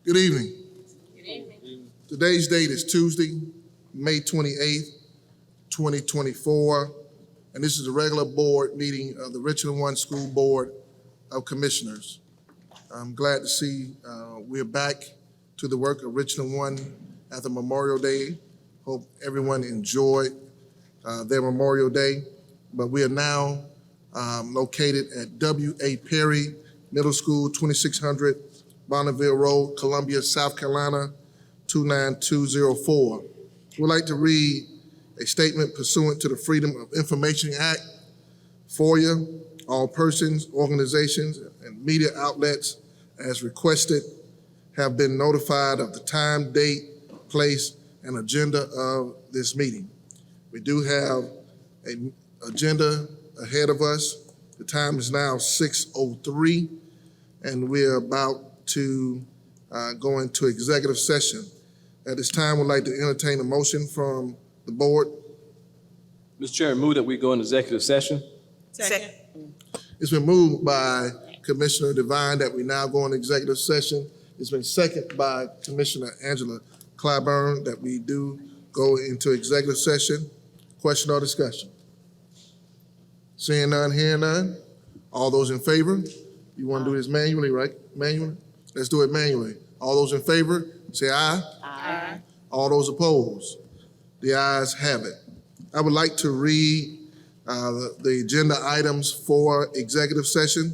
Good evening. Good evening. Today's date is Tuesday, May 28th, 2024, and this is the regular board meeting of the Richland 1 School Board of Commissioners. I'm glad to see we're back to the work of Richland 1 after Memorial Day. Hope everyone enjoyed their Memorial Day, but we are now located at W.A. Perry Middle School, 2600 Bonneville Road, Columbia, South Carolina, 29204. We'd like to read a statement pursuant to the Freedom of Information Act. FOIA, all persons, organizations, and media outlets as requested have been notified of the time, date, place, and agenda of this meeting. We do have an agenda ahead of us. The time is now 6:03, and we're about to go into executive session. At this time, we'd like to entertain a motion from the board. Mr. Chair, move that we go into executive session. Second. It's been moved by Commissioner Devine that we now go into executive session. It's been seconded by Commissioner Angela Clyburn that we do go into executive session. Question or discussion? Seeing none, hearing none. All those in favor? You want to do this manually, right? Manually? Let's do it manually. All those in favor, say aye. Aye. All those opposed? The ayes have it. I would like to read the agenda items for executive session.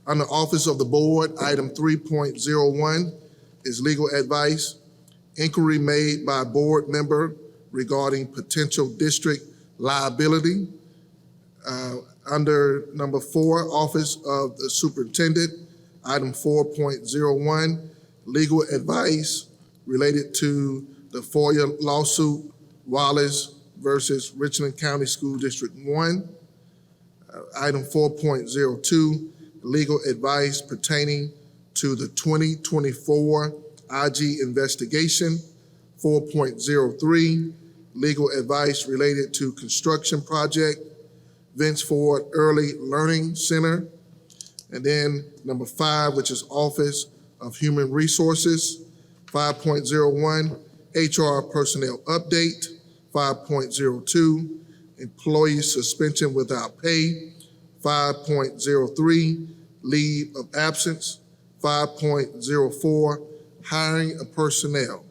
Under Office of the Board, item 3.01 is legal advice. Inquiry made by board member regarding potential district liability. Under number 4, Office of the Superintendent, item 4.01, legal advice related to the FOIA lawsuit, Wallace versus Richland County School District 1. Item 4.02, legal advice pertaining to the 2024 IG investigation. 4.03, legal advice related to construction project, Vince Ford Early Learning Center. And then number 5, which is Office of Human Resources. 5.01, HR personnel update. 5.02, employee suspension without pay. 5.03, leave of absence. 5.04, hiring of personnel.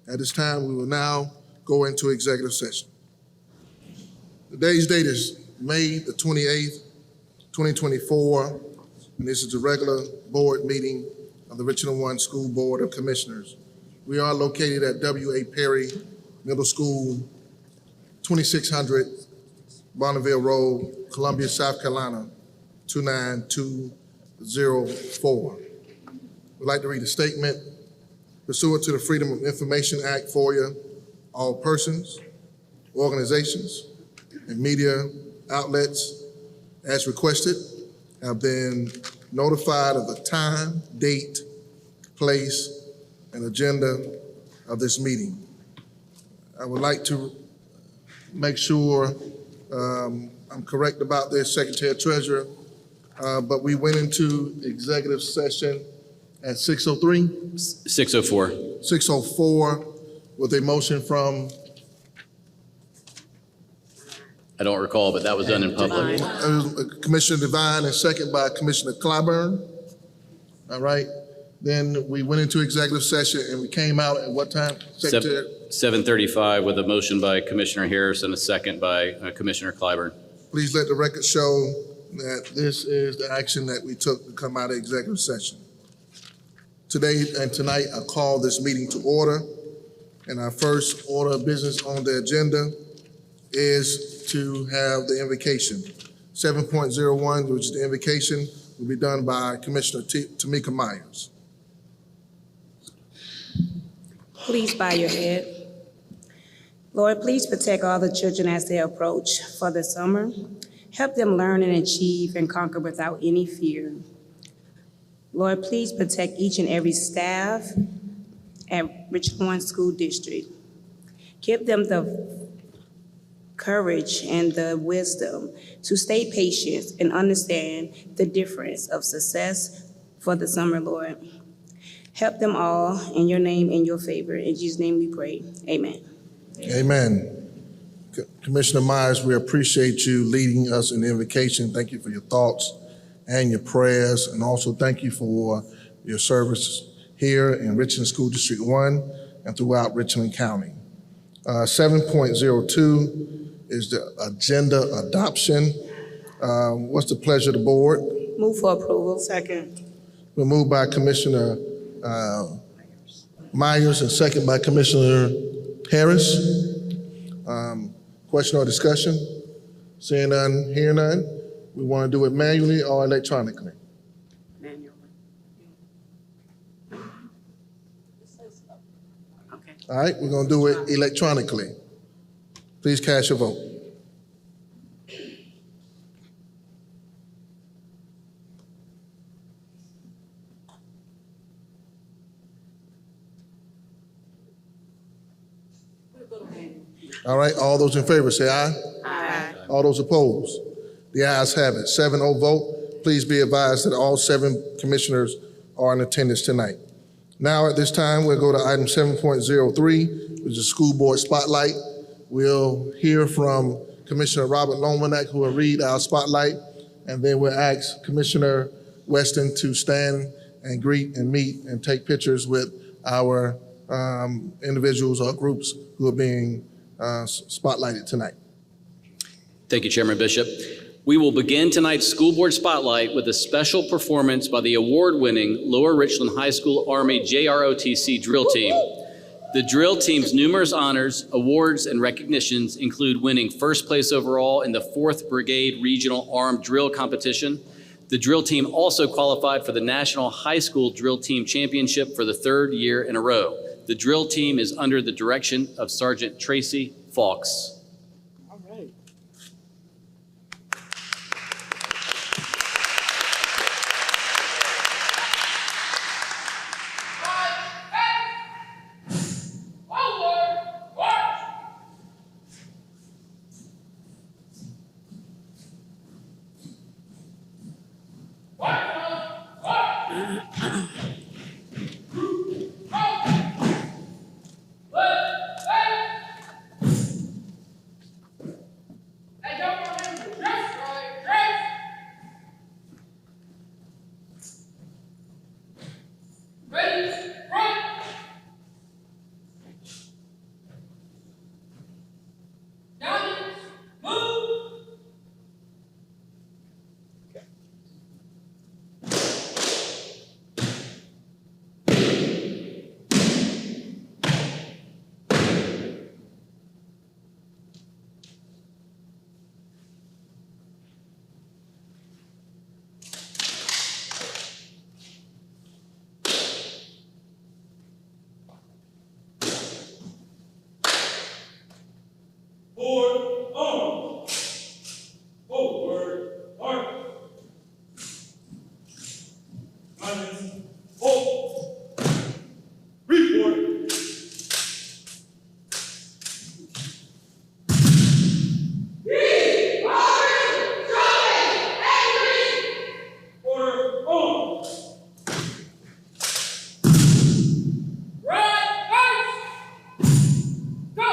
At this time, we will now go into executive session. Today's date is May the 28th, 2024, and this is the regular board meeting of the Richland 1 School Board of Commissioners. We are located at W.A. Perry Middle School, 2600 Bonneville Road, Columbia, South Carolina, 29204. We'd like to read a statement pursuant to the Freedom of Information Act. FOIA, all persons, organizations, and media outlets as requested have been notified of the time, date, place, and agenda of this meeting. I would like to make sure I'm correct about this, Secretary Treasurer, but we went into executive session at 6:03? 6:04. 6:04 with a motion from I don't recall, but that was done in public. Commissioner Devine and second by Commissioner Clyburn. All right. Then we went into executive session and we came out at what time, Secretary? 7:35 with a motion by Commissioner Harris and a second by Commissioner Clyburn. Please let the record show that this is the action that we took to come out of executive session. Today and tonight, I call this meeting to order. And our first order of business on the agenda is to have the invocation. 7.01, which is the invocation, will be done by Commissioner Tamika Myers. Please bow your head. Lord, please protect all the children as they approach for the summer. Help them learn and achieve and conquer without any fear. Lord, please protect each and every staff at Richland 1 School District. Give them the courage and the wisdom to stay patient and understand the difference of success for the summer, Lord. Help them all in your name and your favor. In Jesus' name we pray. Amen. Amen. Commissioner Myers, we appreciate you leading us in the invocation. Thank you for your thoughts and your prayers, and also thank you for your service here in Richland School District 1 and throughout Richland County. 7.02 is the agenda adoption. What's the pleasure of the board? Move for approval. Second. We're moved by Commissioner Myers and second by Commissioner Harris. Question or discussion? Seeing none, hearing none. We want to do it manually or electronically? Manually. Okay. All right, we're going to do it electronically. Please cast your vote. All right, all those in favor say aye. Aye. All those opposed? The ayes have it. 7-0 vote. Please be advised that all 7 commissioners are in attendance tonight. Now at this time, we'll go to item 7.03, which is school board spotlight. We'll hear from Commissioner Robert Lomanak, who will read our spotlight, and then we'll ask Commissioner Weston to stand and greet and meet and take pictures with our individuals or groups who are being spotlighted tonight. Thank you, Chairman Bishop. We will begin tonight's school board spotlight with a special performance by the award-winning Lower Richland High School Army JROTC drill team. The drill team's numerous honors, awards, and recognitions include winning first place overall in the 4th Brigade Regional Armed Drill Competition. The drill team also qualified for the National High School Drill Team Championship for the 3rd year in a row. The drill team is under the direction of Sergeant Tracy Fawkes. All right. Forward, arms. Forward, march. Guidance, hold. Report. Order, arms. Right, march. Go.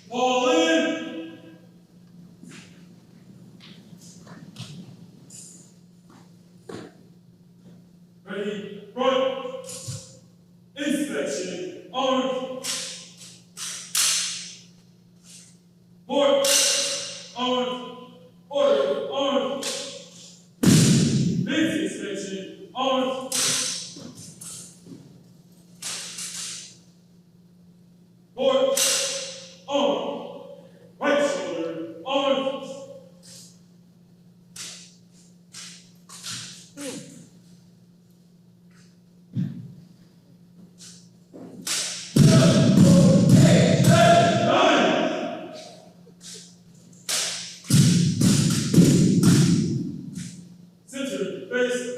Fall in. Ready, run. Inspection, arms. March, arms. Order, arms. Fancy inspection, arms. March, arms. Right shoulder, arms. Center, face.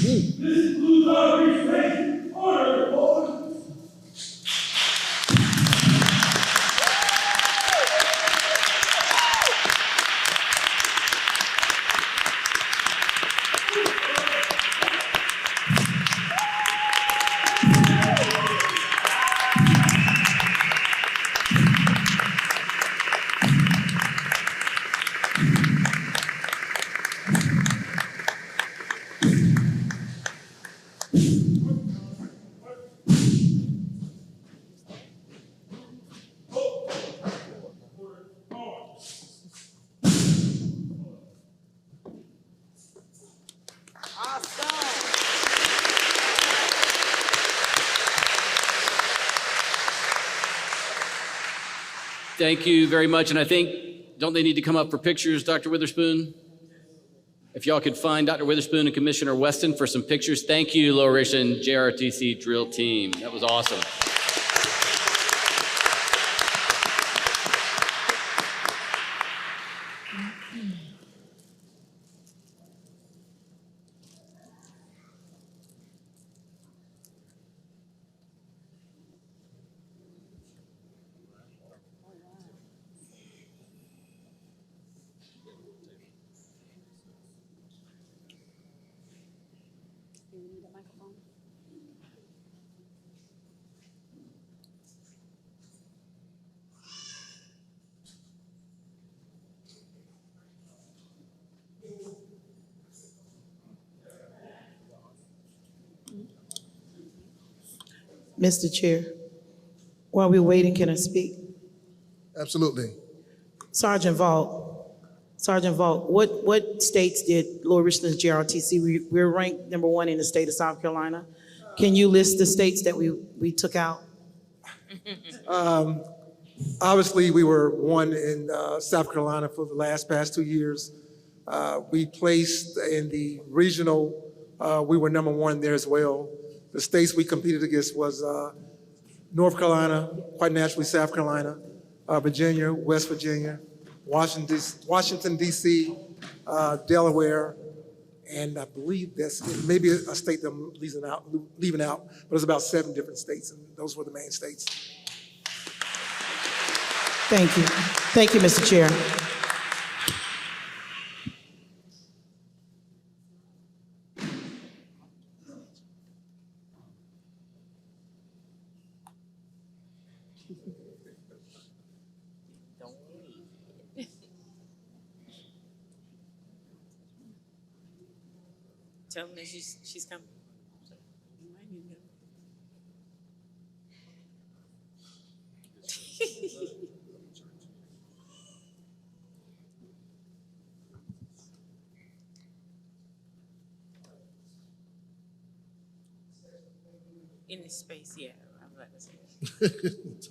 Blue dog reach, order, order. Thank you very much. And I think, don't they need to come up for pictures, Dr. Witherspoon? If y'all could find Dr. Witherspoon and Commissioner Weston for some pictures. Thank you, Lower Richland JROTC drill team. That was awesome. Mr. Chair, while we're waiting, can I speak? Absolutely. Sergeant Vaught, Sergeant Vaught, what states did Lower Richland's JROTC? We're ranked number 1 in the state of South Carolina. Can you list the states that we took out? Obviously, we were 1 in South Carolina for the past 2 years. We placed in the regional, we were number 1 there as well. The states we competed against was North Carolina, quite naturally South Carolina, Virginia, West Virginia, Washington, D.C., Delaware, and I believe that's maybe a state that I'm leaving out, but it's about 7 different states, and those were the main states. Thank you. Thank you, Mr. Chair. Tell them that she's coming. In this space, yeah. I'm glad to say it.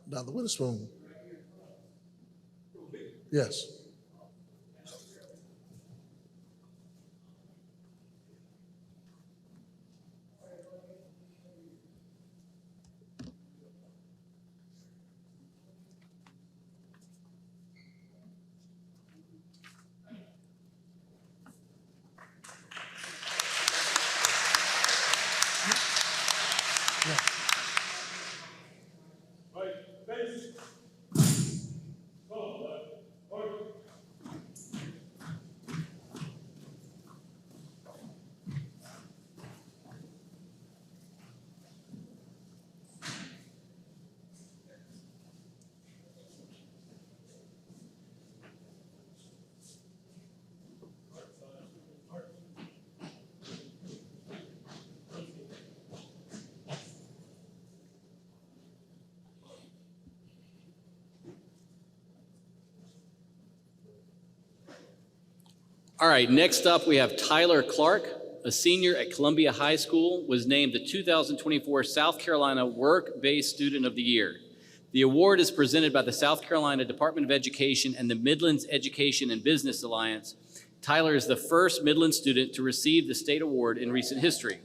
Dr. Witherspoon. Yes. Right face. Call left. Mark. All right, next up we have Tyler Clark, a senior at Columbia High School, was named the 2024 South Carolina Work-Based Student of the Year. The award is presented by the South Carolina Department of Education and the Midlands Education and Business Alliance. Tyler is the first Midlands student to receive the state award in recent history.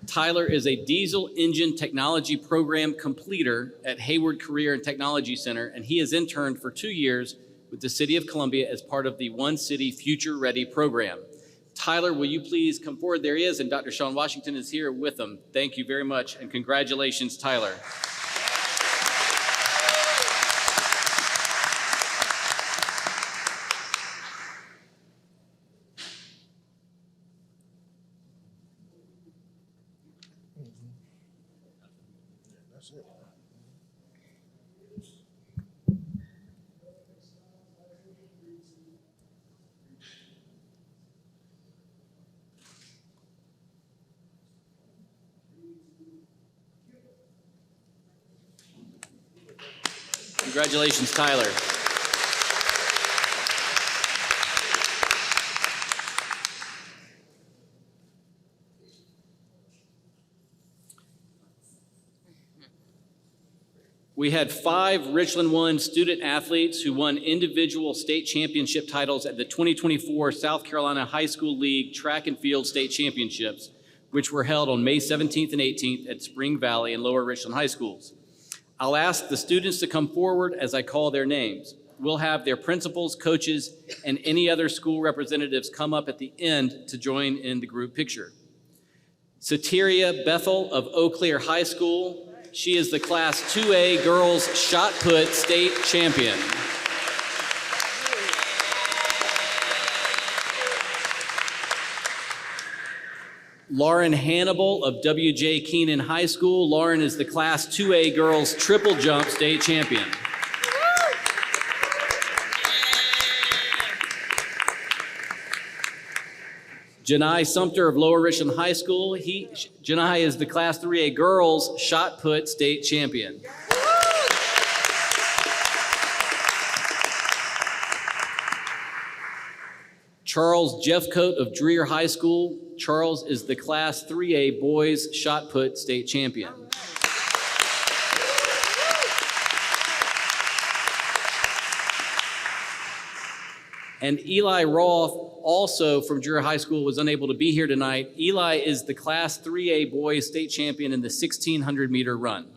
Tyler is a diesel engine technology program completer at Hayward Career and Technology Center, and he has interned for 2 years with the City of Columbia as part of the One City Future Ready program. Tyler, will you please come forward? There he is, and Dr. Sean Washington is here with him. Thank you very much, and congratulations, Tyler. That's it. Congratulations, Tyler. We had 5 Richland 1 student athletes who won individual state championship titles at the 2024 South Carolina High School League Track and Field State Championships, which were held on May 17th and 18th at Spring Valley and Lower Richland High Schools. I'll ask the students to come forward as I call their names. We'll have their principals, coaches, and any other school representatives come up at the end to join in the group picture. Soteria Bethel of Eau Claire High School. She is the Class 2A Girls Shot Put State Champion. Lauren Hannibal of W.J. Keenan High School. Lauren is the Class 2A Girls Triple Jump State Champion. Janai Sumter of Lower Richland High School. Janai is the Class 3A Girls Shot Put State Champion. Charles Jeffcoat of Dreer High School. Charles is the Class 3A Boys Shot Put State Champion. And Eli Roth, also from Dreer High School, was unable to be here tonight. Eli is the Class 3A Boys State Champion in the 1,600-meter run.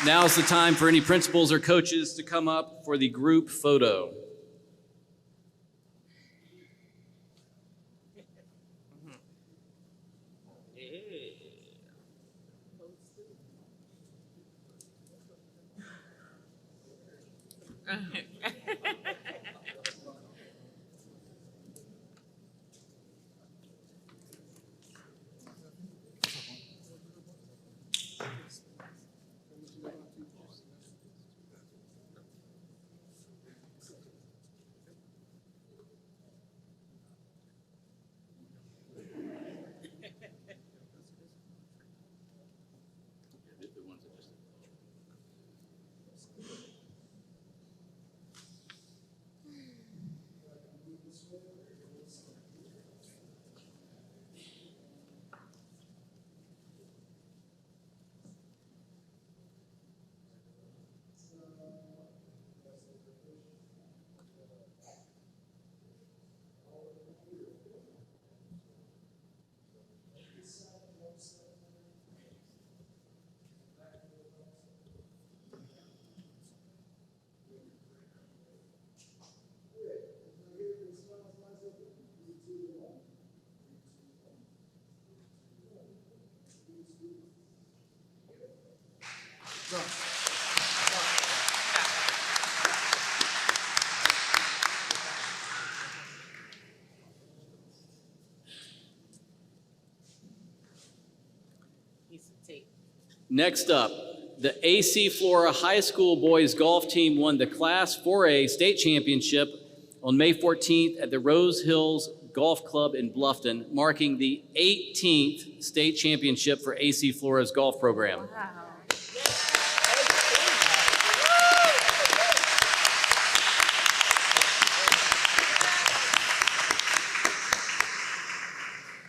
Now is the time for any principals or coaches to come up for the group photo. Next up, the AC Flora High School boys golf team won the Class 4A state championship on May 14th at the Rose Hills Golf Club in Bluffton, marking the 18th state championship for AC Flora's golf program.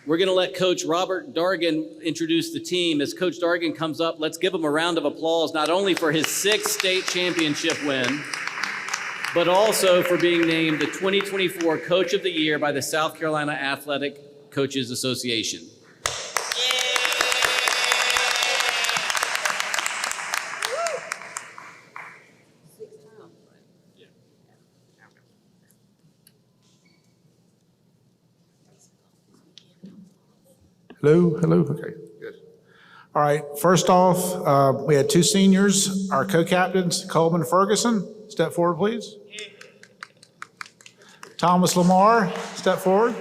We're going to let Coach Robert Dargan introduce the team. As Coach Dargan comes up, let's give him a round of applause, not only for his 6th state championship win, but also for being named the 2024 Coach of the Year by the South Carolina Athletic Coaches Association. Hello, hello, okay, good. All right, first off, we had 2 seniors, our co-captains, Coleman Ferguson. Step forward, please. Thomas Lamar, step forward.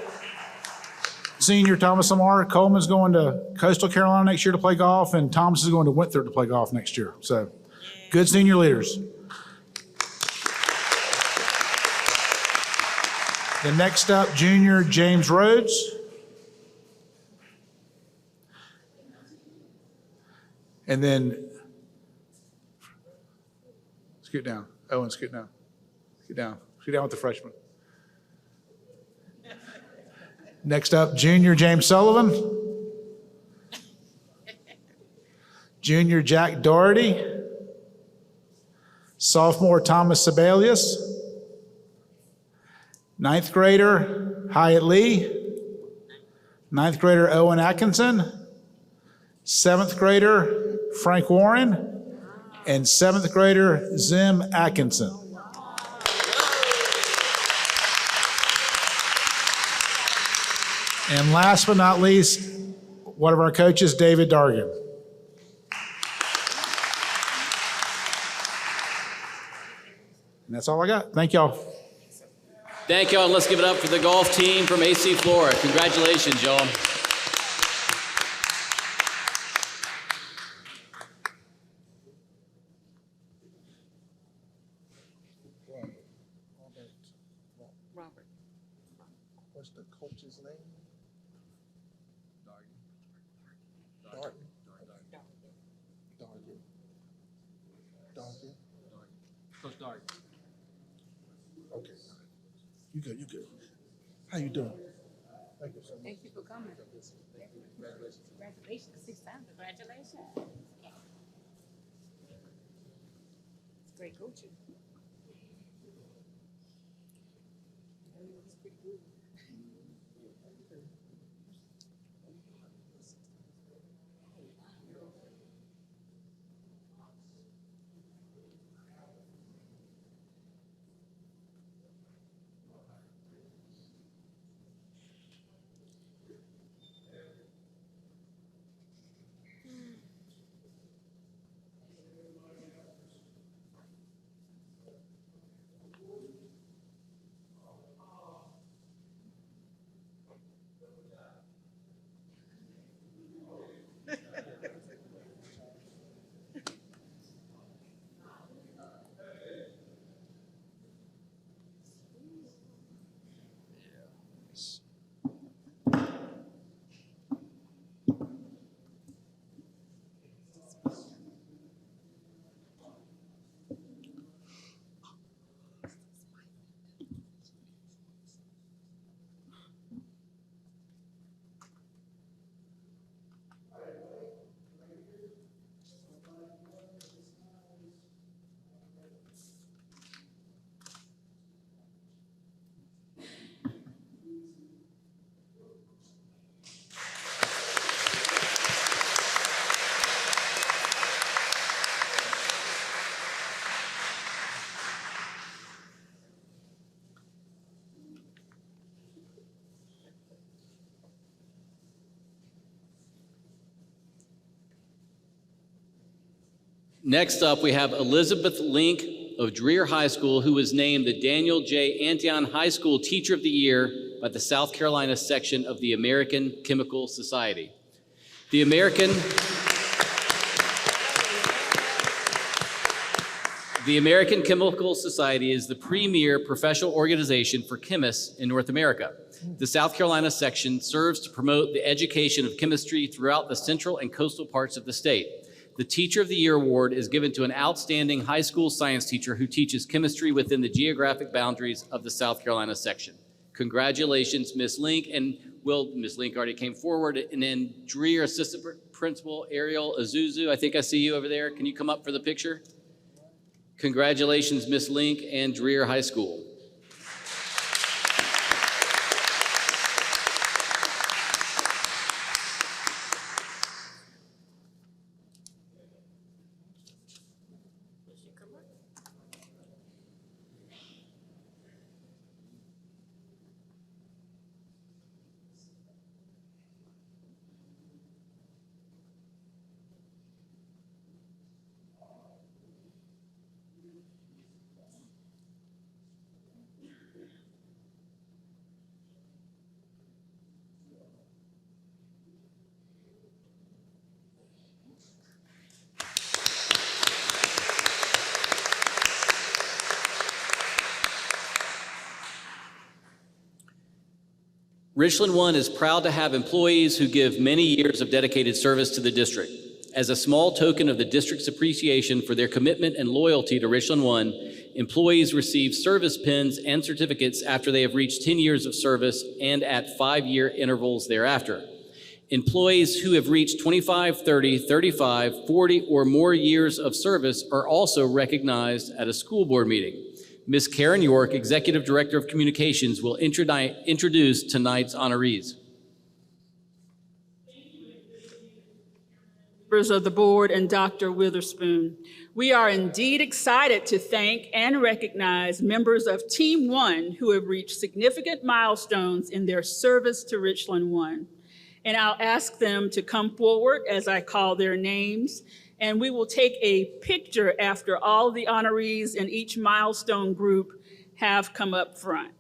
Senior Thomas Lamar, Coleman's going to Coastal Carolina next year to play golf, and Thomas is going to Winthrop to play golf next year. So, good senior leaders. The next up, junior James Rhodes. And then, scoot down. Owen, scoot down. Scoot down. Scoot down with the freshman. Next up, junior James Sullivan. Junior Jack Doherty. Sophomore Thomas Sebelius. 9th grader Hyatt Lee. 9th grader Owen Atkinson. 7th grader Frank Warren, and 7th grader Zim Atkinson. And last but not least, one of our coaches, David Dargan. And that's all I got. Thank y'all. Thank y'all, and let's give it up for the golf team from AC Flora. Congratulations, y'all. Robert. What's the coach's name? Darton. Darton. Coach Dark. Okay. You good, you good. How you doing? Thank you so much. Thank you for coming. Congratulations, 6 times, congratulations. It's great coaching. He's pretty good. Next up, we have Elizabeth Link of Dreher High School, who was named the Daniel J. Antion High School Teacher of the Year by the South Carolina section of the American Chemical Society. The American Chemical Society is the premier professional organization for chemists in North America. The South Carolina section serves to promote the education of chemistry throughout the central and coastal parts of the state. The Teacher of the Year award is given to an outstanding high school science teacher who teaches chemistry within the geographic boundaries of the South Carolina section. Congratulations, Ms. Link. And Ms. Link already came forward. And then Dreher Assistant Principal Ariel Azuzu, I think I see you over there. Can you come up for the picture? Congratulations, Ms. Link and Dreher High School. Richland One is proud to have employees who give many years of dedicated service to the district. As a small token of the district's appreciation for their commitment and loyalty to Richland One, employees receive service pins and certificates after they have reached 10 years of service and at 5-year intervals thereafter. Employees who have reached 25, 30, 35, 40, or more years of service are also recognized at a school board meeting. Ms. Karen York, Executive Director of Communications, will introduce tonight's honorees. Members of the board and Dr. Witherspoon, we are indeed excited to thank and recognize members of Team One who have reached significant milestones in their service to Richland One. And I'll ask them to come forward as I call their names, and we will take a picture after all the honorees in each milestone group have come up front.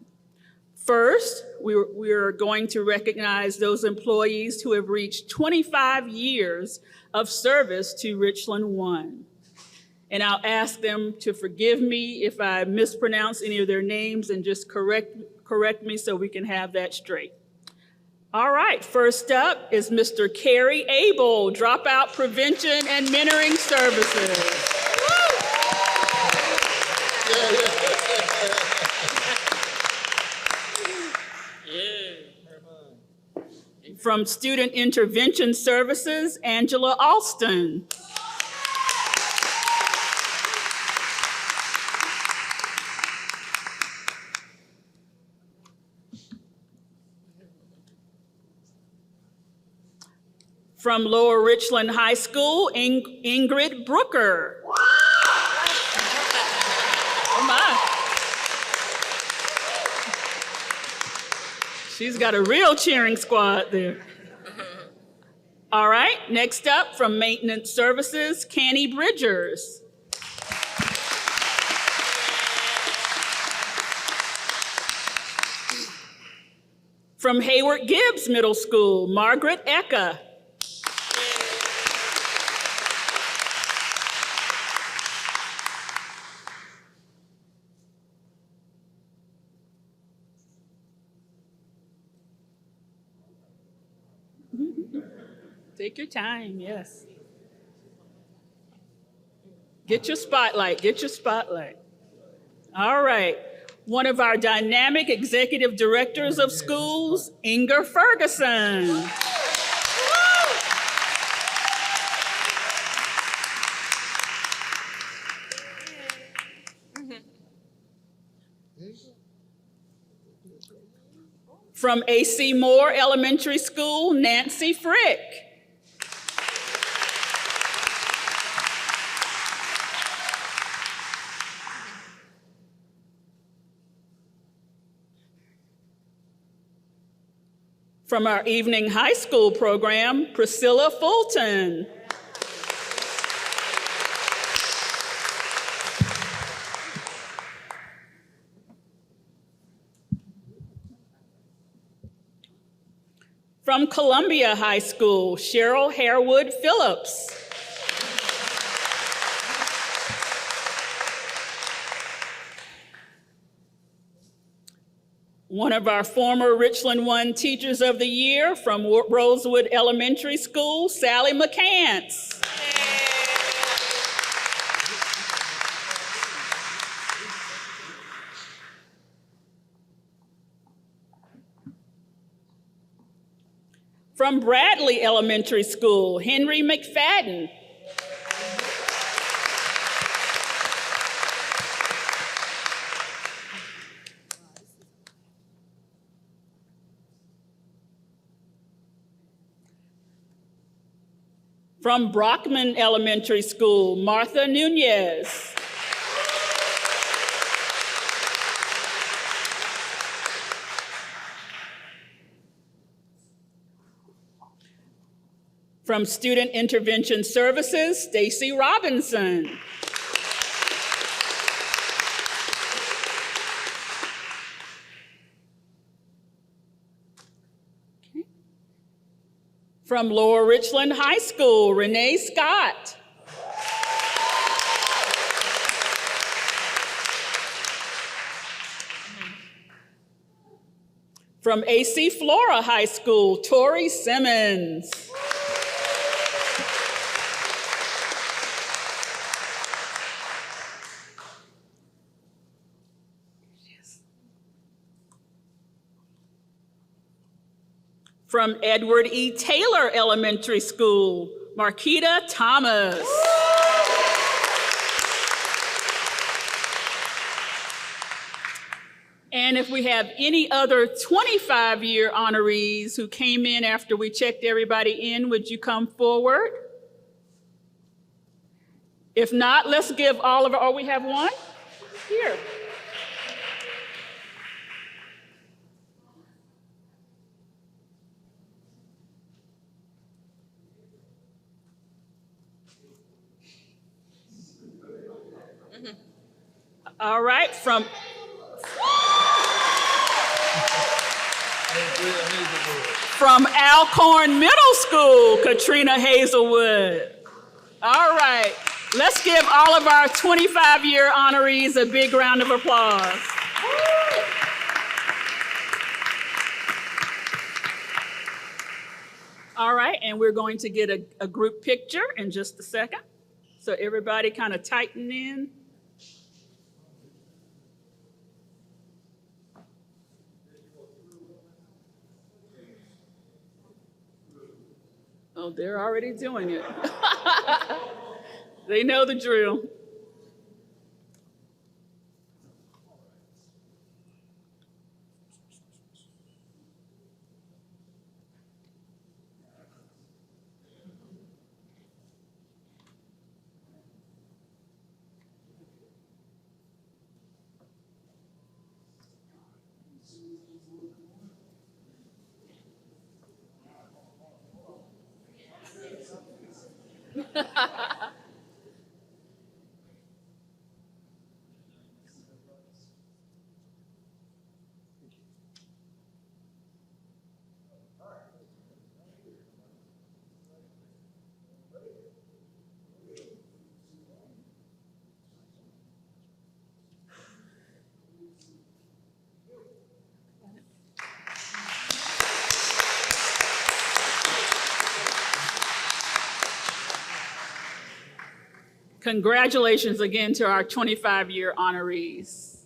First, we are going to recognize those employees who have reached 25 years of service to Richland 1. And I'll ask them to forgive me if I mispronounce any of their names and just correct me so we can have that straight. All right, first up is Mr. Kerry Abel, Dropout Prevention and Mentoring Services. From Student Intervention Services, Angela Alston. From Lower Richland High School, Ingrid Brooker. Oh my. She's got a real cheering squad there. All right, next up from Maintenance Services, Canny Bridgers. From Hayward Gibbs Middle School, Margaret Ecka. Take your time, yes. Get your spotlight, get your spotlight. All right, one of our dynamic executive directors of schools, Inger Ferguson. From A.C. Moore Elementary School, Nancy Frick. From our evening high school program, Priscilla Fulton. From Columbia High School, Cheryl Harewood Phillips. One of our former Richland 1 Teachers of the Year from Rosewood Elementary School, Sally McCants. From Bradley Elementary School, Henry McFadden. From Brockman Elementary School, Martha Nunez. From Student Intervention Services, Stacy Robinson. From Lower Richland High School, Renee Scott. From AC Flora High School, Tori Simmons. From Edward E. Taylor Elementary School, Marquita Thomas. And if we have any other 25-year honorees who came in after we checked everybody in, would you come forward? If not, let's give all of our, oh, we have one? Here. All right, from From Alcorn Middle School, Katrina Hazelwood. All right, let's give all of our 25-year honorees a big round of applause. All right, and we're going to get a group picture in just a second. So everybody kind of tighten in. Oh, they're already doing it. They know the drill. Congratulations again to our 25-year honorees.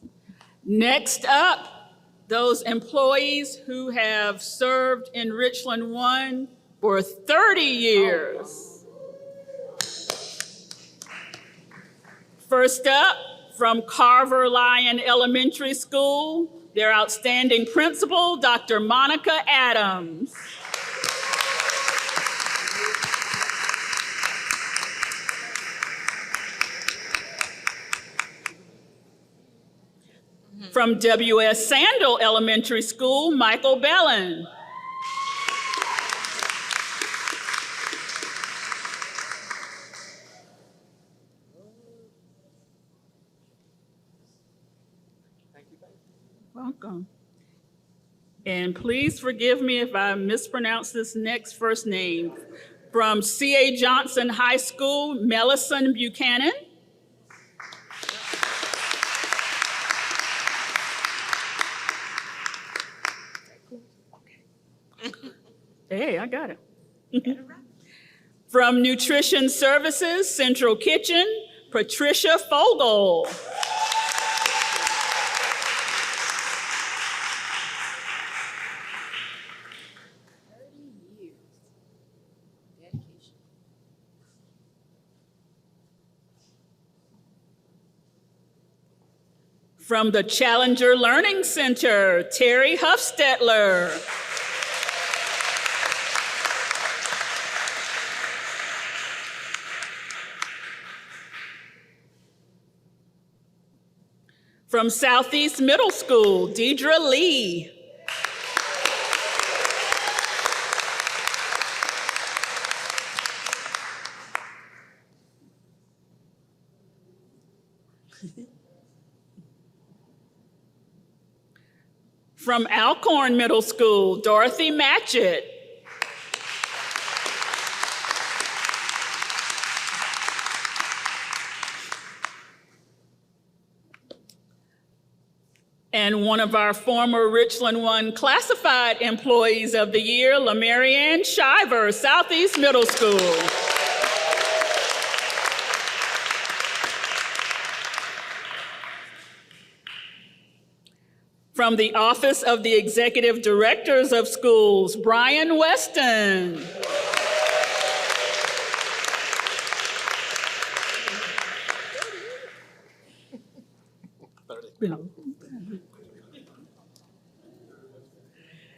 Next up, those employees who have served in Richland 1 for 30 years. First up, from Carver Lyon Elementary School, their outstanding principal, Dr. Monica Adams. From W.S. Sandel Elementary School, Michael Bellin. Welcome. And please forgive me if I mispronounce this next first name. From C.A. Johnson High School, Mellison Buchanan. Hey, I got it. From Nutrition Services, Central Kitchen, Patricia Fogel. From the Challenger Learning Center, Terry Huffstetler. From Southeast Middle School, Deidre Lee. From Alcorn Middle School, Dorothy Matchett. And one of our former Richland 1 classified employees of the year, LaMarianne Shiver, Southeast Middle School. From the Office of the Executive Directors of Schools, Brian Weston.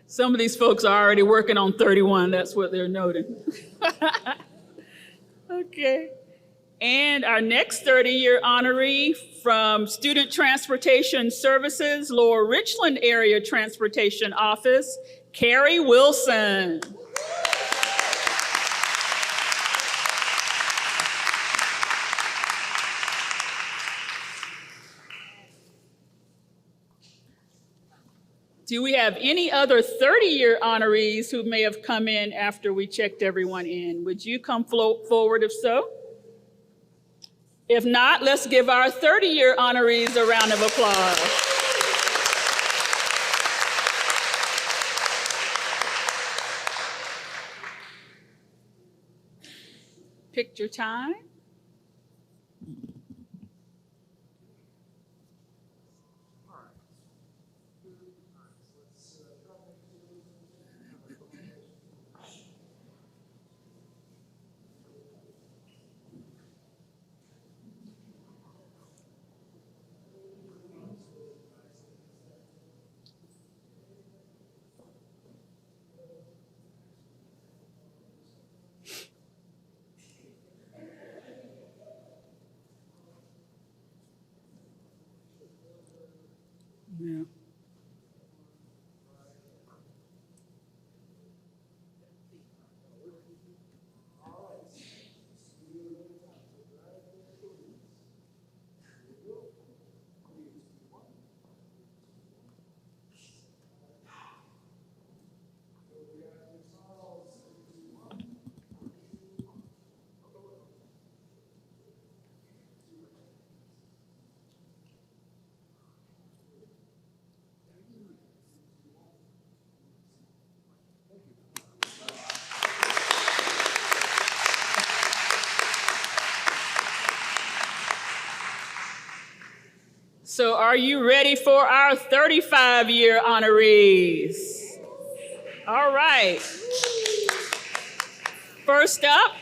Some of these folks are already working on 31. That's what they're noting. Okay. And our next 30-year honoree from Student Transportation Services, Lower Richland Area Transportation Office, Carrie Wilson. Do we have any other 30-year honorees who may have come in after we checked everyone in? Would you come forward if so? If not, let's give our 30-year honorees a round of applause. Picture time. Yeah. So are you ready for our 35-year honorees? All right. First up,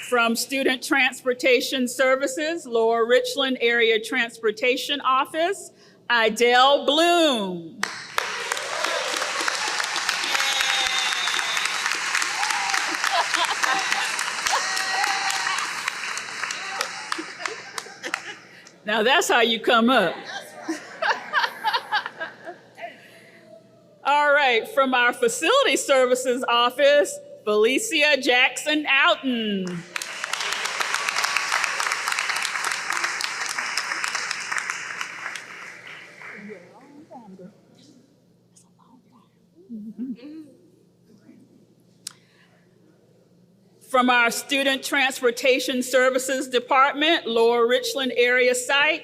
from Student Transportation Services, Lower Richland Area Transportation Office, Idell Bloom. Now that's how you come up. All right, from our Facility Services Office, Felicia Jackson Outen. From our Student Transportation Services Department, Lower Richland Area Site,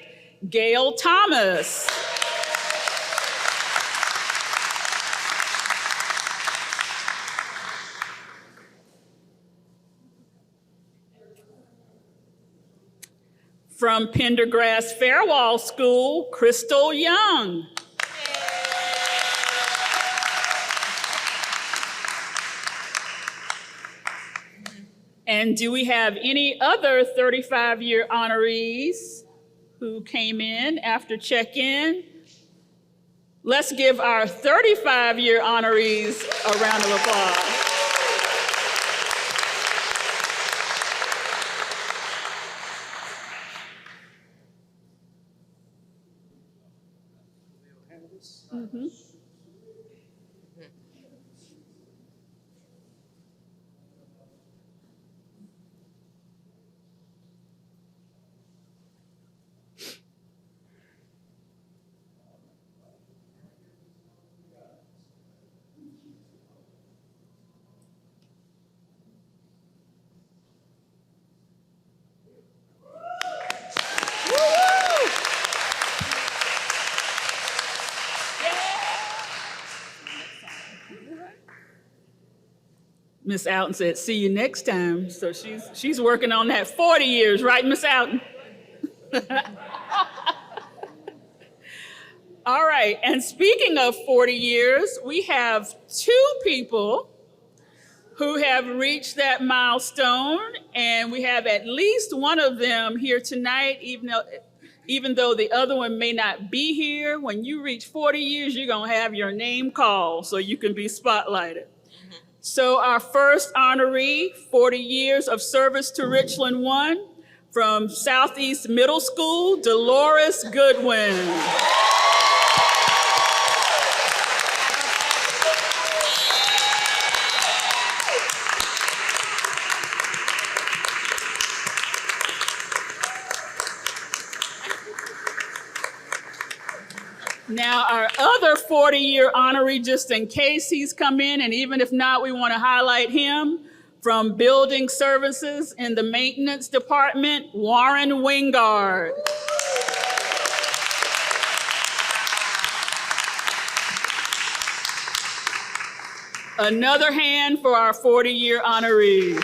Gail Thomas. From Pendergrass Fairwall School, Crystal Young. And do we have any other 35-year honorees who came in after check-in? Let's give our 35-year honorees a round of applause. Miss Outen said, "See you next time." So she's working on that 40 years, right, Miss Outen? All right, and speaking of 40 years, we have two people who have reached that milestone, and we have at least one of them here tonight, even though the other one may not be here. When you reach 40 years, you're gonna have your name called so you can be spotlighted. So our first honoree, 40 years of service to Richland 1, from Southeast Middle School, Dolores Goodwin. Now Now, our other 40-year honoree, just in case he's come in, and even if not, we want to highlight him, from Building Services in the Maintenance Department, Warren Wingard. Another hand for our 40-year honorees.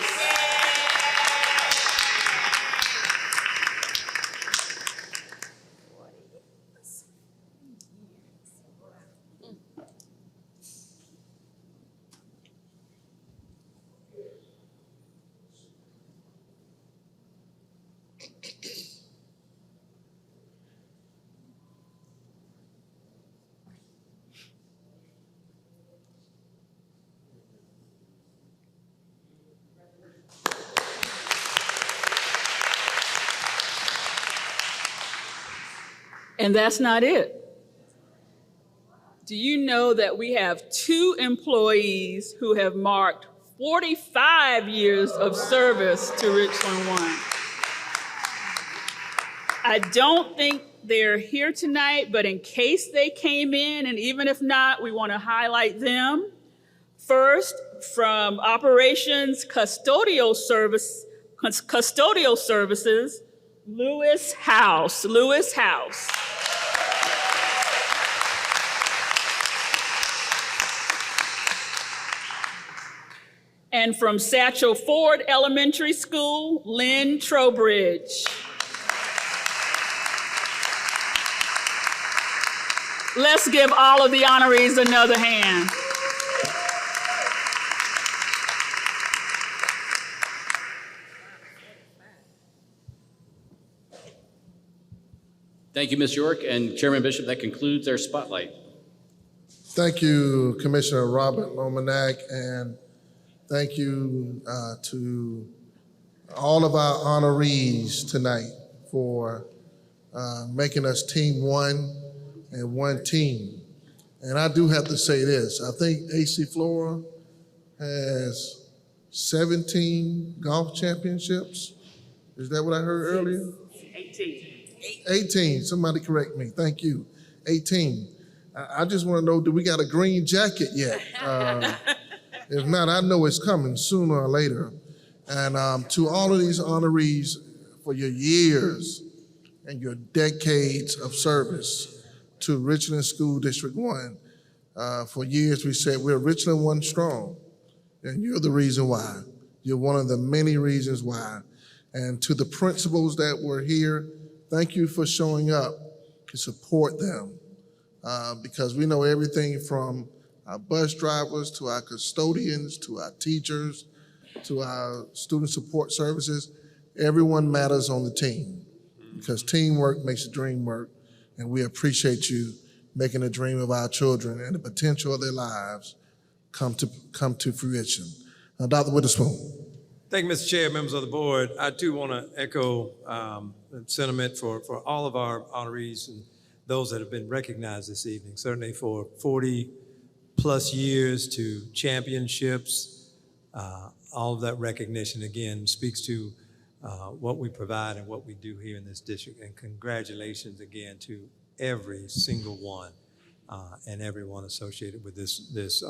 And that's not it. Do you know that we have 2 employees who have marked 45 years of service to Richland 1? I don't think they're here tonight, but in case they came in, and even if not, we want to highlight them. First, from Operations Custodial Services, Lewis House. And from Satchel Ford Elementary School, Lynn Trowbridge. Let's give all of the honorees another hand. Thank you, Ms. York, and Chairman Bishop. That concludes our spotlight. Thank you, Commissioner Robert Lomanak, and thank you to all of our honorees tonight for making us Team 1 and one team. And I do have to say this, I think AC Flora has 17 golf championships. Is that what I heard earlier? 18, somebody correct me, thank you, 18. I just wanna know, do we got a green jacket yet? If not, I know it's coming sooner or later. And to all of these honorees for your years and your decades of service to Richland School District 1. For years we said we're Richland 1 strong, and you're the reason why. You're one of the many reasons why. And to the principals that were here, thank you for showing up to support them, because we know everything from our bus drivers to our custodians to our teachers to our student support services. Everyone matters on the team, because teamwork makes the dream work, and we appreciate you making the dream of our children and the potential of their lives come to fruition. Now, Dr. Witherspoon. Thank you, Mr. Chair, members of the board. I too want to echo the sentiment for all of our honorees and those that have been recognized this evening, certainly for 40 plus years to championships. All of that recognition, again, speaks to what we provide and what we do here in this district. And congratulations again to every single one and everyone associated with this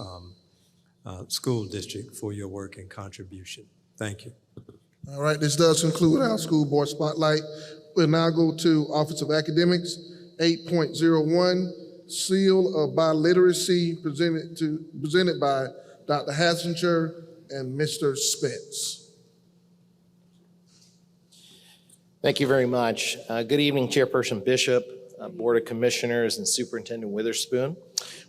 school district for your work and contribution. Thank you. All right, this does conclude our school board spotlight. We'll now go to Office of Academics, 8.01, Seal of Biliteracy, presented by Dr. Hassinger and Mr. Spence. Thank you very much. Good evening, Chairperson Bishop, Board of Commissioners, and Superintendent Witherspoon.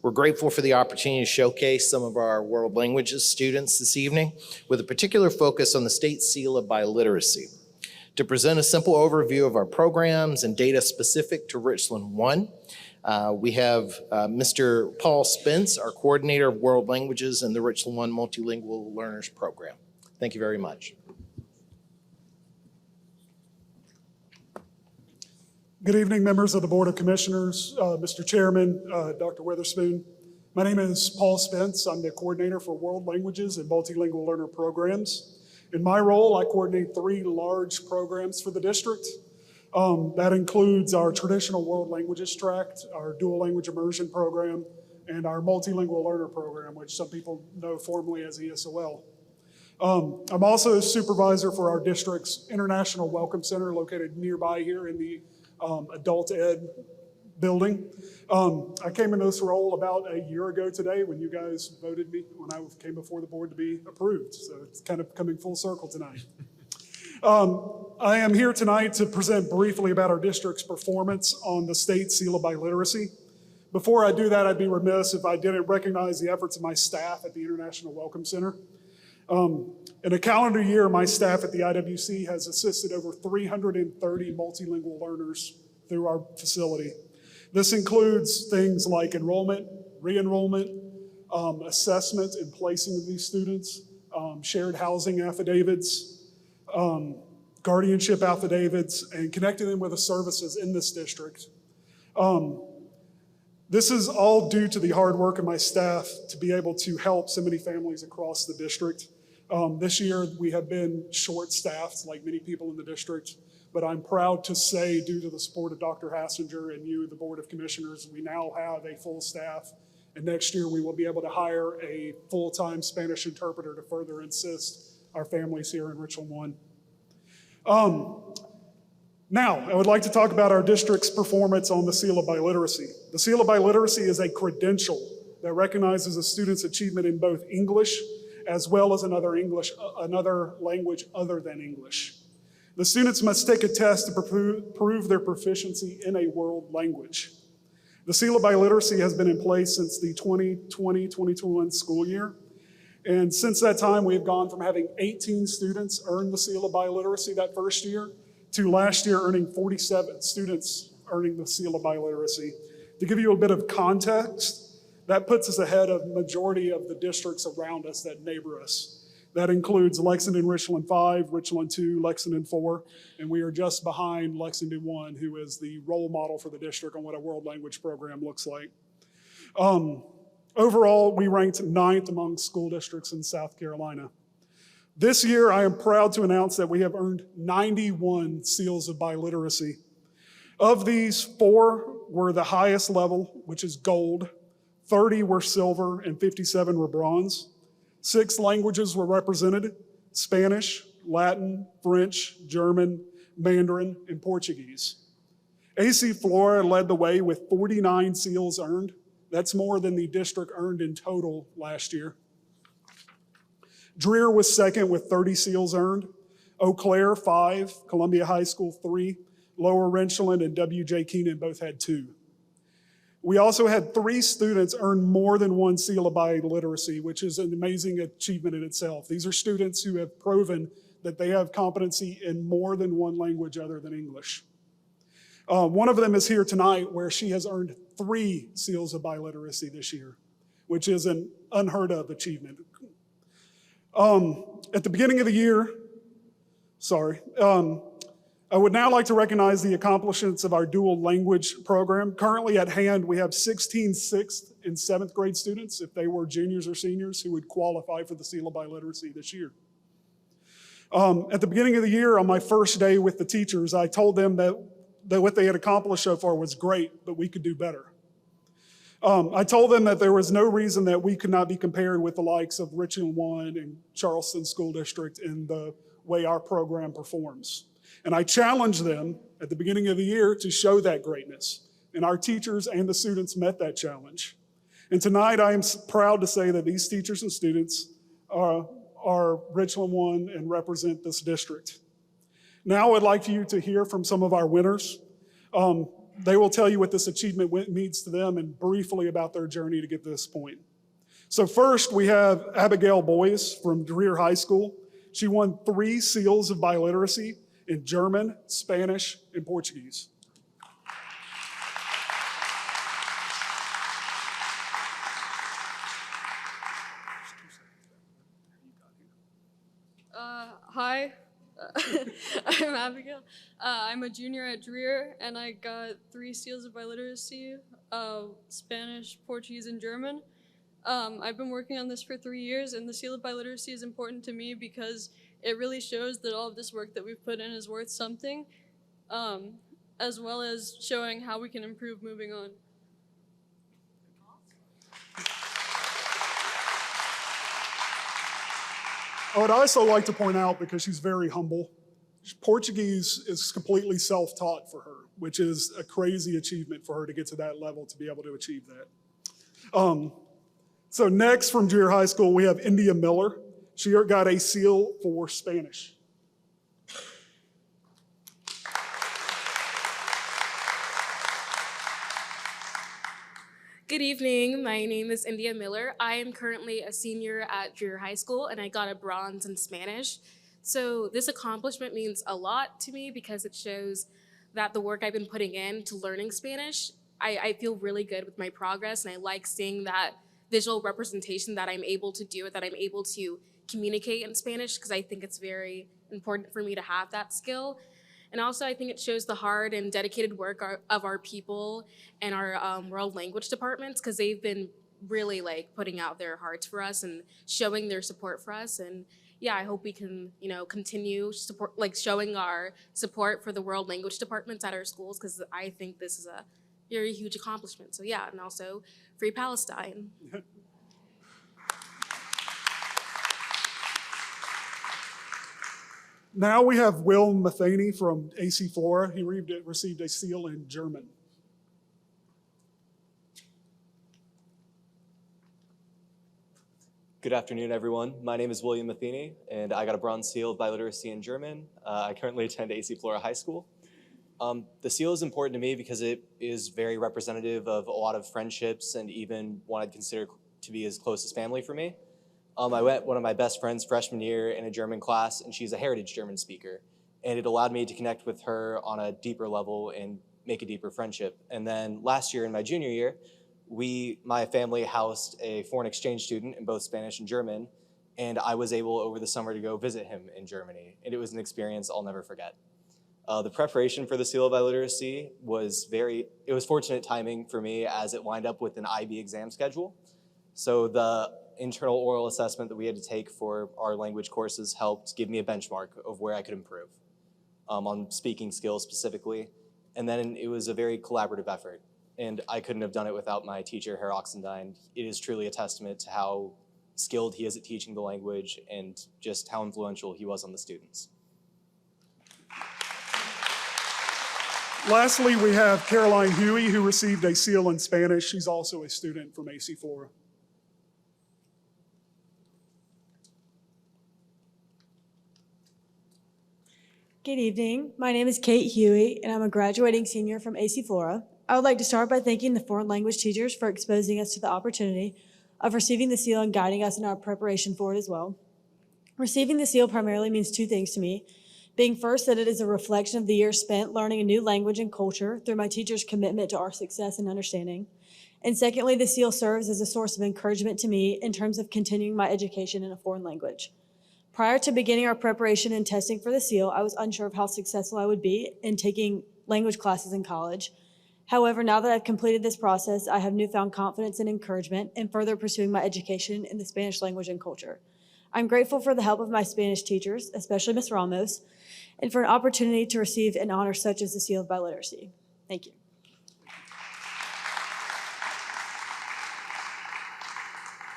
We're grateful for the opportunity to showcase some of our world languages students this evening, with a particular focus on the State Seal of Biliteracy. To present a simple overview of our programs and data specific to Richland 1, we have Mr. Paul Spence, our coordinator of world languages in the Richland 1 Multilingual Learners Program. Thank you very much. Good evening, members of the Board of Commissioners, Mr. Chairman, Dr. Witherspoon. My name is Paul Spence. I'm the coordinator for World Languages and Multilingual Learner Programs. In my role, I coordinate 3 large programs for the district. That includes our traditional world languages tract, our dual language immersion program, and our multilingual learner program, which some people know formally as ESOL. I'm also a supervisor for our district's International Welcome Center located nearby here in the adult ed building. I came into this role about a year ago today when you guys voted me when I came before the board to be approved. So it's kind of coming full circle tonight. I am here tonight to present briefly about our district's performance on the state seal of biliteracy. Before I do that, I'd be remiss if I didn't recognize the efforts of my staff at the International Welcome Center. In a calendar year, my staff at the IWC has assisted over 330 multilingual learners through our facility. This includes things like enrollment, re-enrollment, assessment and placing of these students, shared housing affidavits, guardianship affidavits, and connecting them with the services in this district. This is all due to the hard work of my staff to be able to help so many families across the district. This year, we have been short-staffed, like many people in the district, but I'm proud to say, due to the support of Dr. Hassinger and you, the Board of Commissioners, we now have a full staff, and next year we will be able to hire a full-time Spanish interpreter to further assist our families here in Richland 1. Now, I would like to talk about our district's performance on the Seal of Biliteracy. The Seal of Biliteracy is a credential that recognizes a student's achievement in both English as well as another language other than English. The students must take a test to prove their proficiency in a world language. The Seal of Biliteracy has been in place since the 2020-2021 school year. And since that time, we have gone from having 18 students earn the Seal of Biliteracy that first year to last year earning 47 students earning the Seal of Biliteracy. To give you a bit of context, that puts us ahead of majority of the districts around us that neighbor us. That includes Lexington, Richland 5, Richland 2, Lexington 4, and we are just behind Lexington 1, who is the role model for the district on what a world language program looks like. Overall, we ranked 9th among school districts in South Carolina. This year, I am proud to announce that we have earned 91 seals of biliteracy. Of these, 4 were the highest level, which is gold, 30 were silver, and 57 were bronze. 6 languages were represented: Spanish, Latin, French, German, Mandarin, and Portuguese. AC Flora led the way with 49 seals earned. That's more than the district earned in total last year. Dreer was second with 30 seals earned. Eau Claire, 5, Columbia High School, 3, Lower Richland and W.J. Keenan both had 2. We also had 3 students earn more than 1 seal of biliteracy, which is an amazing achievement in itself. These are students who have proven that they have competency in more than 1 language other than English. One of them is here tonight, where she has earned 3 seals of biliteracy this year, which is an unheard of achievement. At the beginning of the year, I would now like to recognize the accomplishments of our dual language program. Currently at hand, we have 16 6th and 7th grade students, if they were juniors or seniors, who would qualify for the Seal of Biliteracy this year. At the beginning of the year, on my first day with the teachers, I told them that what they had accomplished so far was great, but we could do better. I told them that there was no reason that we could not be compared with the likes of Richland 1 and Charleston School District in the way our program performs. And I challenged them at the beginning of the year to show that greatness. And our teachers and the students met that challenge. And tonight I am proud to say that these teachers and students are Richland 1 and represent this district. Now I'd like you to hear from some of our winners. They will tell you what this achievement means to them and briefly about their journey to get to this point. So first we have Abigail Boyes from Dreer High School. She won 3 seals of biliteracy in German, Spanish, and Portuguese. Hi, I'm Abigail. I'm a junior at Dreer, and I got 3 seals of biliteracy, Spanish, Portuguese, and German. I've been working on this for 3 years, and the seal of biliteracy is important to me because it really shows that all of this work that we've put in is worth something. as well as showing how we can improve moving on. I would also like to point out, because she's very humble, Portuguese is completely self-taught for her, which is a crazy achievement for her to get to that level, to be able to achieve that. So next from junior high school, we have India Miller. She got a seal for Spanish. Good evening. My name is India Miller. I am currently a senior at junior high school, and I got a bronze in Spanish. So this accomplishment means a lot to me because it shows that the work I've been putting in to learning Spanish, I feel really good with my progress, and I like seeing that visual representation that I'm able to do it, that I'm able to communicate in Spanish, because I think it's very important for me to have that skill. And also, I think it shows the hard and dedicated work of our people and our world language departments, because they've been really putting out their hearts for us and showing their support for us. And yeah, I hope we can, continue support, showing our support for the world language departments at our schools, because I think this is a very huge accomplishment. So yeah, and also Free Palestine. Now we have Will Matheny from AC Flora. He received a seal in German. Good afternoon, everyone. My name is William Matheny, and I got a bronze seal of biliteracy in German. I currently attend AC Flora High School. The seal is important to me because it is very representative of a lot of friendships and even one I'd consider to be as close as family for me. I met one of my best friends freshman year in a German class, and she's a heritage German speaker. And it allowed me to connect with her on a deeper level and make a deeper friendship. And then last year in my junior year, my family housed a foreign exchange student in both Spanish and German, and I was able over the summer to go visit him in Germany. And it was an experience I'll never forget. The preparation for the Seal of Biliteracy was fortunate timing for me as it lined up with an IB exam schedule. So the internal oral assessment that we had to take for our language courses helped give me a benchmark of where I could improve on speaking skills specifically. And then it was a very collaborative effort. And I couldn't have done it without my teacher, Herr Oxendine. It is truly a testament to how skilled he is at teaching the language and just how influential he was on the students. Lastly, we have Caroline Huey, who received a seal in Spanish. She's also a student from AC Flora. Good evening. My name is Kate Huey, and I'm a graduating senior from AC Flora. I would like to start by thanking the foreign language teachers for exposing us to the opportunity of receiving the seal and guiding us in our preparation for it as well. Receiving the seal primarily means two things to me. Being first, that it is a reflection of the years spent learning a new language and culture through my teachers' commitment to our success and understanding. And secondly, the seal serves as a source of encouragement to me in terms of continuing my education in a foreign language. Prior to beginning our preparation and testing for the seal, I was unsure of how successful I would be in taking language classes in college. However, now that I've completed this process, I have newfound confidence and encouragement in further pursuing my education in the Spanish language and culture. I'm grateful for the help of my Spanish teachers, especially Ms. Ramos, and for an opportunity to receive an honor such as the Seal of Biliteracy. Thank you.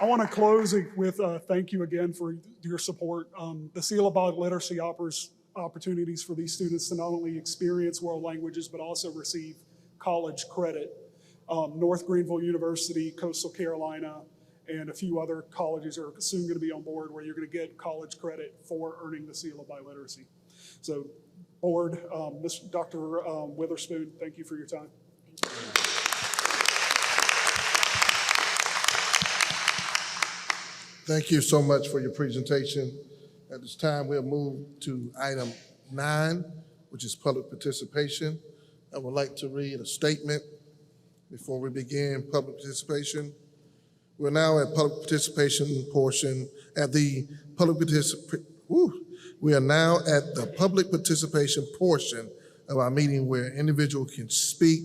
I want to close with thank you again for your support. The Seal of Biliteracy offers opportunities for these students to not only experience world languages, but also receive college credit. North Greenville University, Coastal Carolina, and a few other colleges are soon going to be on board where you're going to get college credit for earning the Seal of Biliteracy. So, board, Dr. Witherspoon, thank you for your time. Thank you so much for your presentation. At this time, we'll move to item 9, which is public participation. I would like to read a statement before we begin public participation. We're now at public participation portion. We are now at the public participation portion of our meeting where individuals can speak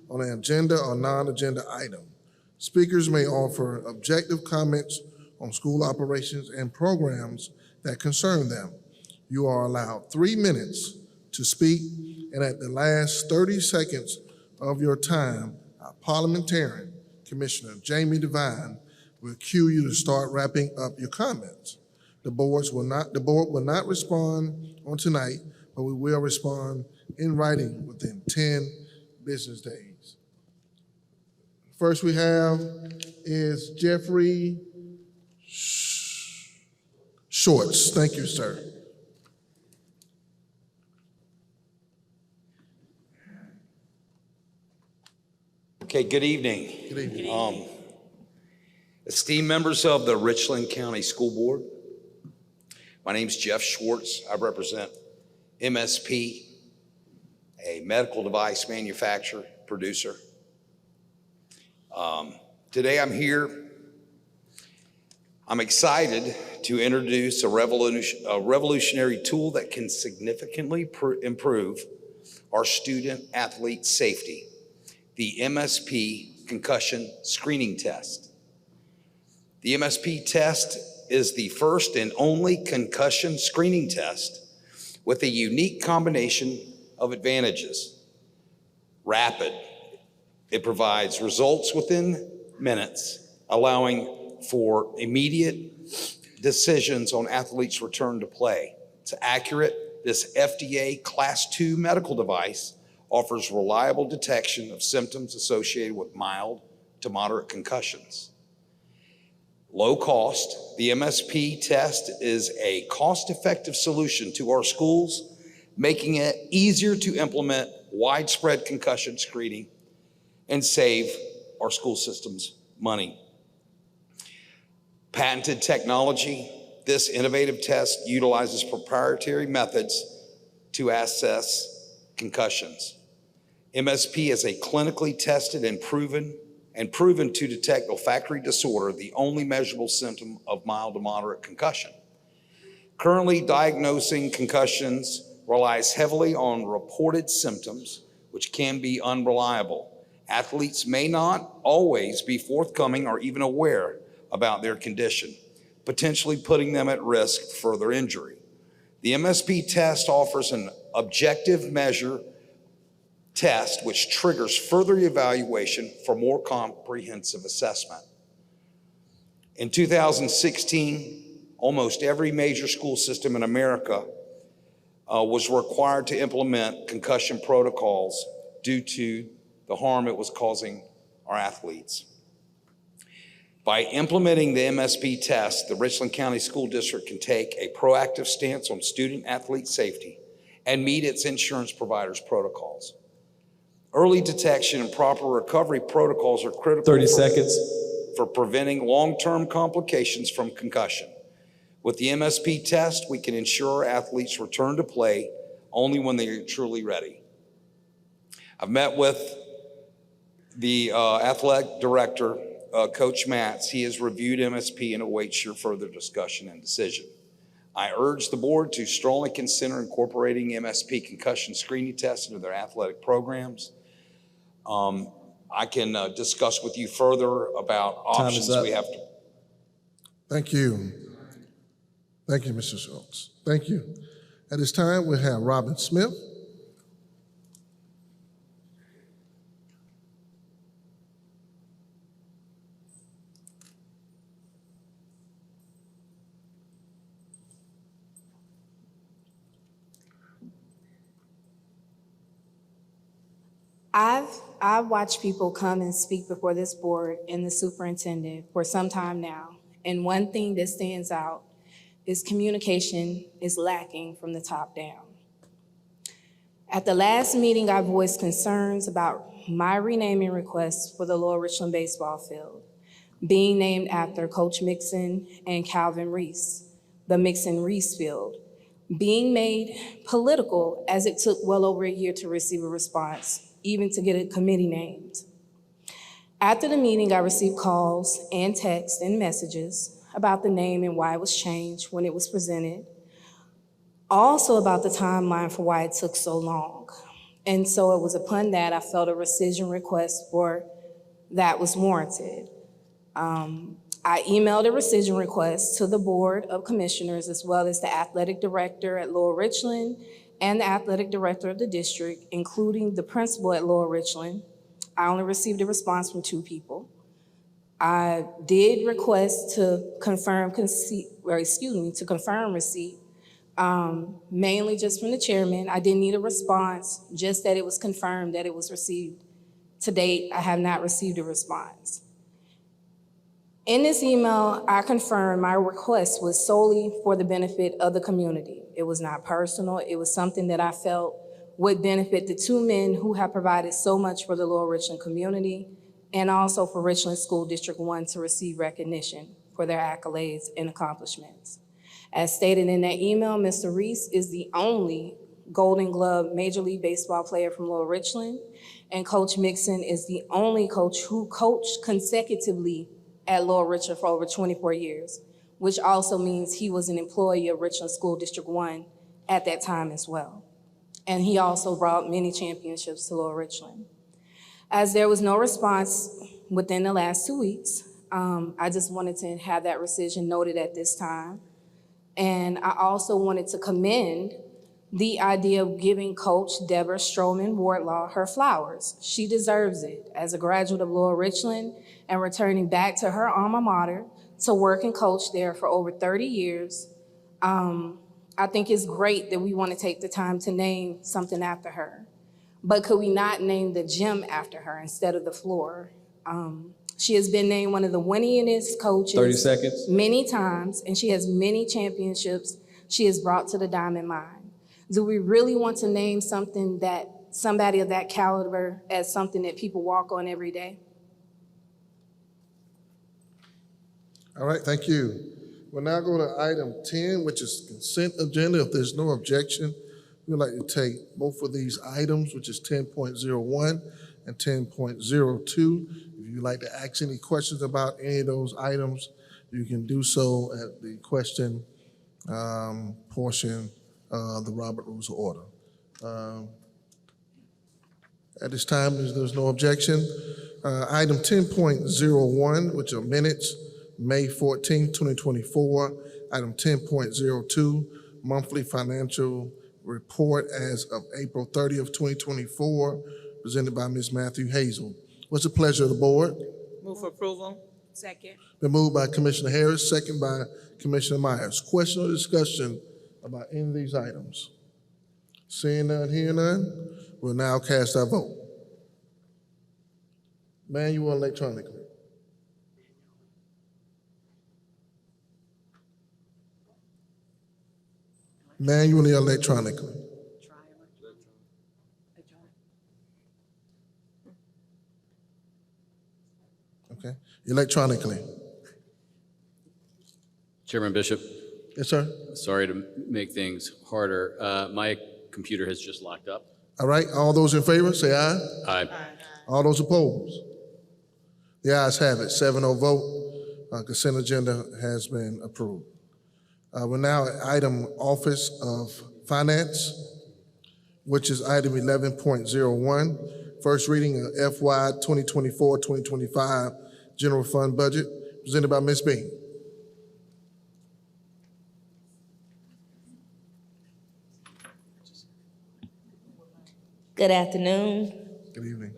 on an agenda or non-agenda item. Speakers may offer objective comments on school operations and programs that concern them. You are allowed 3 minutes to speak, and at the last 30 seconds of your time, our parliamentarian, Commissioner Jamie Devine, will cue you to start wrapping up your comments. The board will not respond on tonight, but we will respond in writing within 10 business days. First we have is Jeffrey Shorts. Thank you, sir. Okay, good evening. Good evening. Esteemed members of the Richland County School Board, my name's Jeff Schwartz. I represent MSP, a medical device manufacturer, producer. Today I'm here. I'm excited to introduce a revolutionary tool that can significantly improve our student athlete safety, the MSP concussion screening test. The MSP test is the first and only concussion screening test with a unique combination of advantages. Rapid, it provides results within minutes, allowing for immediate decisions on athletes' return to play. It's accurate. This FDA Class II medical device offers reliable detection of symptoms associated with mild to moderate concussions. Low cost, the MSP test is a cost-effective solution to our schools, making it easier to implement widespread concussion screening and save our school systems money. Patented technology, this innovative test utilizes proprietary methods to assess concussions. MSP is a clinically tested and proven to detect olfactory disorder, the only measurable symptom of mild to moderate concussion. Currently, diagnosing concussions relies heavily on reported symptoms, which can be unreliable. Athletes may not always be forthcoming or even aware about their condition, potentially putting them at risk of further injury. The MSP test offers an objective measure test which triggers further evaluation for more comprehensive assessment. In 2016, almost every major school system in America was required to implement concussion protocols due to the harm it was causing our athletes. By implementing the MSP test, the Richland County School District can take a proactive stance on student athlete safety and meet its insurance providers' protocols. Early detection and proper recovery protocols are critical 30 seconds. for preventing long-term complications from concussion. With the MSP test, we can ensure athletes return to play only when they are truly ready. I've met with the athletic director, Coach Matz. He has reviewed MSP and awaits your further discussion and decision. I urge the board to strongly consider incorporating MSP concussion screening tests into their athletic programs. I can discuss with you further about options we have to. Thank you. Thank you, Mr. Schultz. Thank you. At this time, we have Robin Smith. I've watched people come and speak before this board and the superintendent for some time now. And one thing that stands out is communication is lacking from the top down. At the last meeting, I voiced concerns about my renaming request for the Lower Richland baseball field being named after Coach Mixon and Calvin Reese, the Mixon-Reese field, being made political as it took well over a year to receive a response, even to get a committee named. After the meeting, I received calls and texts and messages about the name and why it was changed when it was presented. Also about the timeline for why it took so long. And so it was upon that I felt a rescission request for that was warranted. I emailed a rescission request to the Board of Commissioners as well as the athletic director at Lower Richland and the athletic director of the district, including the principal at Lower Richland. I only received a response from 2 people. I did request to confirm receipt, mainly just from the chairman. I didn't need a response, just that it was confirmed that it was received. To date, I have not received a response. In this email, I confirmed my request was solely for the benefit of the community. It was not personal. It was something that I felt would benefit the 2 men who have provided so much for the Lower Richland community, and also for Richland School District 1 to receive recognition for their accolades and accomplishments. As stated in that email, Mr. Reese is the only Golden Glove Major League Baseball player from Lower Richland, and Coach Mixon is the only coach who coached consecutively at Lower Richland for over 24 years, which also means he was an employee of Richland School District 1 at that time as well. And he also brought many championships to Lower Richland. As there was no response within the last 2 weeks, I just wanted to have that rescission noted at this time. And I also wanted to commend the idea of giving Coach Deborah Stroman Wardlaw her flowers. She deserves it as a graduate of Lower Richland and returning back to her alma mater to work and coach there for over 30 years. I think it's great that we want to take the time to name something after her. But could we not name the gym after her instead of the floor? She has been named one of the winningest coaches 30 seconds. many times, and she has many championships she has brought to the Diamond Mine. Do we really want to name something that somebody of that caliber as something that people walk on every day? All right, thank you. We'll now go to item 10, which is consent agenda. If there's no objection, we'd like to take both of these items, which is 10.01 and 10.02. If you'd like to ask any questions about any of those items, you can do so at the question portion of the Robert Rules of Order. At this time, there's no objection. Item 10.01, which are minutes, May 14, 2024. Item 10.02, monthly financial report as of April 30th, 2024, presented by Ms. Matthew Hazel. What's the pleasure of the board? Move for approval. Second. Been moved by Commissioner Harris, second by Commissioner Myers. Question or discussion about any of these items? Seeing none, hearing none, we'll now cast our vote. Manual electronically. Manually electronically. Okay, electronically. Chairman Bishop, Yes, sir. sorry to make things harder. My computer has just locked up. All right, all those in favor, say aye. Aye. All those opposed? The ayes have it, 7-0 vote. Consent agenda has been approved. We're now at item Office of Finance, which is item 11.01. First reading of FY 2024-2025 General Fund Budget, presented by Ms. Bean. Good afternoon. Good evening.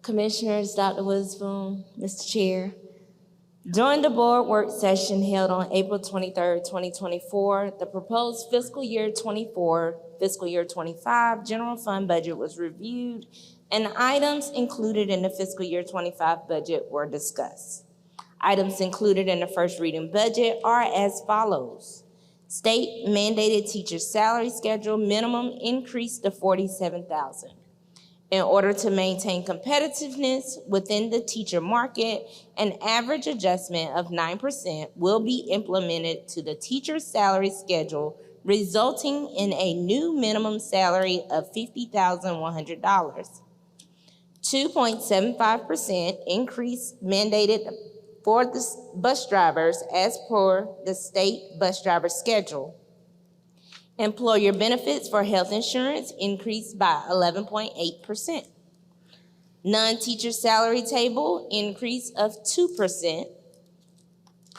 Commissioners, Dr. Witherspoon, Mr. Chair. During the board work session held on April 23rd, 2024, the proposed fiscal year 24, fiscal year 25 general fund budget was reviewed and items included in the fiscal year 25 budget were discussed. Items included in the first reading budget are as follows. State mandated teacher salary schedule minimum increased to $47,000. In order to maintain competitiveness within the teacher market, an average adjustment of 9% will be implemented to the teacher's salary schedule, resulting in a new minimum salary of $50,100. 2.75% increase mandated for the bus drivers as per the state bus driver schedule. Employer benefits for health insurance increased by 11.8%. Non-teacher salary table increase of 2%.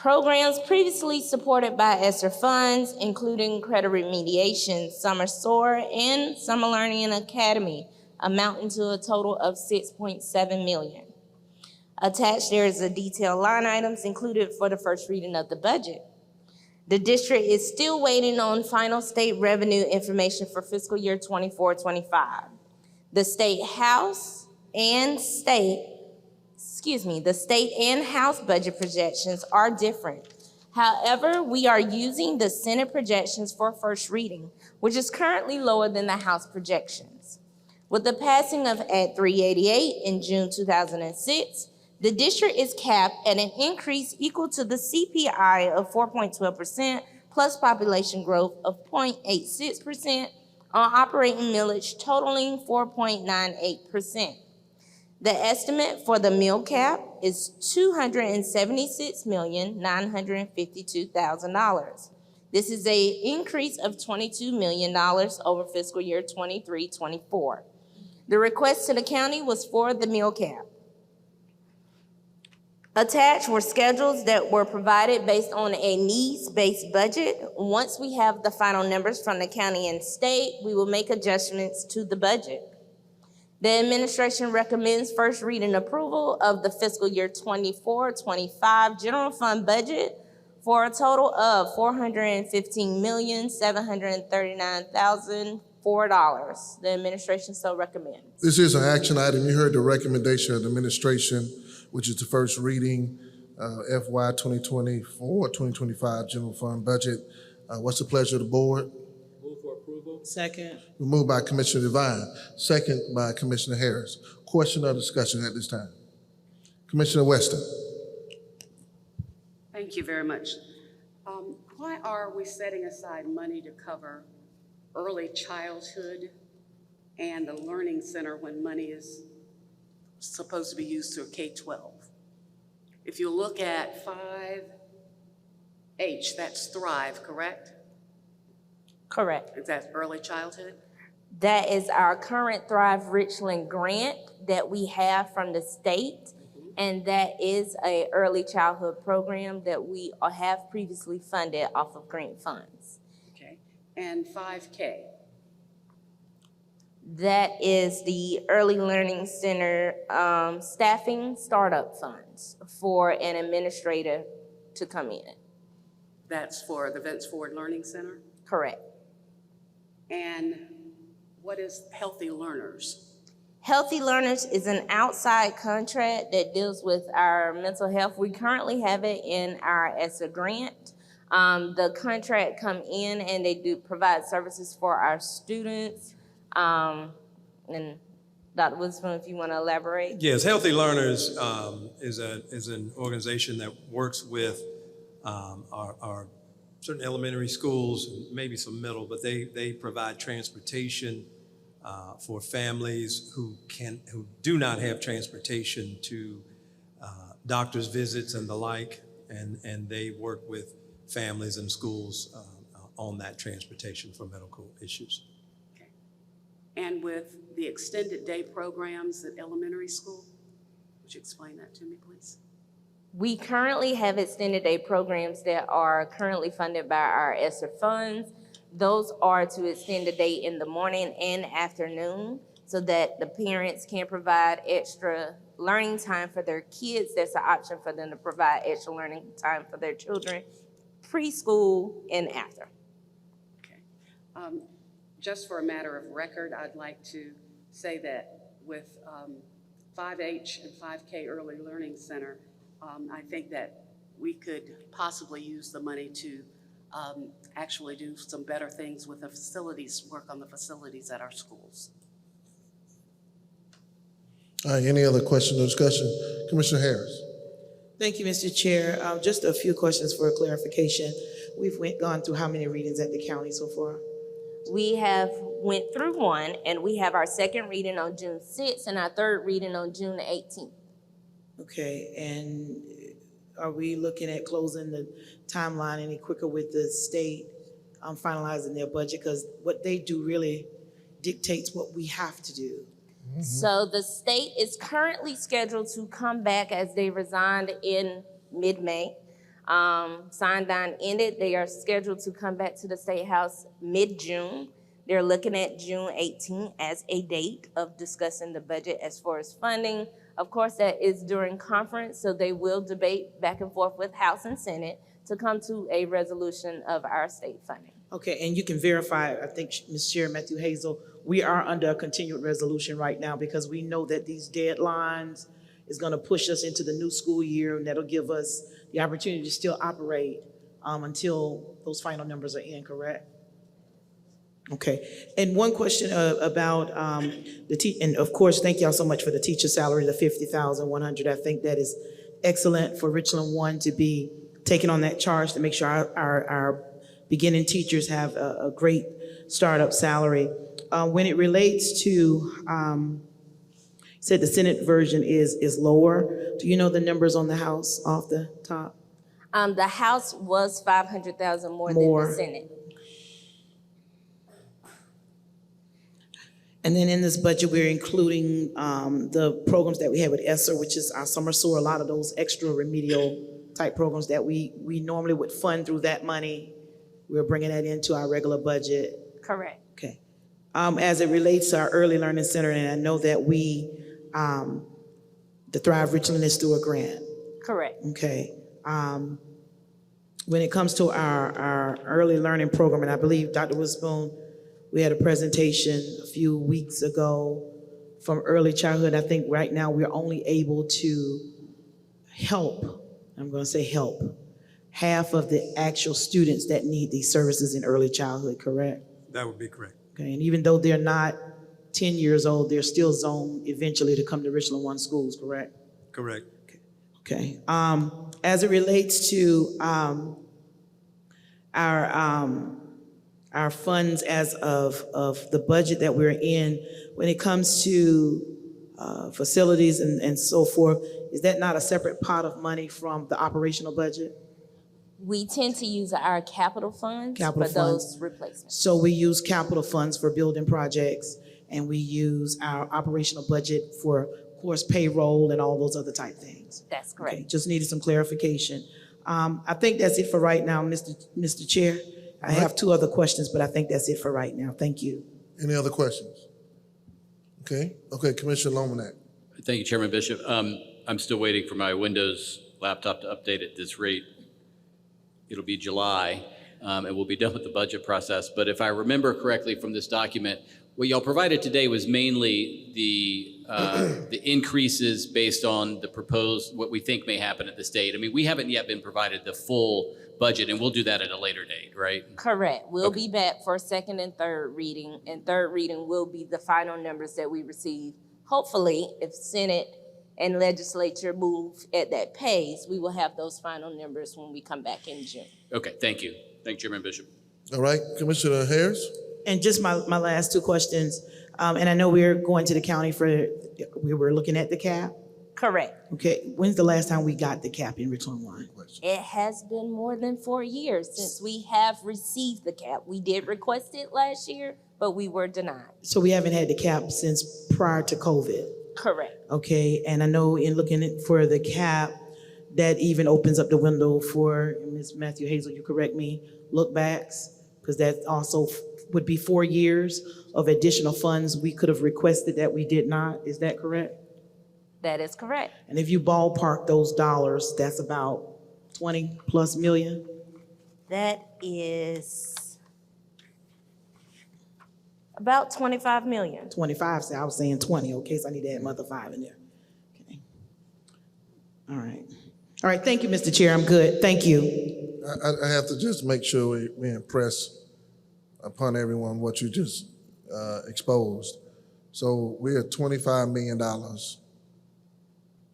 Programs previously supported by ESSER funds, including credit remediation, summer SOAR, and summer learning academy, amounting to a total of $6.7 million. Attached, there is a detailed line items included for the first reading of the budget. The district is still waiting on final state revenue information for fiscal year 24-25. The state and House budget projections are different. However, we are using the Senate projections for first reading, which is currently lower than the House projections. With the passing of Act 388 in June 2006, the district is capped at an increase equal to the CPI of 4.12% plus population growth of 0.86% on operating millage totaling 4.98%. The estimate for the mill cap is $276,952,000. This is an increase of $22 million over fiscal year 23-24. The request to the county was for the mill cap. Attached were schedules that were provided based on a needs-based budget. Once we have the final numbers from the county and state, we will make adjustments to the budget. The administration recommends first reading approval of the fiscal year 24-25 general fund budget for a total of $415,739,004. The administration so recommends. This is an action item. You heard the recommendation of the administration, which is the first reading FY 2024-2025 general fund budget. What's the pleasure of the board? Move for approval. Second. Moved by Commissioner Devine, second by Commissioner Harris. Question or discussion at this time? Commissioner Weston. Thank you very much. Why are we setting aside money to cover early childhood and the learning center when money is supposed to be used through K-12? If you look at 5H, that's Thrive, correct? Correct. Is that early childhood? That is our current Thrive Richland grant that we have from the state. And that is an early childhood program that we have previously funded off of grant funds. Okay. And 5K? That is the Early Learning Center staffing startup funds for an administrator to come in. That's for the Vince Ford Learning Center? Correct. And what is Healthy Learners? Healthy Learners is an outside contract that deals with our mental health. We currently have it in our ESSER grant. The contract come in and they do provide services for our students. And Dr. Witherspoon, if you want to elaborate. Yes, Healthy Learners is an organization that works with our certain elementary schools, and maybe some middle, but they provide transportation for families who do not have transportation to doctor's visits and the like, and they work with families and schools on that transportation for medical issues. Okay. And with the extended day programs at elementary school, would you explain that to me, please? We currently have extended day programs that are currently funded by our ESSER funds. Those are to extend the day in the morning and afternoon so that the parents can provide extra learning time for their kids. There's an option for them to provide extra learning time for their children, preschool and after. Okay. Just for a matter of record, I'd like to say that with 5H and 5K Early Learning Center, I think that we could possibly use the money to actually do some better things with the facilities, work on the facilities at our schools. All right, any other questions or discussion? Commissioner Harris. Thank you, Mr. Chair. Just a few questions for clarification. We've gone through how many readings at the county so far? We have went through one, and we have our second reading on June 6th and our third reading on June 18th. Okay, and are we looking at closing the timeline any quicker with the state finalizing their budget? Because what they do really dictates what we have to do. Mm-hmm. So the state is currently scheduled to come back as they resigned in mid-May. Sign-down ended. They are scheduled to come back to the State House mid-June. They're looking at June 18 as a date of discussing the budget as far as funding. Of course, that is during conference, so they will debate back and forth with House and Senate to come to a resolution of our state funding. Okay, and you can verify, I think, Ms. Chair Matthew Hazel, we are under a continued resolution right now because we know that these deadlines is gonna push us into the new school year, and that'll give us the opportunity to still operate until those final numbers are in, correct? Okay, and one question about and of course, thank y'all so much for the teacher salary, the $50,100. I think that is excellent for Richland 1 to be taking on that charge to make sure our beginning teachers have a great startup salary. When it relates to, said the Senate version is lower. Do you know the numbers on the House off the top? The House was $500,000 more than the Senate. And then in this budget, we're including the programs that we have with ESSER, which is our summer sewer, a lot of those extra remedial type programs that we normally would fund through that money. We're bringing that into our regular budget. Correct. Okay. As it relates to our early learning center, and I know that the Thrive Richland is through a grant. Correct. Okay. When it comes to our early learning program, and I believe Dr. Witherspoon, we had a presentation a few weeks ago from early childhood. I think right now we're only able to help, I'm gonna say help, half of the actual students that need these services in early childhood, correct? That would be correct. Okay, and even though they're not 10 years old, they're still zoned eventually to come to Richland 1 schools, correct? Correct. Okay. As it relates to our funds as of the budget that we're in, when it comes to facilities and so forth, is that not a separate pot of money from the operational budget? We tend to use our capital funds Capital for funds. those replacements. So we use capital funds for building projects, and we use our operational budget for, of course, payroll and all those other type things. That's correct. Okay, just needed some clarification. I think that's it for right now, Mr. Chair. I have two other questions, but I think that's it for right now. Thank you. Any other questions? Okay, Commissioner Lomanak. Thank you, Chairman Bishop. I'm still waiting for my Windows laptop to update at this rate. It'll be July, and we'll be done with the budget process. But if I remember correctly from this document, what y'all provided today was mainly the increases based on the proposed, what we think may happen at the state. I mean, we haven't yet been provided the full budget, and we'll do that at a later date, right? Correct. We'll be back for second and third reading, and third reading will be the final numbers that we receive. Hopefully, if Senate and legislature move at that pace, we will have those final numbers when we come back in June. Okay, thank you. Thank you, Chairman Bishop. All right, Commissioner Harris? And just my last two questions, and I know we're going to the county we were looking at the cap. Correct. Okay, when's the last time we got the cap in Richland 1? It has been more than 4 years since we have received the cap. We did request it last year, but we were denied. So we haven't had the cap since prior to COVID. Correct. Okay, and I know in looking for the cap, that even opens up the window for, Ms. Matthew Hazel, you correct me, look backs, because that also would be 4 years of additional funds we could have requested that we did not. Is that correct? That is correct. And if you ballpark those dollars, that's about 20 plus million? That is about 25 million. 25, so I was saying 20, okay, so I need to add another 5 in there. Okay. All right, thank you, Mr. Chair, I'm good, thank you. I have to just make sure we impress upon everyone what you just exposed. So we're $25 million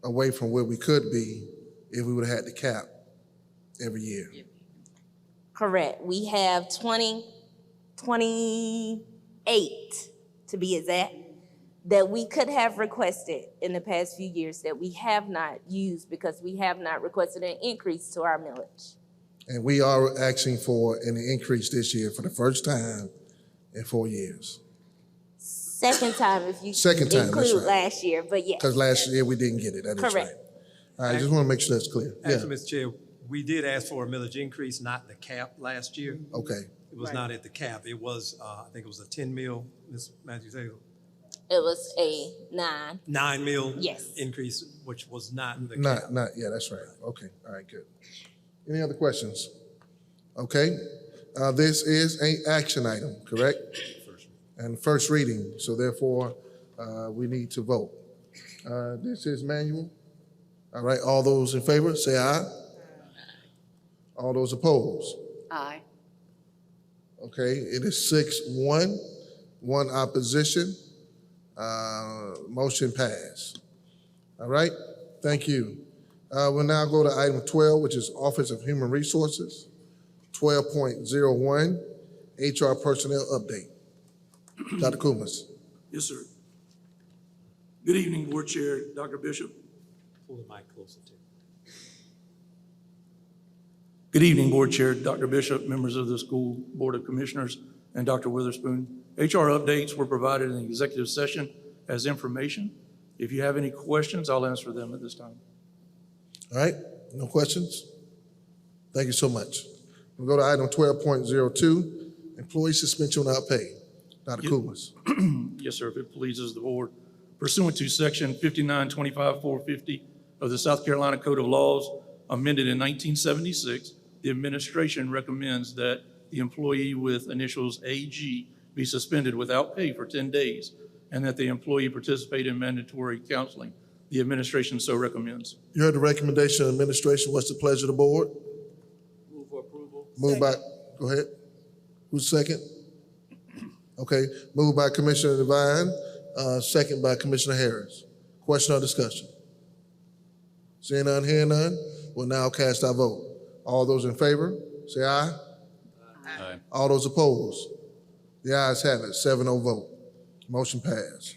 away from where we could be if we would have had the cap every year. Correct. We have 28 to be exact, that we could have requested in the past few years that we have not used because we have not requested an increase to our millage. And we are asking for an increase this year for the first time in 4 years. Second time if you Second time, that's include right. last year, but yes. Because last year we didn't get it, that is right. Correct. All right, I just want to make sure that's clear. Yeah. Actually, Mr. Chair, we did ask for a millage increase, not the cap last year. Okay, It was not at the cap. It was, I think it was a 10 mil, Ms. Matthews, It was a 9. 9 mil Yes. increase, which was not in the cap. yeah, that's right. Okay, all right, good. Any other questions? Okay, this is an action item, correct? And first reading, so therefore, we need to vote. This is manual. All right, all those in favor, say aye. All those opposed? Aye. Okay, it is 6-1, one opposition. Motion passed. All right, thank you. We'll now go to item 12, which is Office of Human Resources. 12.01, HR Personnel Update. Dr. Kumas. Yes, sir. Good evening, Board Chair, Dr. Bishop. Pull the mic closer to you. Good evening, Board Chair, Dr. Bishop, members of the School Board of Commissioners, and Dr. Witherspoon. HR updates were provided in the executive session as information. If you have any questions, I'll answer them at this time. All right, no questions? Thank you so much. We'll go to item 12.02, Employee Suspension Without Pay. Dr. Kumas. Yes, sir, if it pleases the board. Pursuant to section 5925-450 of the South Carolina Code of Laws, amended in 1976, the administration recommends that the employee with initials AG be suspended without pay for 10 days, and that the employee participate in mandatory counseling. The administration so recommends. You heard the recommendation of administration. What's the pleasure of the board? Move for approval. Moved by, go ahead. Who's second? Okay, moved by Commissioner Devine, second by Commissioner Harris. Question or discussion? Seeing none, hearing none, we'll now cast our vote. All those in favor, say aye. Aye. All those opposed? The ayes have it, 7-0 vote. Motion passed.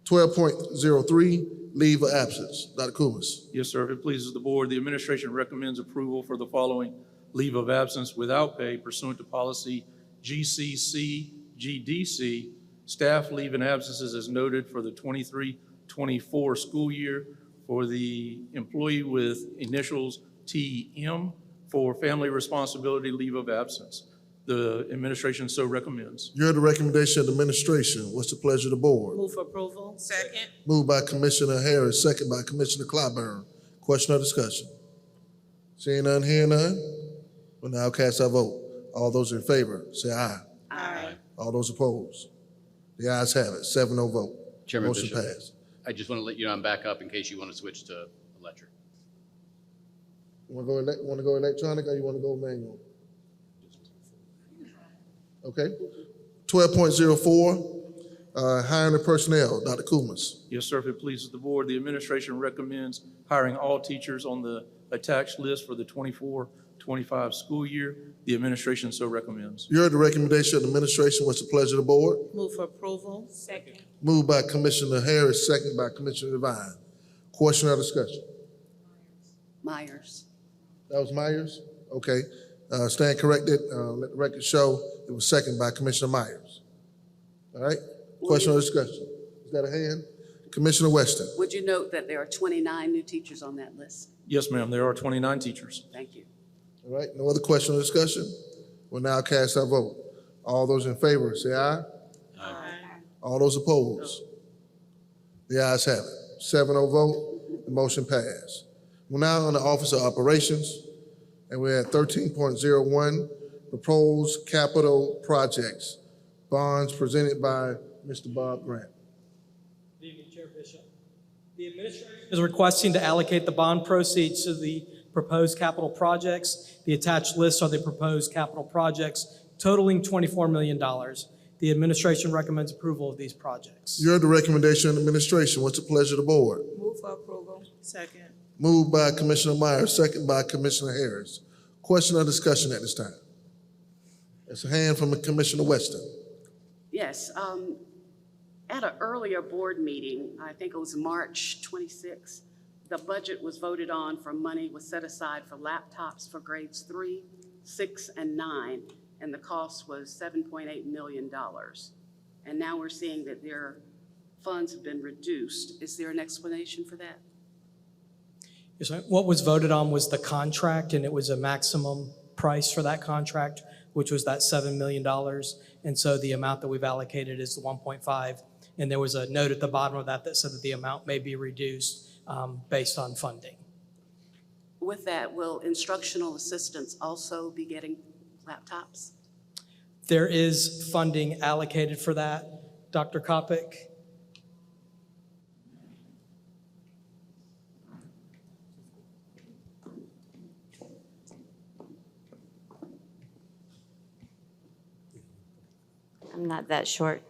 12.03, leave of absence. Dr. Kumas. Yes, sir. If it pleases the board, the administration recommends approval for the following leave of absence without pay pursuant to policy GCC-GDC. Staff leave and absences as noted for the 23-24 school year for the employee with initials TM for family responsibility leave of absence. The administration so recommends. You heard the recommendation of the administration. What's the pleasure of the board? Move for approval. Second. Moved by Commissioner Harris, second by Commissioner Clyburn. Question or discussion? Seeing none, hearing none, we'll now cast our vote. All those in favor, say aye. Aye. All those opposed? The ayes have it, 7-0 vote. Chairman Motion Bishop, passed. I just want to let you know I'm back up in case you want to switch to electric. You want to go electronic or you want to go manual? Okay. 12.04, hiring of personnel. Dr. Kumas. Yes, sir. If it pleases the board, the administration recommends hiring all teachers on the attached list for the 24-25 school year. The administration so recommends. You heard the recommendation of the administration. What's the pleasure of the board? Move for approval. Second. Moved by Commissioner Harris, second by Commissioner Devine. Question or discussion? Myers. That was Myers? Okay. Stand corrected. Let the record show it was second by Commissioner Myers. All right? Question or discussion? Is that a hand? Commissioner Weston. Would you note that there are 29 new teachers on that list? Yes, ma'am. There are 29 teachers. Thank you. All right, no other question or discussion? We'll now cast our vote. All those in favor, say aye. Aye. All those opposed? The ayes have it. 7-0 vote, the motion passed. We're now on the Office of Operations, and we're at 13.01, Proposed Capital Projects, bonds presented by Mr. Bob Grant. Good evening, Chair Bishop. The administration is requesting to allocate the bond proceeds to the proposed capital projects. The attached lists are the proposed capital projects totaling $24 million. The administration recommends approval of these projects. You heard the recommendation of the administration. What's the pleasure of the board? Move for approval. Second. Moved by Commissioner Myers, second by Commissioner Harris. Question or discussion at this time? There's a hand from Commissioner Weston. Yes. At an earlier board meeting, I think it was March 26th, the budget was voted on for money was set aside for laptops for grades 3, 6, and 9, and the cost was $7.8 million. And now we're seeing that their funds have been reduced. Is there an explanation for that? Yes, ma'am. What was voted on was the contract, and it was a maximum price for that contract, which was that $7 million. And so the amount that we've allocated is the 1.5. And there was a note at the bottom of that that said that the amount may be reduced based on funding. With that, will instructional assistants also be getting laptops? There is funding allocated for that. Dr. Kopic? I'm not that short.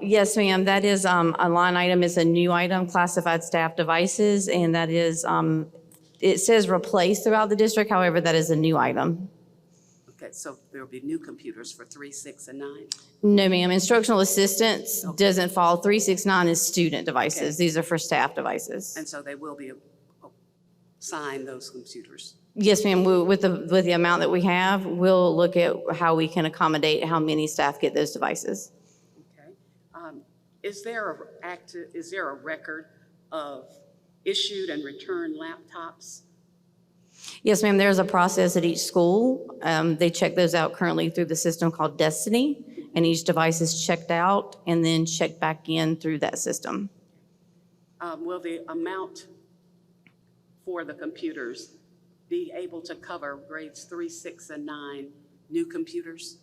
Yes, ma'am, that is a line item, is a new item, classified staff devices, and that is, it says replace throughout the district, however, that is a new item. Okay, so there will be new computers for 3, 6, and 9? No, ma'am, instructional assistance doesn't fall. 369 is student devices. These are for staff devices. And so they will be assigned those computers? Yes, ma'am, with the amount that we have, we'll look at how we can accommodate how many staff get those devices. Is there a record of issued and returned laptops? Yes, ma'am, there's a process at each school. They check those out currently through the system called Destiny, and each device is checked out and then checked back in through that system. Will the amount for the computers be able to cover grades 3, 6, and 9 new computers?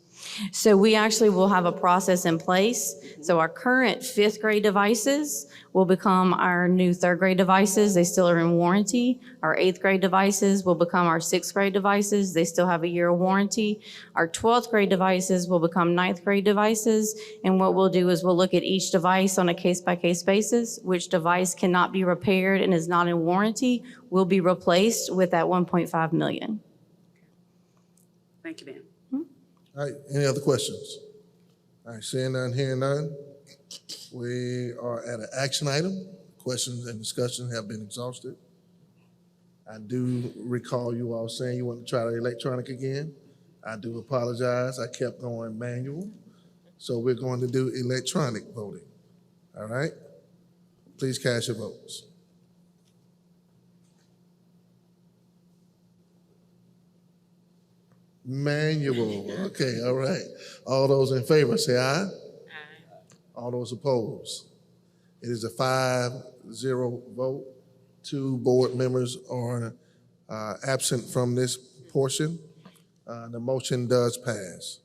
So we actually will have a process in place. So our current 5th grade devices will become our new 3rd grade devices. They still are in warranty. Our 8th grade devices will become our 6th grade devices. They still have a year of warranty. Our 12th grade devices will become 9th grade devices. And what we'll do is we'll look at each device on a case-by-case basis. Which device cannot be repaired and is not in warranty will be replaced with that $1.5 million. Thank you, ma'am. All right, any other questions? All right, seeing none, hearing none, we are at an action item. Questions and discussion have been exhausted. I do recall you all saying you want to try the electronic again. I do apologize, I kept going manual. So we're going to do electronic voting, all right? Please cast your votes. Manual, okay, all right. All those in favor, say aye. Aye. All those opposed. It is a 5-0 vote. 2 board members are absent from this portion. The motion does pass.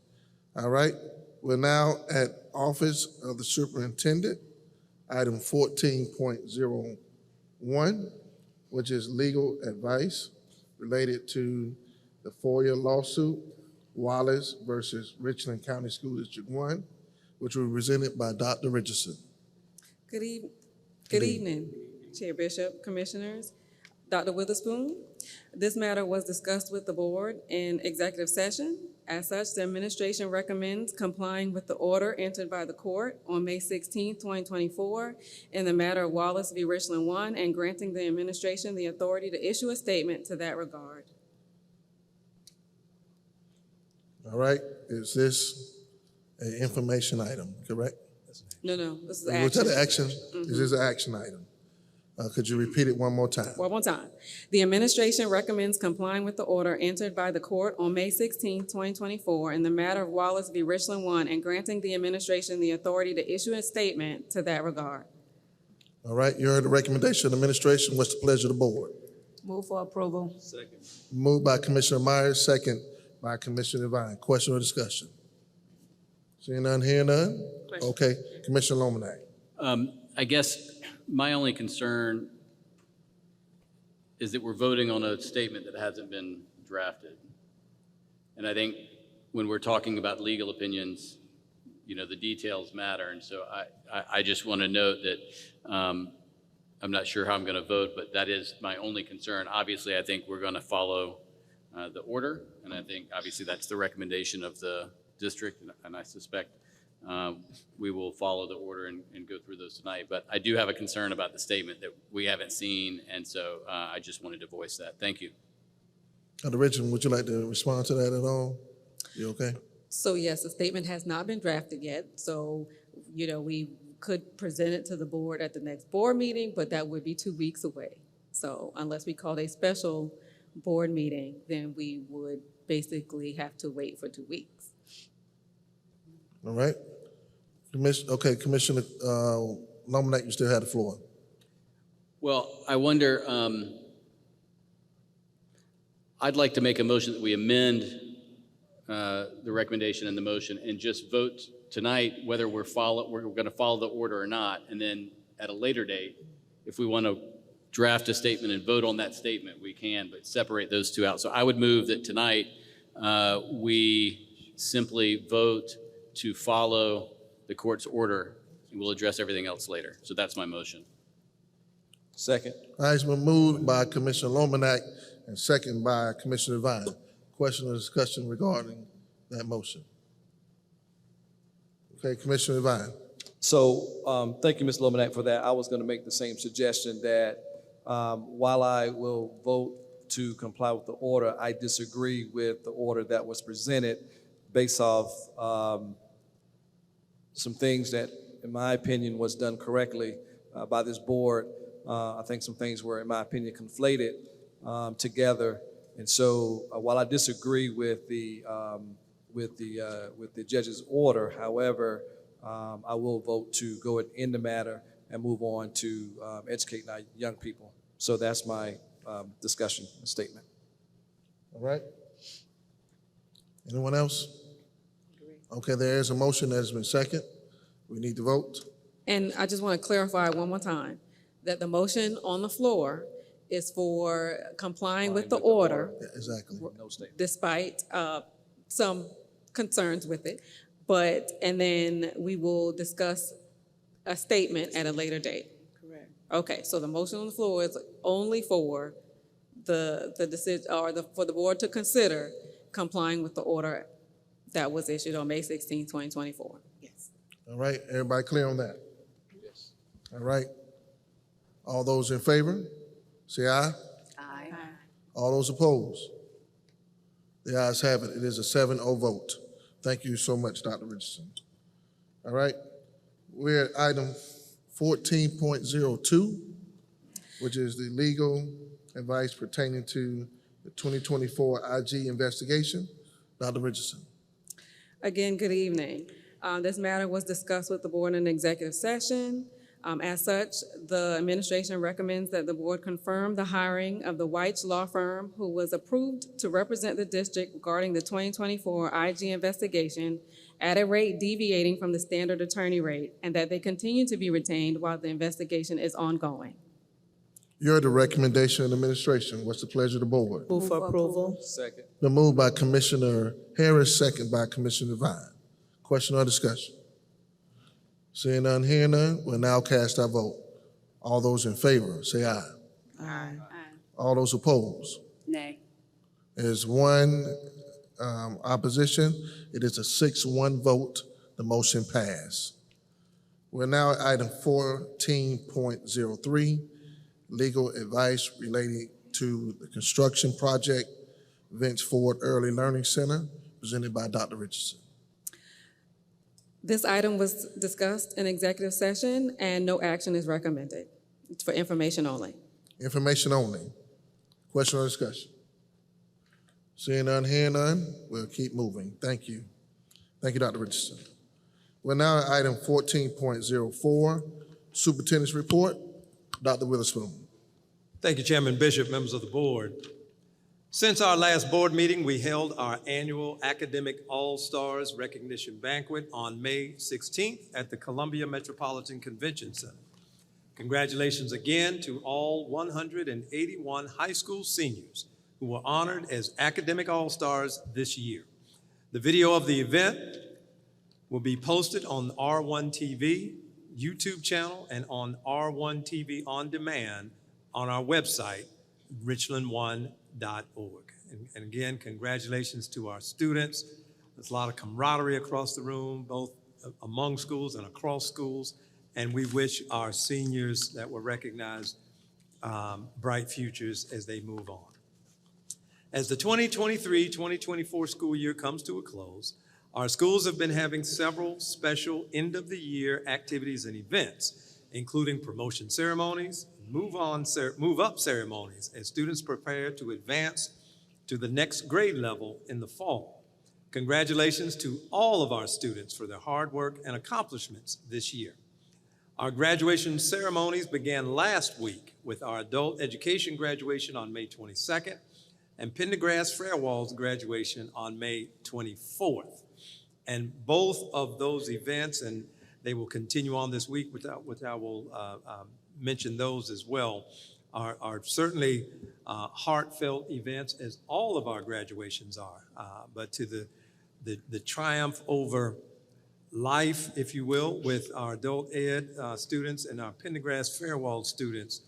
All right, we're now at Office of the Superintendent, item 14.01, which is legal advice related to the FOIA lawsuit, Wallace versus Richland County School District 1, which was presented by Dr. Richardson. Good evening, Chair Bishop, Commissioners. Dr. Witherspoon, this matter was discussed with the board in executive session. As such, the administration recommends complying with the order entered by the court on May 16, 2024 in the matter of Wallace v. Richland 1 and granting the administration the authority to issue a statement to that regard. All right, is this an information item, correct? No, this is Was action. that an action? Is this an action item? Could you repeat it one more time? One more time. The administration recommends complying with the order entered by the court on May 16, 2024 in the matter of Wallace v. Richland 1 and granting the administration the authority to issue a statement to that regard. All right, you heard the recommendation of the administration. What's the pleasure of the board? Move for approval. Second. Moved by Commissioner Myers, second by Commissioner Devine. Question or discussion? Seeing none, hearing none? Okay, Commissioner Lomanak. I guess my only concern is that we're voting on a statement that hasn't been drafted. And I think when we're talking about legal opinions, the details matter. And so I just want to note that I'm not sure how I'm going to vote, but that is my only concern. Obviously, I think we're going to follow the order, and I think obviously that's the recommendation of the district, and I suspect we will follow the order and go through those tonight. But I do have a concern about the statement that we haven't seen, and so I just wanted to voice that. Thank you. Dr. Richardson, would you like to respond to that at all? You okay? So yes, the statement has not been drafted yet. So, we could present it to the board at the next board meeting, but that would be 2 weeks away. So unless we called a special board meeting, then we would basically have to wait for 2 weeks. All right? Okay, Commissioner Lomanak, you still have the floor. Well, I wonder, I'd like to make a motion that we amend the recommendation and the motion and just vote tonight whether we're going to follow the order or not, and then at a later date, if we want to draft a statement and vote on that statement, we can, but separate those two out. So I would move that tonight we simply vote to follow the court's order, and we'll address everything else later. So that's my motion. Second. All right, it's been moved by Commissioner Lomanak and second by Commissioner Vine. Question or discussion regarding that motion? Okay, Commissioner Vine. So thank you, Ms. Lomanak, for that. I was going to make the same suggestion that while I will vote to comply with the order, I disagree with the order that was presented based off some things that, in my opinion, was done correctly by this board. I think some things were, in my opinion, conflated together. And so while I disagree with the judge's order, however, I will vote to go in the matter and move on to educating our young people. So that's my discussion statement. All right. Anyone else? Okay, there is a motion that has been seconded. We need to vote. And I just want to clarify one more time that the motion on the floor is for complying with the order. Yeah, exactly. No statement. Despite some concerns with it. And then we will discuss a statement at a later date. Correct. Okay, so the motion on the floor is only for the decision, or for the board to consider complying with the order that was issued on May 16, 2024. Yes. All right, everybody clear on that? Yes. All right. All those in favor, say aye. Aye. All those opposed? The ayes have it. It is a 7-0 vote. Thank you so much, Dr. Richardson. All right, we're at item 14.02, which is the legal advice pertaining to the 2024 IG investigation. Dr. Richardson. Again, good evening. This matter was discussed with the board in an executive session. As such, the administration recommends that the board confirm the hiring of the White's Law Firm, who was approved to represent the district regarding the 2024 IG investigation at a rate deviating from the standard attorney rate, and that they continue to be retained while the investigation is ongoing. You heard the recommendation of the administration. What's the pleasure of the board? Move for approval. Second. Been moved by Commissioner Harris, second by Commissioner Vine. Question or discussion? Seeing none, hearing none, we'll now cast our vote. All those in favor, say aye. Aye. All those opposed? Nay. There's one opposition. It is a 6-1 vote. The motion passed. We're now at item 14.03, legal advice relating to the construction project, Vince Ford Early Learning Center, presented by Dr. Richardson. This item was discussed in executive session and no action is recommended. It's for information only. Information only. Question or discussion? Seeing none, hearing none, we'll keep moving. Thank you. Thank you, Dr. Richardson. We're now at item 14.04, Superintendent's Report. Dr. Witherspoon. Thank you, Chairman Bishop, members of the board. Since our last board meeting, we held our annual Academic All-Stars Recognition Banquet on May 16th at the Columbia Metropolitan Convention Center. Congratulations again to all 181 high school seniors who were honored as Academic All-Stars this year. The video of the event will be posted on the R1 TV YouTube channel and on R1 TV On Demand on our website, richland1.org. And again, congratulations to our students. There's a lot of camaraderie across the room, both among schools and across schools. And we wish our seniors that were recognized bright futures as they move on. As the 2023-2024 school year comes to a close, our schools have been having several special end-of-the-year activities and events, including promotion ceremonies, move up ceremonies as students prepare to advance to the next grade level in the fall. Congratulations to all of our students for their hard work and accomplishments this year. Our graduation ceremonies began last week with our adult education graduation on May 22nd and Pendergrass Fairwall's graduation on May 24th. And both of those events, and they will continue on this week, which I will mention those as well, are certainly heartfelt events, as all of our graduations are. But to the triumph over life, if you will, with our adult ed students and our Pendergrass Fairwall students,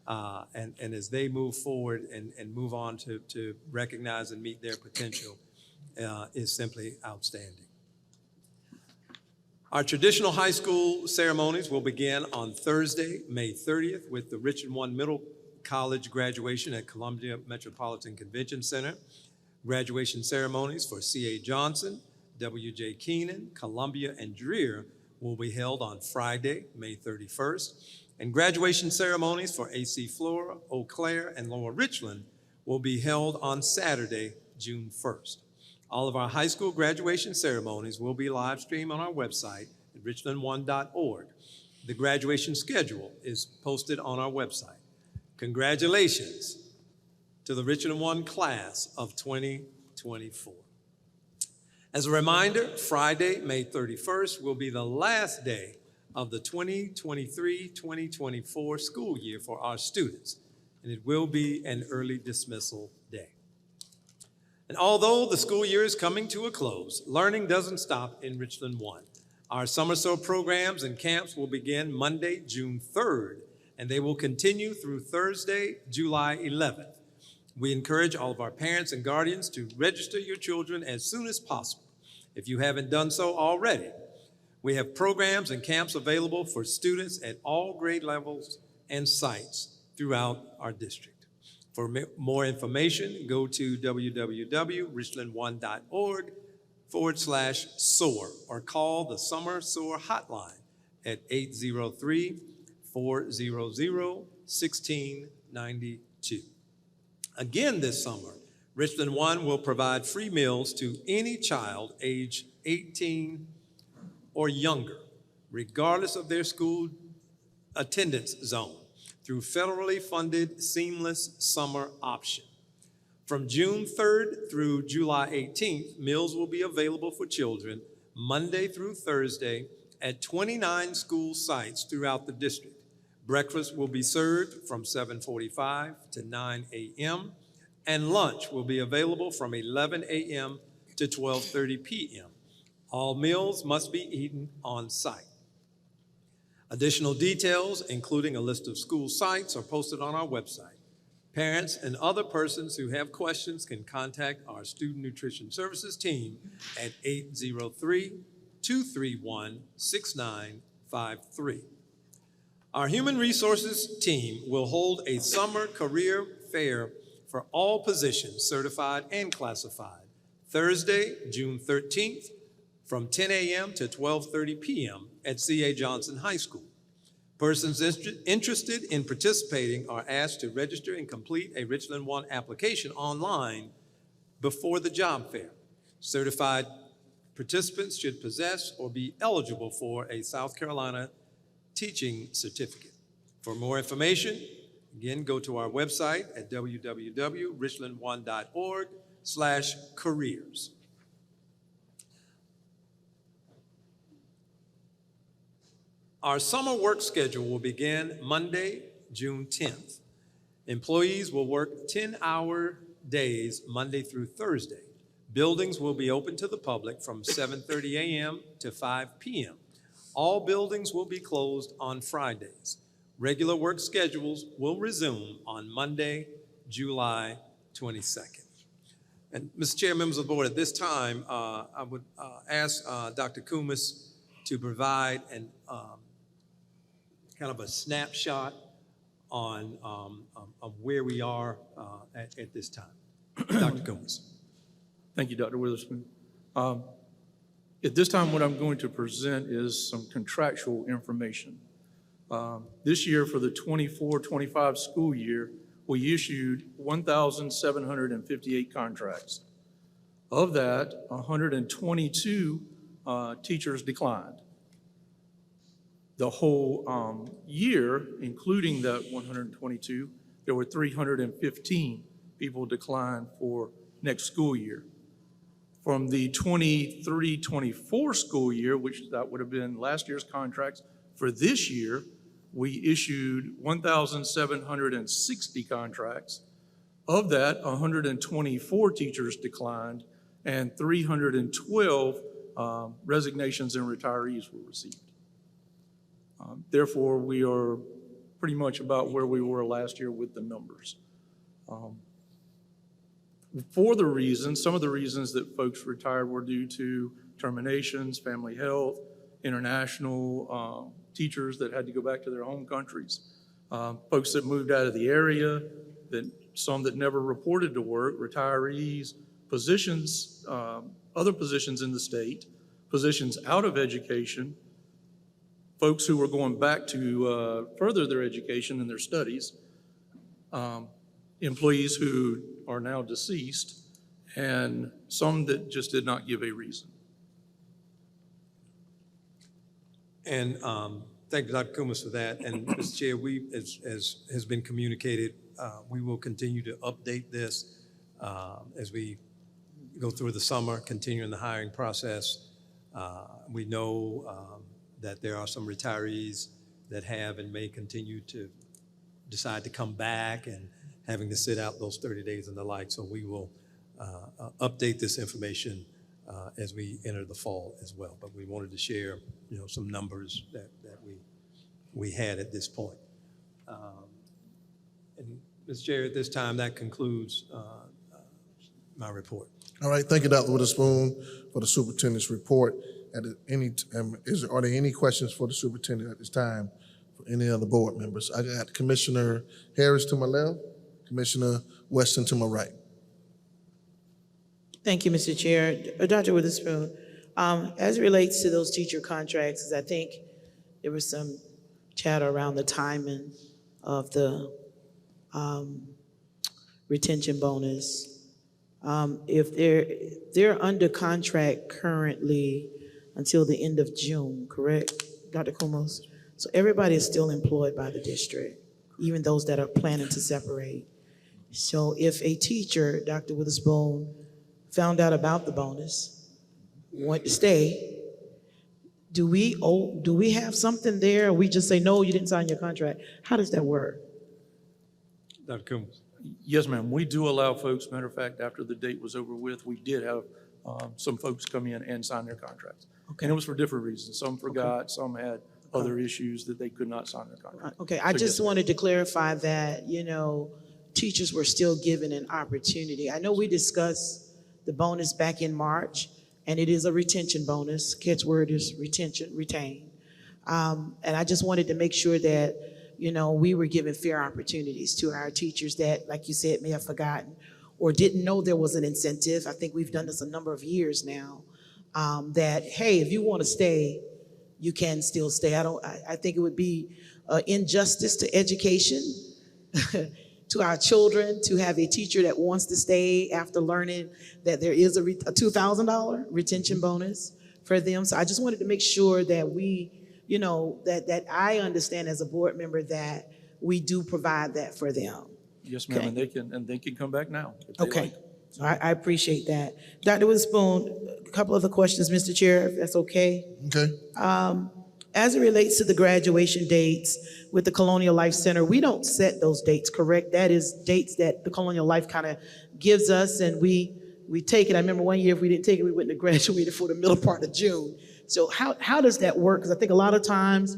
and as they move forward and move on to recognize and meet their potential, is simply outstanding. Our traditional high school ceremonies will begin on Thursday, May 30th, with the Richland One Middle College graduation at Columbia Metropolitan Convention Center. Graduation ceremonies for C.A. Johnson, W.J. Keenan, Columbia, and Dreer will be held on Friday, May 31st. And graduation ceremonies for A.C. Flora, Eau Claire, and Lower Richland will be held on Saturday, June 1st. All of our high school graduation ceremonies will be live streamed on our website at richlandone.org. The graduation schedule is posted on our website. Congratulations to the Richland One class of 2024. As a reminder, Friday, May 31st will be the last day of the 2023-2024 school year for our students, and it will be an early dismissal day. And although the school year is coming to a close, learning doesn't stop in Richland One. Our summer soul programs and camps will begin Monday, June 3rd, and they will continue through Thursday, July 11th. We encourage all of our parents and guardians to register your children as soon as possible. If you haven't done so already, we have programs and camps available for students at all grade levels and sites throughout our district. For more information, go to www.richlandone.org/SOAR or call the Summer SOAR hotline at 803-400-1692. Again this summer, Richland One will provide free meals to any child age 18 or younger, regardless of their school attendance zone, through federally funded Seamless Summer Option. From June 3rd through July 18th, meals will be available for children Monday through Thursday at 29 school sites throughout the district. Breakfast will be served from 7:45 to 9 a.m., and lunch will be available from 11 a.m. to 12:30 p.m. All meals must be eaten on site. Additional details, including a list of school sites, are posted on our website. Parents and other persons who have questions can contact our Student Nutrition Services team at 803-231-6953. Our Human Resources team will hold a summer career fair for all positions, certified and classified, Thursday, June 13th, from 10 a.m. to 12:30 p.m. at C.A. Johnson High School. Persons interested in participating are asked to register and complete a Richland One application online before the job fair. Certified participants should possess or be eligible for a South Carolina teaching certificate. For more information, again, go to our website at www.richlandone.org/careers. Our summer work schedule will begin Monday, June 10th. Employees will work 10-hour days Monday through Thursday. Buildings will be open to the public from 7:30 a.m. to 5 p.m. All buildings will be closed on Fridays. Regular work schedules will resume on Monday, July 22nd. And Mr. Chair, members of the board, at this time, I would ask Dr. Kumis to provide an kind of a snapshot on of where we are at this time. Dr. Kumis. Thank you, Dr. Witherspoon. At this time, what I'm going to present is some contractual information. This year, for the 24-25 school year, we issued 1,758 contracts. Of that, 122 teachers declined. The whole year, including that 122, there were 315 people declined for next school year. From the 23-24 school year, which that would have been last year's contracts, for this year, we issued 1,760 contracts. Of that, 124 teachers declined and 312 resignations and retirees were received. Therefore, we are pretty much about where we were last year with the numbers. For the reasons, some of the reasons that folks retired were due to terminations, family health, international teachers that had to go back to their home countries, folks that moved out of the area, some that never reported to work, retirees, positions, other positions in the state, positions out of education, folks who were going back to further their education and their studies, employees who are now deceased, and some that just did not give a reason. And thank you, Dr. Kumas, for that. And Mr. Chair, we, as has been communicated, we will continue to update this as we go through the summer, continuing the hiring process. We know that there are some retirees that have and may continue to decide to come back and having to sit out those 30 days and the like. So we will update this information as we enter the fall as well. But we wanted to share, some numbers that we had at this point. And Mr. Chair, at this time, that concludes my report. All right, thank you, Dr. Witherspoon, for the superintendent's report. Are there any questions for the superintendent at this time for any other board members? I got Commissioner Harris to my left, Commissioner Weston to my right. Thank you, Mr. Chair. Dr. Witherspoon, as it relates to those teacher contracts, I think there was some chatter around the timing of the retention bonus. If they're under contract currently until the end of June, correct, Dr. Kumos? So everybody is still employed by the district, even those that are planning to separate. So if a teacher, Dr. Witherspoon, found out about the bonus, want to stay, do we have something there, or we just say, no, you didn't sign your contract? How does that work? Dr. Kumas. Yes, ma'am. We do allow folks, matter of fact, after the date was over with, we did have some folks come in and sign their contracts. Okay. And it was for different reasons. Some forgot, some had other issues that they could not sign their contract. Okay, I just wanted to clarify that, teachers were still given an opportunity. I know we discussed the bonus back in March, and it is a retention bonus. Catchword is retention, retain. And I just wanted to make sure that, we were giving fair opportunities to our teachers that, like you said, may have forgotten or didn't know there was an incentive. I think we've done this a number of years now, that, hey, if you want to stay, you can still stay. I think it would be injustice to education, to our children, to have a teacher that wants to stay after learning that there is a $2,000 retention bonus for them. So I just wanted to make sure that we, that I understand as a board member that we do provide that for them. Yes, ma'am, Okay. and they can come back now. if they Okay, like. I appreciate that. Dr. Witherspoon, a couple other questions, Mr. Chair, if that's okay. Okay. As it relates to the graduation dates with the Colonial Life Center, we don't set those dates, correct? That is dates that the Colonial Life kind of gives us, and we take it. I remember one year if we didn't take it, we wouldn't have graduated for the middle part of June. So how does that work? Because I think a lot of times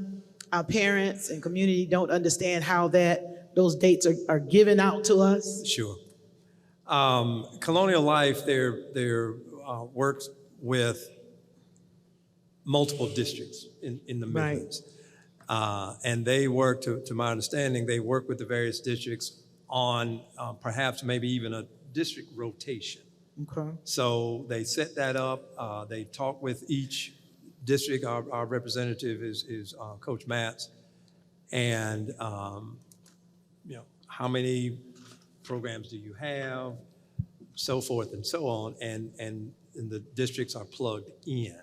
our parents and community don't understand how those dates are given out to us. Sure. Colonial Life, they're works with multiple districts in the Midlands. And they work, to my understanding, they work with the various districts on perhaps maybe even a district rotation. Okay. So they set that up. They talk with each district. Our representative is Coach Matz. and, how many programs do you have, so forth and so on, and the districts are plugged in.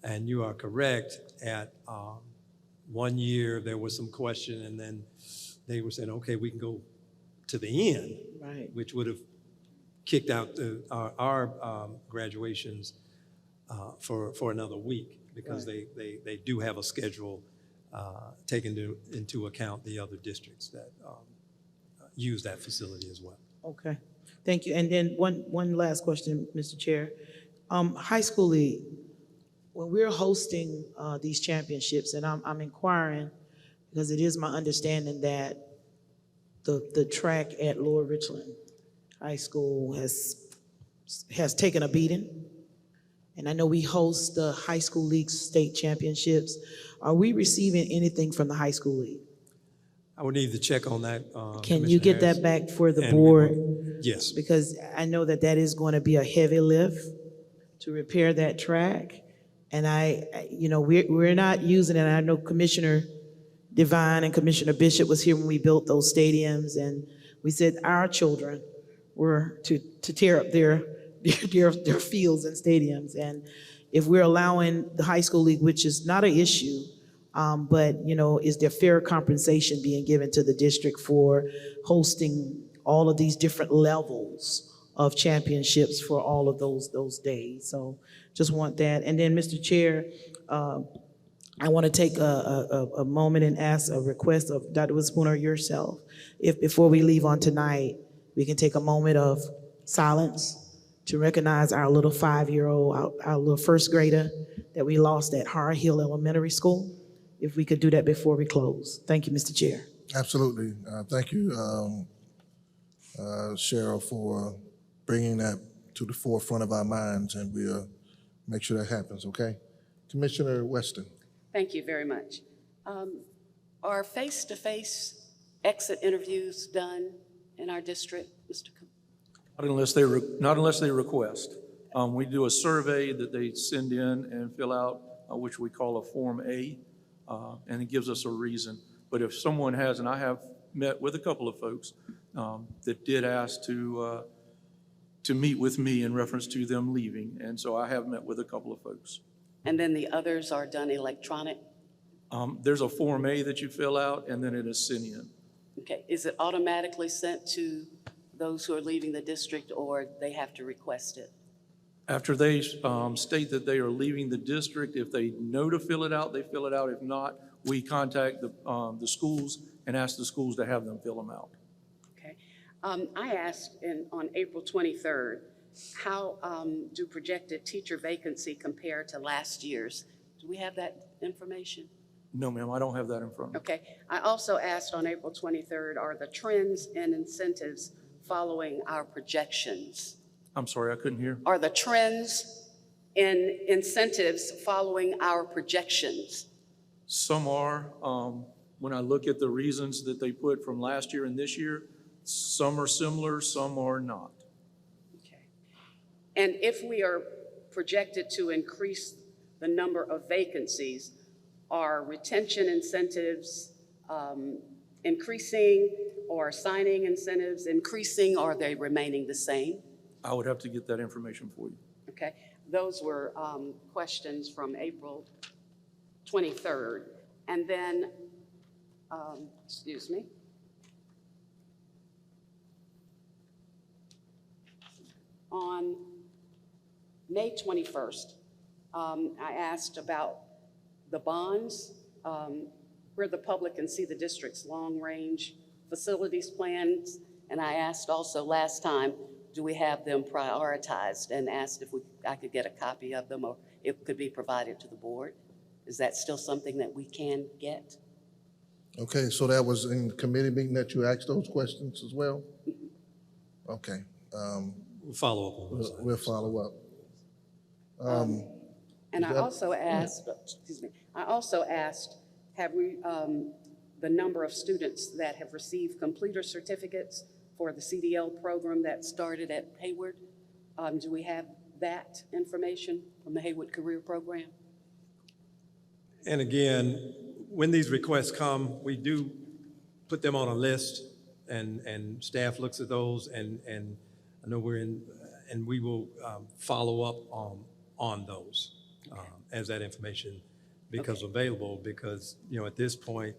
And you are correct, at 1 year, there was some question, and then they were saying, okay, we can go to the end, Right. which would have kicked out our graduations for another week, because they do have a schedule taking into account the other districts that use that facility as well. Okay, thank you. And then one last question, Mr. Chair. High School League, when we're hosting these championships, and I'm inquiring, because it is my understanding that the track at Lower Richland High School has taken a beating. And I know we host the High School League state championships. Are we receiving anything from the High School League? I would need to check on that. Can you get that back for the And we board? Yes. Because I know that is going to be a heavy lift to repair that track. And we're not using it. I know Commissioner Devine and Commissioner Bishop was here when we built those stadiums, and we said our children were to tear up their fields and stadiums. And if we're allowing the High School League, which is not an issue, but is there fair compensation being given to the district for hosting all of these different levels of championships for all of those days? So just want that. And then, Mr. Chair, I want to take a moment and ask a request of Dr. Witherspoon or yourself, if before we leave on tonight, we can take a moment of silence to recognize our little 5-year-old, our little first grader that we lost at Har Hill Elementary School. If we could do that before we close. Thank you, Mr. Chair. Absolutely. Thank you, Cheryl, for bringing that to the forefront of our minds, and we'll make sure that happens, okay? Commissioner Weston. Thank you very much. Are face-to-face exit interviews done in our district, Mr. Cook? Not unless they request. We do a survey that they send in and fill out, which we call a Form A, and it gives us a reason. But if someone has, and I have met with a couple of folks that did ask to meet with me in reference to them leaving, and so I have met with a couple of folks. And then the others are done electronic? There's a Form A that you fill out, and then it is sent in. Okay, is it automatically sent to those who are leaving the district, or they have to request it? After they state that they are leaving the district, if they know to fill it out, they fill it out. If not, we contact the schools and ask the schools to have them fill them out. Okay. I asked on April 23rd, how do projected teacher vacancy compare to last year's? Do we have that information? No, ma'am, I don't have that in front of me. Okay. I also asked on April 23rd, are the trends and incentives following our projections? I'm sorry, I couldn't hear. Are the trends and incentives following our projections? Some are. When I look at the reasons that they put from last year and this year, some are similar, some are not. Okay. And if we are projected to increase the number of vacancies, are retention incentives increasing, or signing incentives increasing, or are they remaining the same? I would have to get that information for you. Okay, those were questions from April 23rd. And then, excuse me. On May 21st, I asked about the bonds, where the public can see the district's long-range facilities plans. And I asked also last time, do we have them prioritized, and asked if I could get a copy of them, or it could be provided to the board. Is that still something that we can get? Okay, so that was in the committee meeting that you asked those questions as well? Okay. We'll follow up on those. We'll follow up. And I also asked, have we, the number of students that have received completer certificates for the CDL program that started at Hayward? Do we have that information from the Hayward Career Program? And again, when these requests come, we do put them on a list, and staff looks at those, and I know and we will follow up on those as that information becomes available, because, at this point,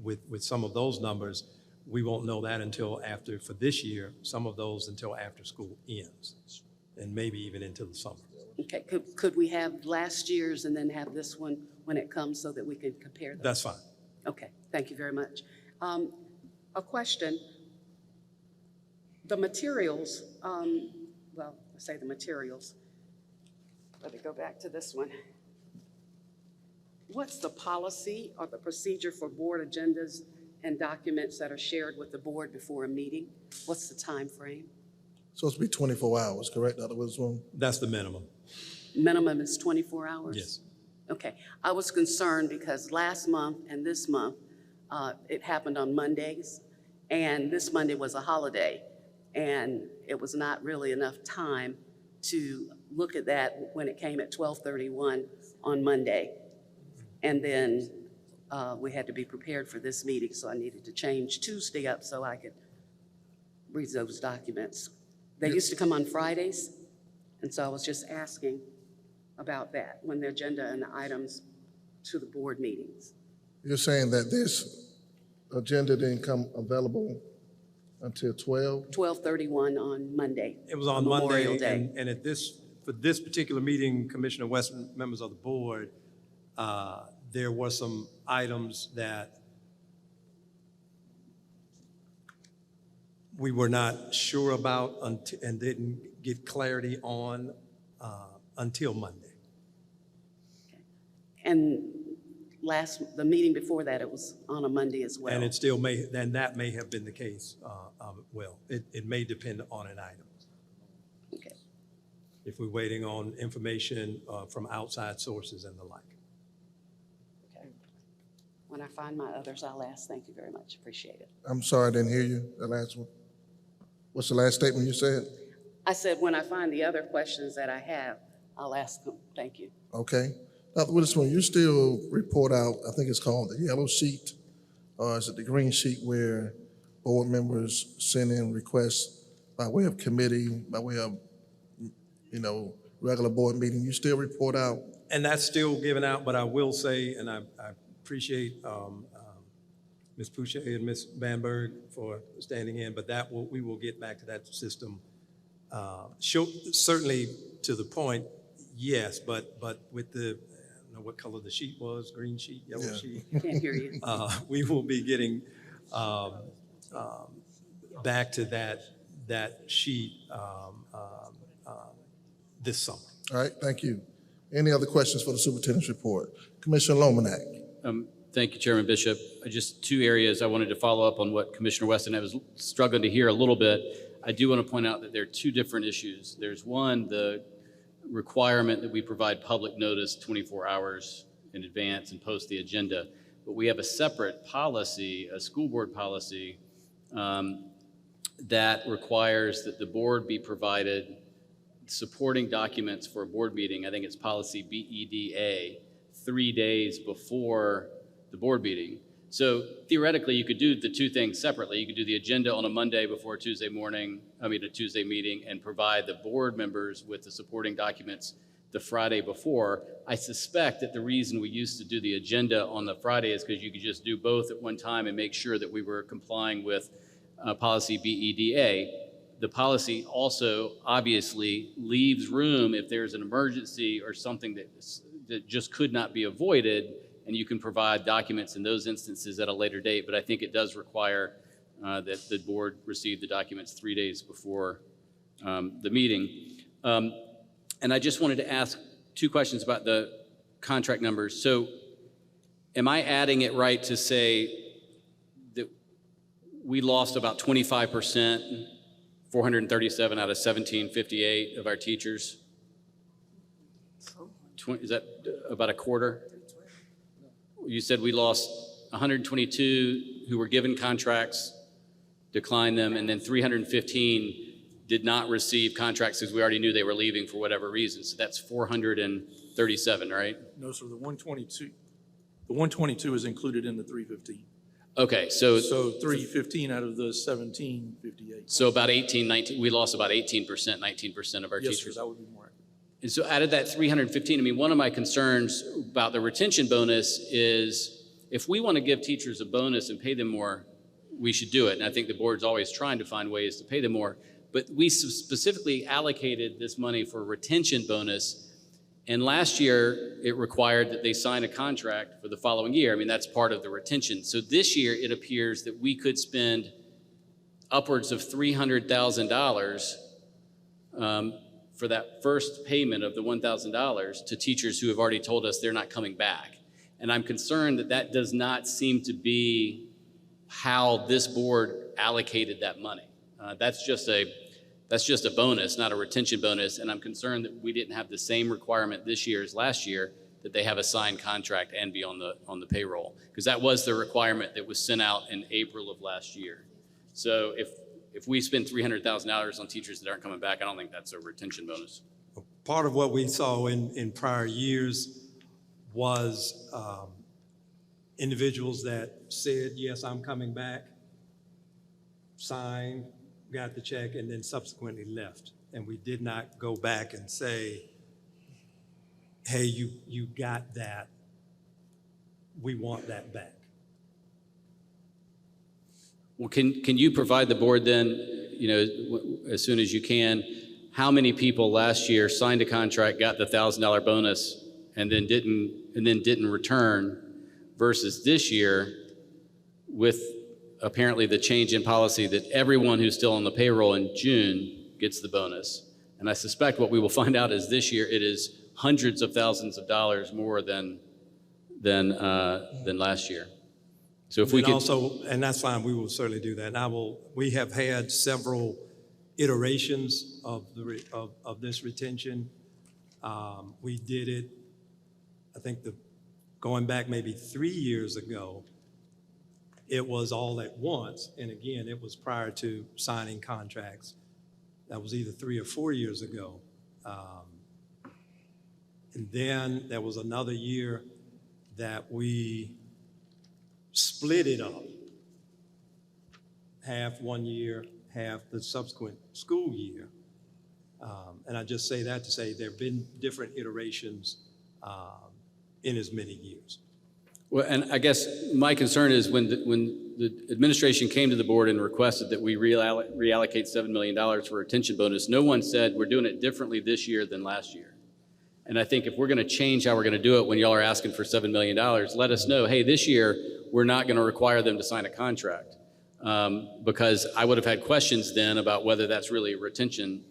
with some of those numbers, we won't know that until after, for this year, some of those until after school ends, and maybe even into the summer. Okay, could we have last year's and then have this one when it comes so that we can compare them? That's fine. Okay, thank you very much. A question. The materials, well, let's say the materials. Let me go back to this one. What's the policy or the procedure for board agendas and documents that are shared with the board before a meeting? What's the time frame? Supposed to be 24 hours, correct, Dr. Witherspoon? That's the minimum. Minimum is 24 hours? Yes. Okay. I was concerned because last month and this month, it happened on Mondays, and this Monday was a holiday, and it was not really enough time to look at that when it came at 12:31 on Monday. And then we had to be prepared for this meeting, so I needed to change Tuesday up so I could read those documents. They used to come on Fridays, and so I was just asking about that, when the agenda and the items to the board meetings. You're saying that this agenda didn't come available until 12? 12:31 on Monday. It was on Memorial Monday, Day. and for this particular meeting, Commissioner West, members of the board, there were some items that we were not sure about and didn't get clarity on until Monday. And the meeting before that, it was on a Monday as well. And it still may, and that may have been the case. Well, it may depend on an item. Okay. If we're waiting on information from outside sources and the like. Okay. When I find my others, I'll ask. Thank you very much. Appreciate it. I'm sorry, I didn't hear you, the last one. What's the last statement you said? I said, when I find the other questions that I have, I'll ask them. Thank you. Okay. Dr. Witherspoon, you still report out, I think it's called the yellow sheet, or is it the green sheet, where board members send in requests by way of committee, by way of, regular board meeting? You still report out? And that's still given out, but I will say, and I appreciate Ms. Pouchet and Ms. Bamberg for standing in, but we will get back to that system. Certainly to the point, yes, but with the, I don't know what color the sheet was, green sheet, yellow sheet. Can't hear you. We will be getting back to that sheet this summer. All right, thank you. Any other questions for the superintendent's report? Commissioner Lomanak. Thank you, Chairman Bishop. Just two areas I wanted to follow up on what Commissioner Weston, I was struggling to hear a little bit. I do want to point out that there are two different issues. There's one, the requirement that we provide public notice 24 hours in advance and post the agenda. But we have a separate policy, a school board policy, that requires that the board be provided supporting documents for a board meeting. I think it's policy BEDA, 3 days before the board meeting. So theoretically, you could do the two things separately. You could do the agenda on a Monday before a Tuesday meeting, and provide the board members with the supporting documents the Friday before. I suspect that the reason we used to do the agenda on the Friday is because you could just do both at one time and make sure that we were complying with policy BEDA. The policy also obviously leaves room if there's an emergency or something that just could not be avoided, and you can provide documents in those instances at a later date. But I think it does require that the board receive the documents 3 days before the meeting. And I just wanted to ask two questions about the contract numbers. So am I adding it right to say that we lost about 25%, 437 out of 1758 of our teachers? Is that about a quarter? You said we lost 122 who were given contracts, declined them, and then 315 did not receive contracts because we already knew they were leaving for whatever reason. So that's 437, right? No, sir, the The 122 is included in the 315. Okay, so So 315 out of the 1758. so about 18, 19, we lost about 18%, 19% of our Yes, sir, teachers. that would be more accurate. And so out of that 315, I mean, one of my concerns about the retention bonus is if we want to give teachers a bonus and pay them more, we should do it. And I think the board's always trying to find ways to pay them more. But we specifically allocated this money for a retention bonus. And last year, it required that they sign a contract for the following year. I mean, that's part of the retention. So this year, it appears that we could spend upwards of $300,000 for that first payment of the $1,000 to teachers who have already told us they're not coming back. And I'm concerned that that does not seem to be how this board allocated that money. That's just a bonus, not a retention bonus. And I'm concerned that we didn't have the same requirement this year as last year, that they have a signed contract and be on the payroll, because that was the requirement that was sent out in April of last year. So if we spend $300,000 on teachers that aren't coming back, I don't think that's a retention bonus. Part of what we saw in prior years was individuals that said, yes, I'm coming back, signed, got the check, and then subsequently left. And we did not go back and say, hey, you got that. We want that back. Well, can you provide the board then, as soon as you can, how many people last year signed a contract, got the $1,000 bonus, and then didn't return, versus this year with apparently the change in policy that everyone who's still on the payroll in June gets the bonus. And I suspect what we will find out is this year it is hundreds of thousands of dollars more than last year. So if we could also, and that's fine, we will certainly do that. And we have had several iterations of this retention. We did it, I think going back maybe 3 years ago, it was all at once. And again, it was prior to signing contracts. That was either 3 or 4 years ago. And then there was another year that we split it up. Half 1 year, half the subsequent school year. And I just say that to say there have been different iterations in as many years. Well, and I guess my concern is when the administration came to the board and requested that we reallocate $7 million for a retention bonus, no one said we're doing it differently this year than last year. And I think if we're going to change how we're going to do it when y'all are asking for $7 million, let us know, hey, this year we're not going to require them to sign a contract. Because I would have had questions then about whether that's really a retention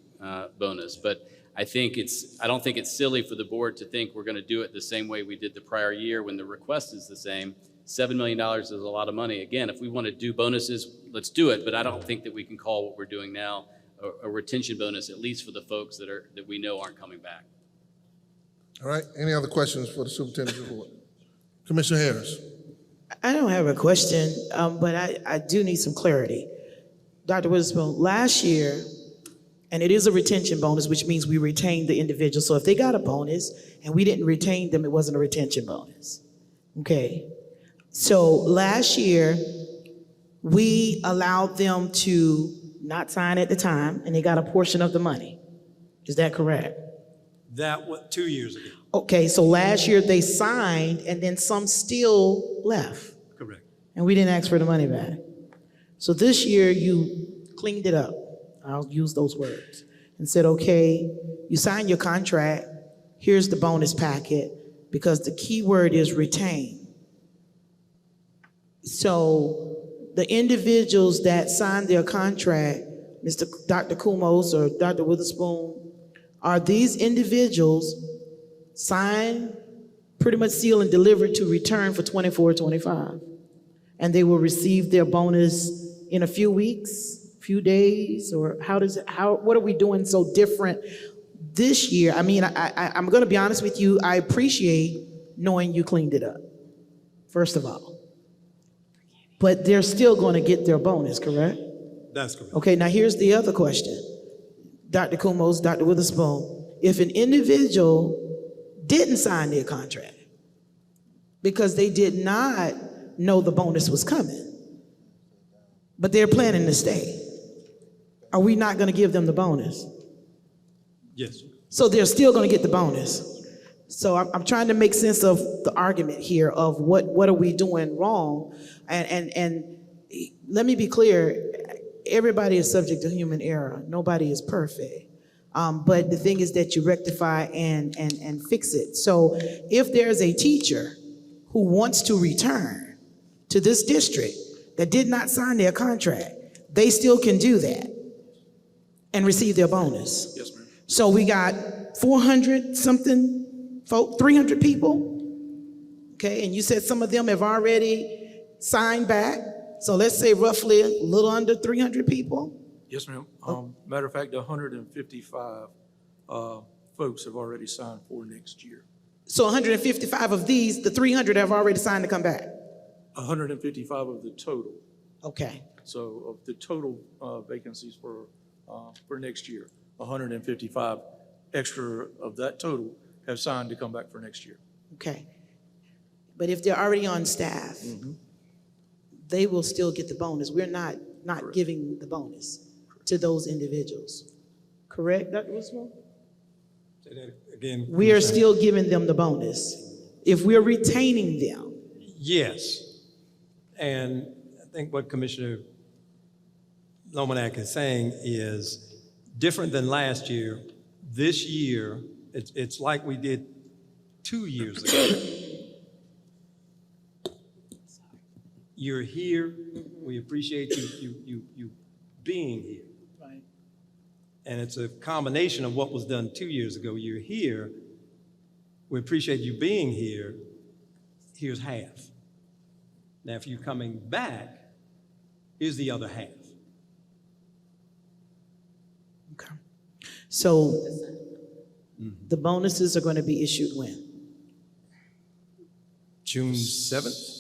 bonus. But I don't think it's silly for the board to think we're going to do it the same way we did the prior year when the request is the same. $7 million is a lot of money. Again, if we want to do bonuses, let's do it. But I don't think that we can call what we're doing now a retention bonus, at least for the folks that we know aren't coming back. All right, any other questions for the superintendent's report? Commissioner Harris. I don't have a question, but I do need some clarity. Dr. Witherspoon, last year, and it is a retention bonus, which means we retained the individual. So if they got a bonus and we didn't retain them, it wasn't a retention bonus. Okay. So last year, we allowed them to not sign at the time, and they got a portion of the money. Is that correct? That was 2 years ago. Okay, so last year they signed, and then some still left. Correct. And we didn't ask for the money back. So this year you cleaned it up. I'll use those words. And said, okay, you signed your contract. Here's the bonus packet, because the key word is retain. So the individuals that signed their contract, Dr. Kumos or Dr. Witherspoon, are these individuals signed, pretty much sealed and delivered to return for 24-25? And they will receive their bonus in a few weeks, few days, or what are we doing so different this year? I mean, I'm gonna be honest with you, I appreciate knowing you cleaned it up, first of all. But they're still gonna get their bonus, correct? That's correct. Okay, now here's the other question. Dr. Kumos, Dr. Witherspoon, if an individual didn't sign their contract because they did not know the bonus was coming. But they're planning to stay. Are we not gonna give them the bonus? Yes. So they're still gonna get the bonus. So I'm trying to make sense of the argument here of what are we doing wrong? And let me be clear, everybody is subject to human error. Nobody is perfect. But the thing is that you rectify and fix it. So if there's a teacher who wants to return to this district that did not sign their contract, they still can do that and receive their bonus. Yes, ma'am. So we got 400 something folk, 300 people. Okay, and you said some of them have already signed back. So let's say roughly a little under 300 people. Yes, ma'am. Matter of fact, 155 folks have already signed for next year. So 155 of these, the 300 have already signed to come back. 155 of the total. Okay. So of the total vacancies for next year, 155 extra of that total have signed to come back for next year. Okay. But if they're already on staff, they will still get the bonus. We're not giving the bonus to those individuals. Correct, Dr. Roosevelt? Say that again. We are still giving them the bonus if we're retaining them. Yes. And I think what Commissioner Lomanak is saying is different than last year. This year, it's like we did 2 years ago. You're here. We appreciate you being here. Right. And it's a combination of what was done 2 years ago. You're here. We appreciate you being here. Here's half. Now, if you're coming back, here's the other half. Okay. So the bonuses are going to be issued when? June 7th?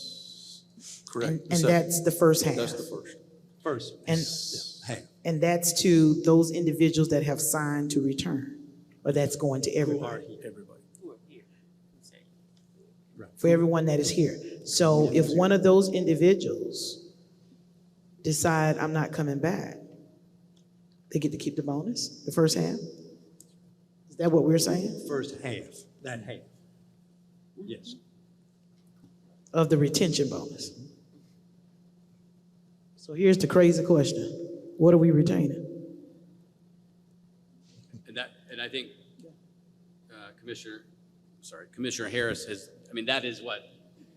Correct. And that's the first half. That's the first. First. And, Yeah, half. and that's to those individuals that have signed to return, or that's going to everybody? Everybody. For everyone that is here. So if one of those individuals decide, I'm not coming back, they get to keep the bonus, the first half? Is that what we're saying? First half, that half. Yes. Of the retention bonus. So here's the crazy question. What are we retaining? And I think Commissioner Harris has, that is what,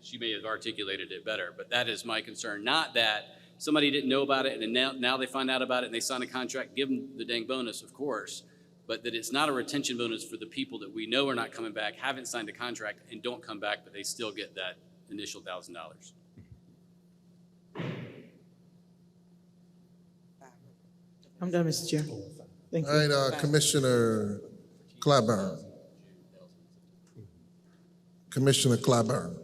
she may have articulated it better, but that is my concern. Not that somebody didn't know about it and now they find out about it and they sign a contract, give them the dang bonus, of course, but that it's not a retention bonus for the people that we know are not coming back, haven't signed a contract, and don't come back, but they still get that initial $1,000. I'm done, Mr. Chair. Thank you. All right, Commissioner Clyburn. Commissioner Clyburn.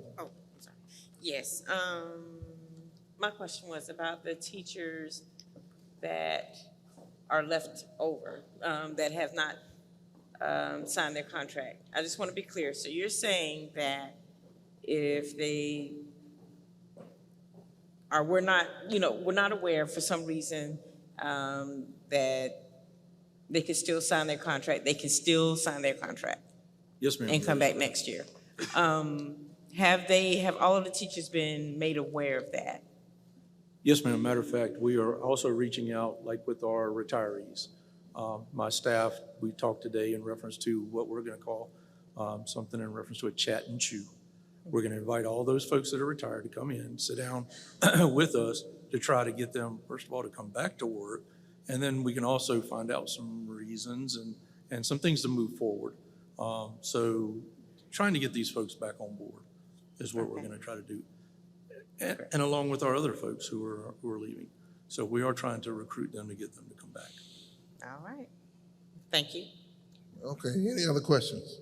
Yes, my question was about the teachers that are left over, that have not signed their contract. I just want to be clear. So you're saying that if they are, we're not aware for some reason that they can still sign their contract, Yes, ma'am. and come back next year. Have all of the teachers been made aware of that? Yes, ma'am. Matter of fact, we are also reaching out, like with our retirees. My staff, we talked today in reference to what we're going to call something in reference to a chat and chew. We're going to invite all those folks that are retired to come in, sit down with us to try to get them, first of all, to come back to work. And then we can also find out some reasons and some things to move forward. So trying to get these folks back on board is what we're going to try to do. And along with our other folks who are leaving. So we are trying to recruit them to get them to come back. All right. Thank you. Okay, any other questions?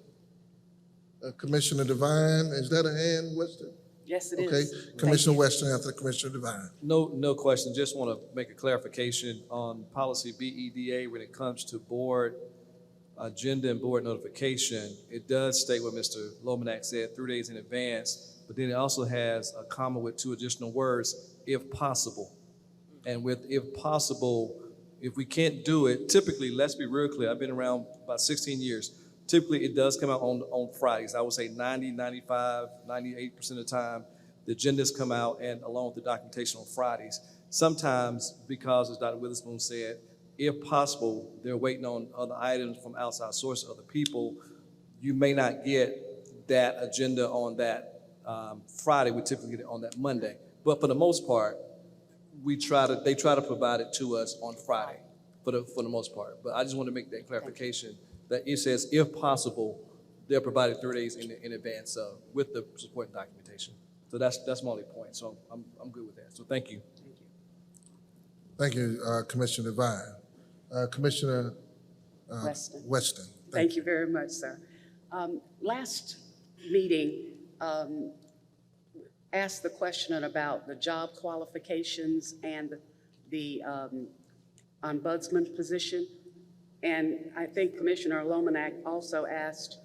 Commissioner Devine, is that a hand, Weston? Yes, it Okay, is. Commissioner Weston after Commissioner Devine. No question. Just want to make a clarification on policy BEDA when it comes to board agenda and board notification, it does state what Mr. Lomanak said, 3 days in advance, but then it also has a comma with 2 additional words, if possible. And with if possible, if we can't do it, typically, let's be real clear, I've been around about 16 years. Typically, it does come out on Fridays. I would say 90, 95, 98% of the time, the agendas come out and along with the documentation on Fridays. Sometimes, because as Dr. Witherspoon said, if possible, they're waiting on other items from outside sources, other people. You may not get that agenda on that Friday. We typically get it on that Monday. But for the most part, they try to provide it to us on Friday for the most part. But I just want to make that clarification that it says, if possible, they're provided 3 days in advance with the supporting documentation. So that's my only point. So I'm good with that. So thank you. Thank you, Commissioner Devine. Commissioner Weston. Thank you very much, sir. Last meeting asked the question about the job qualifications and the ombudsman position. And I think Commissioner Lomanak also asked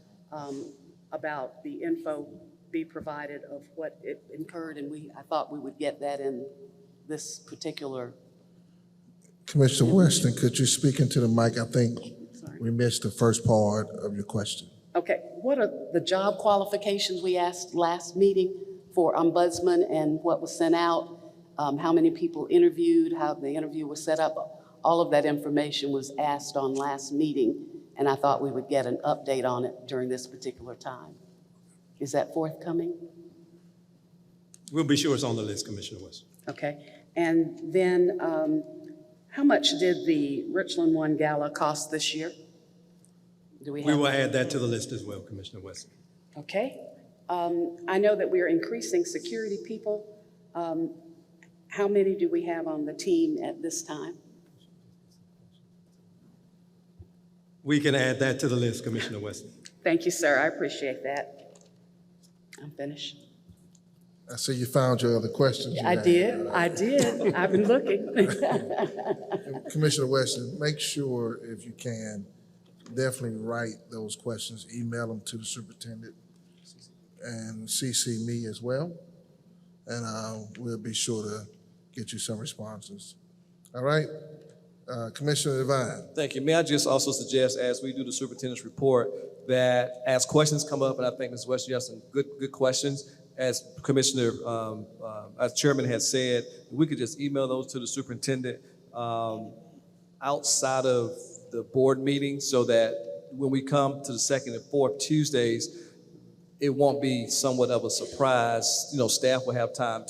about the info be provided of what it incurred, and I thought we would get that in this particular. Commissioner Weston, could you speak into the mic? I think we missed the first part of your question. Okay, what are the job qualifications we asked last meeting for ombudsman and what was sent out? How many people interviewed, how the interview was set up? All of that information was asked on last meeting, and I thought we would get an update on it during this particular time. Is that forthcoming? We'll be sure it's on the list, Commissioner West. Okay, and then how much did the Richland One Gala cost this year? We will add that to the list as well, Commissioner West. Okay, I know that we are increasing security people. How many do we have on the team at this time? We can add that to the list, Commissioner West. Thank you, sir. I appreciate that. I'm finished. I see you found your other questions. I did. I've been looking. Commissioner Weston, make sure, if you can, definitely write those questions, email them to the superintendent, and CC me as well, and we'll be sure to get you some responses. All right? Commissioner Devine. Thank you. May I just also suggest, as we do the superintendent's report, that as questions come up, and I think Ms. West, you have some good questions, as Commissioner, as Chairman has said, we could just email those to the superintendent outside of the board meeting, so that when we come to the second and fourth Tuesdays, it won't be somewhat of a surprise. You know, staff will have time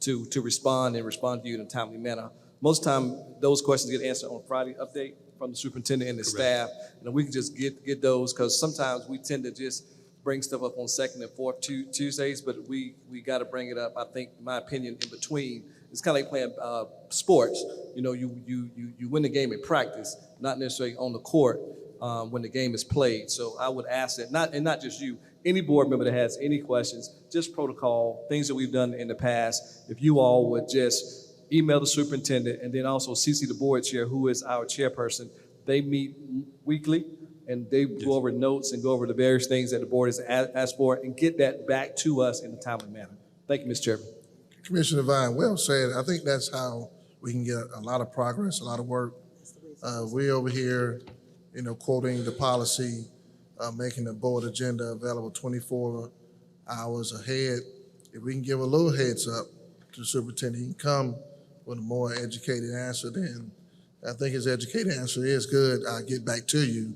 to respond and respond to you in a timely manner. Most time, those questions get answered on Friday update from the superintendent and the staff, and we can just get those, because sometimes we tend to just bring stuff up on second and fourth Tuesdays, but we got to bring it up, I think, in my opinion, in between. It's kind of like playing sports. You know, you win the game in practice, not necessarily on the court when the game is played. So I would ask that, not just you, any board member that has any questions, just protocol, things that we've done in the past, if you all would just email the superintendent, and then also CC the board chair, who is our chairperson. They meet weekly, and they go over notes and go over the various things that the board has asked for, and get that back to us in a timely manner. Thank you, Mr. Chairman. Commissioner Devine, well said. I think that's how we can get a lot of progress, a lot of work. We over here, quoting the policy, making the board agenda available 24 hours ahead. If we can give a little heads up to the superintendent, he can come with a more educated answer, then I think his educated answer is good. I'll get back to you,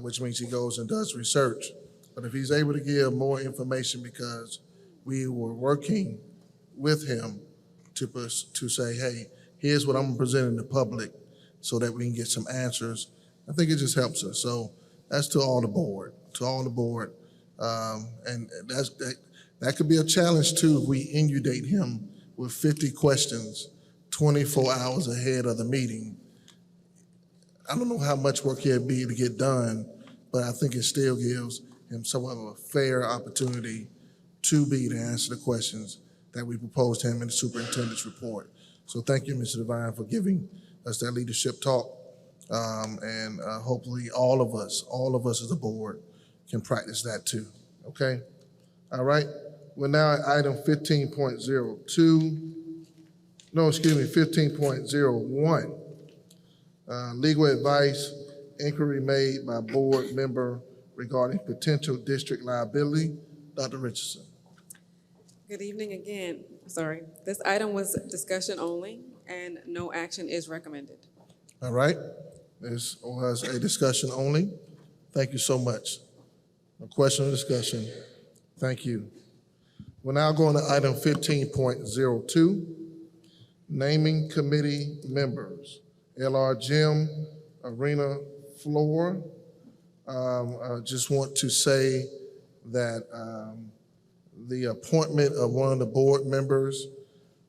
which means he goes and does research. But if he's able to give more information, because we were working with him to say, hey, here's what I'm presenting to the public so that we can get some answers, I think it just helps us. So that's to all the board. And that could be a challenge too if we inundate him with 50 questions 24 hours ahead of the meeting. I don't know how much work he'll be able to get done, but I think it still gives him somewhat of a fair opportunity to answer the questions that we proposed to him in the superintendent's report. So thank you, Mr. Devine, for giving us that leadership talk. And hopefully all of us as a board can practice that too, okay? All right, we're now at item 15.02. No, excuse me, 15.01. Legal advice, inquiry made by board member regarding potential district liability. Dr. Richardson. Good evening again. Sorry. This item was discussion only and no action is recommended. All right, this was a discussion only. Thank you so much. No question or discussion. Thank you. We're now going to item 15.02, naming committee members. LR Gym, Arena Floor. I just want to say that the appointment of one of the board members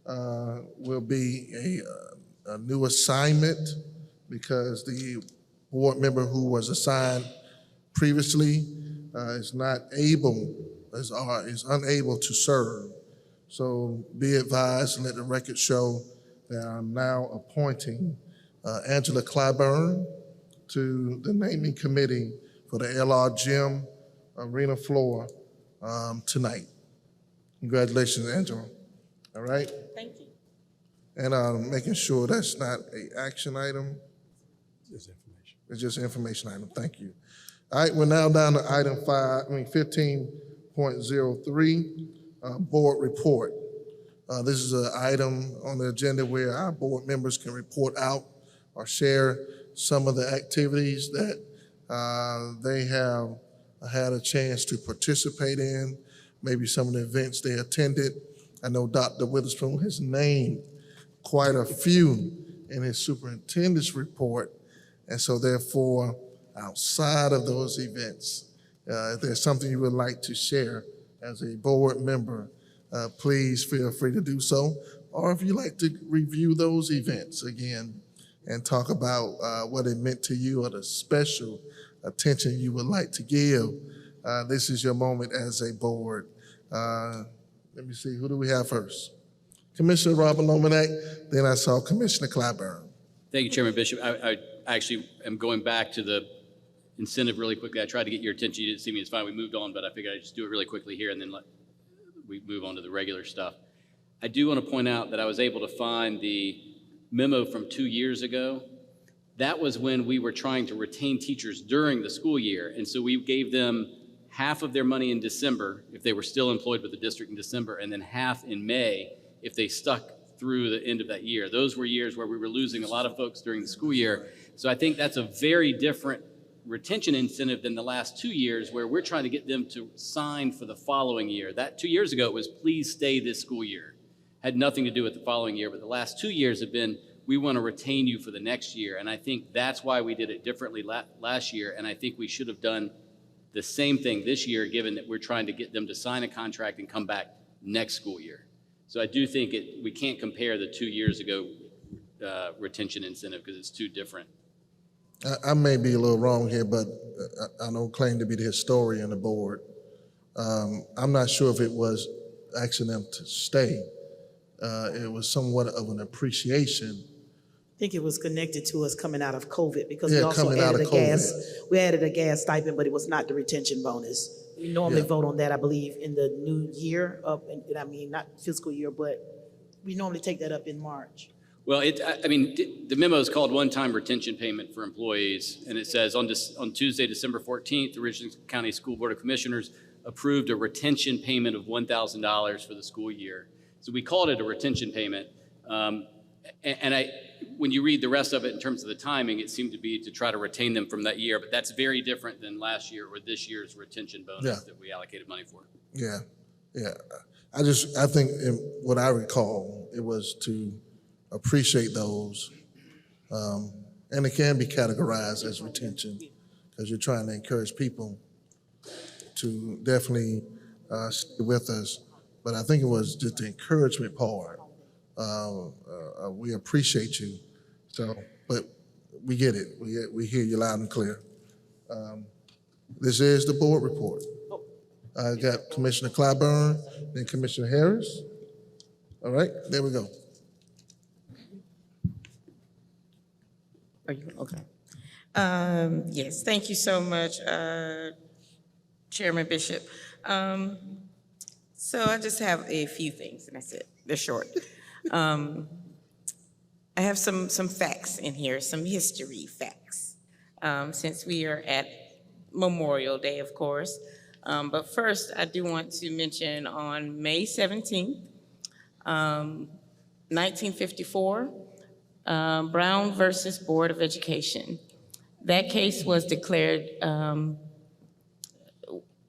will be a new assignment because the board member who was assigned previously is unable to serve. So be advised and let the record show that I'm now appointing Angela Clyburn to the naming committee for the LR Gym Arena Floor tonight. Congratulations, Angela. All right? Thank you. And making sure that's not an action item. Just information. It's just an information item. Thank you. All right, we're now down to item 15.03, board report. This is an item on the agenda where our board members can report out or share some of the activities that they have had a chance to participate in, maybe some of the events they attended. I know Dr. Witherspoon has named quite a few in his superintendent's report. And so therefore, outside of those events, if there's something you would like to share as a board member, please feel free to do so. Or if you'd like to review those events again and talk about what it meant to you or the special attention you would like to give, this is your moment as a board. Let me see, who do we have first? Commissioner Robert Lomanak, then I saw Commissioner Clyburn. Thank you, Chairman Bishop. I actually am going back to the incentive really quickly. I tried to get your attention. You didn't see me. It's fine. We moved on, but I figured I'd just do it really quickly here and then we move on to the regular stuff. I do want to point out that I was able to find the memo from 2 years ago. That was when we were trying to retain teachers during the school year. And so we gave them half of their money in December if they were still employed with the district in December, and then half in May if they stuck through the end of that year. Those were years where we were losing a lot of folks during the school year. So I think that's a very different retention incentive than the last 2 years where we're trying to get them to sign for the following year. That 2 years ago, it was please stay this school year. Had nothing to do with the following year, but the last 2 years have been we want to retain you for the next year. And I think that's why we did it differently last year. And I think we should have done the same thing this year, given that we're trying to get them to sign a contract and come back next school year. So I do think we can't compare the 2 years ago retention incentive because it's too different. I may be a little wrong here, but I don't claim to be the historian of the board. I'm not sure if it was asking them to stay. It was somewhat of an appreciation. I think it was connected to us coming out of COVID because we Yeah, also coming out added of a gas. COVID. We added a gas stipend, but it was not the retention bonus. We normally Yeah. vote on that, I believe, in the new year not fiscal year, but we normally take that up in March. Well, the memo is called one-time retention payment for employees, and it says on Tuesday, December 14th, the Richland County School Board of Commissioners approved a retention payment of $1,000 for the school year. So we called it a retention payment. When you read the rest of it in terms of the timing, it seemed to be to try to retain them from that year, but that's very different than last year or this year's retention bonus that we allocated money for. Yeah. I think in what I recall, it was to appreciate those. And it can be categorized as retention because you're trying to encourage people to definitely stay with us. But I think it was just the encouragement part. We appreciate you. So, but we get it. We hear you loud and clear. This is the board report. I got Commissioner Clyburn, then Commissioner Harris. All right, there we go. Are you okay? Yes, thank you so much, Chairman Bishop. So I just have a few things, and that's it. They're short. I have some facts in here, some history facts, since we are at Memorial Day, of course. But first, I do want to mention on May 17th, 1954, Brown versus Board of Education. That case was declared,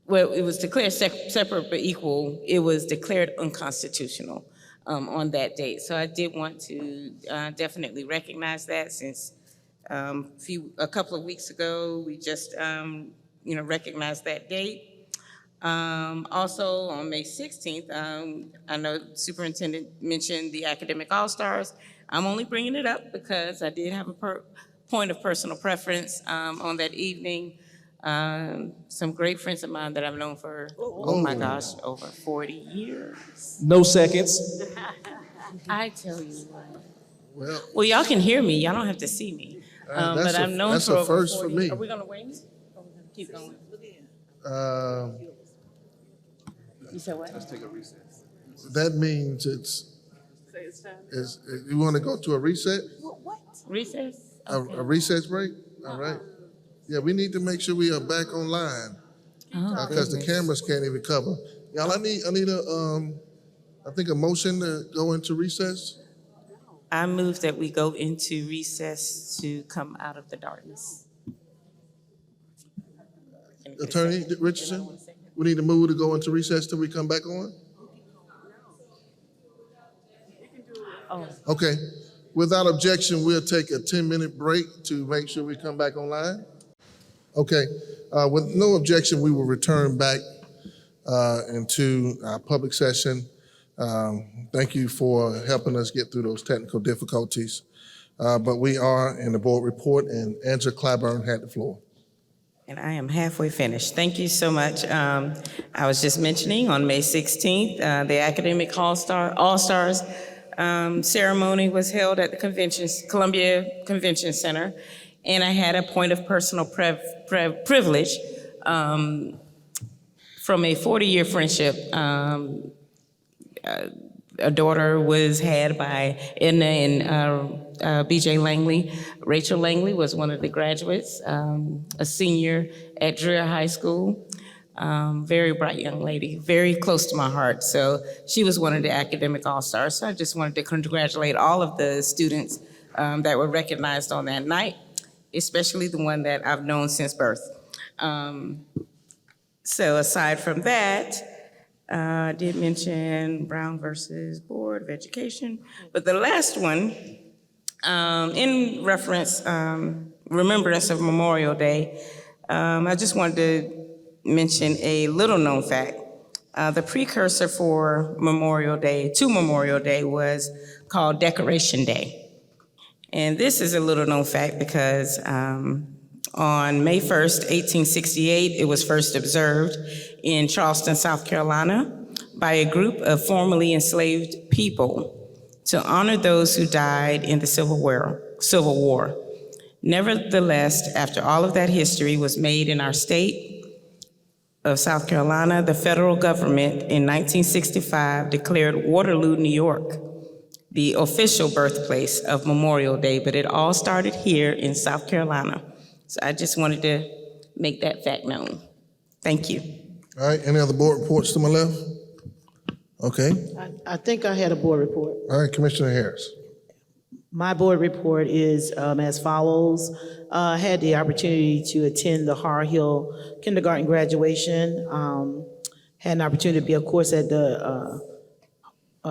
well, it was declared separate but equal. It was declared unconstitutional on that date. So I did want to definitely recognize that, since a couple of weeks ago, we just recognized that date. Also on May 16th, I know the superintendent mentioned the Academic All-Stars. I'm only bringing it up because I did have a point of personal preference on that evening. Some great friends of mine that I've known for, oh my gosh, over 40 years. No seconds. I tell you what. Well, y'all can hear me. Y'all don't have to see me. But I've known that's for a over first 40. for me. Are we gonna wait? Or we gonna keep going? You said what? Let's take a recess. That means you want to go to a reset? What? Recess? A recess break? All right. Yeah, we need to make sure we are back online because the cameras can't even cover. Y'all, I need I think a motion to go into recess. I move that we go into recess to come out of the darkness. Attorney Richardson, we need to move to go into recess till we come back on? Oh. Okay. Without objection, we'll take a 10-minute break to make sure we come back online. Okay. With no objection, we will return back into our public session. Thank you for helping us get through those technical difficulties. But we are in the board report, and Angela Claiborne had the floor. And I am halfway finished. Thank you so much. I was just mentioning on May 16th, the Academic All-Stars ceremony was held at the Columbia Convention Center. And I had a point of personal privilege from a 40-year friendship. A daughter was had by Edna and B.J. Langley. Rachel Langley was one of the graduates, a senior at Dreher High School. Very bright young lady, very close to my heart. So she was one of the Academic All-Stars. So I just wanted to congratulate all of the students that were recognized on that night, especially the one that I've known since birth. So aside from that, I did mention Brown versus Board of Education, but the last one, in remembrance of Memorial Day, I just wanted to mention a little known fact. The precursor for Memorial Day, to Memorial Day, was called Decoration Day. And this is a little known fact because on May 1st, 1868, it was first observed in Charleston, South Carolina, by a group of formerly enslaved people to honor those who died in the Civil War. Nevertheless, after all of that history was made in our state of South Carolina, the federal government in 1965 declared Waterloo, New York, the official birthplace of Memorial Day, but it all started here in South Carolina. So I just wanted to make that fact known. Thank you. All right, any other board reports to my left? Okay, I think I had a board report. all right, Commissioner Harris. My board report is as follows. I had the opportunity to attend the Har Hill kindergarten graduation. Had an opportunity to be, of course, at the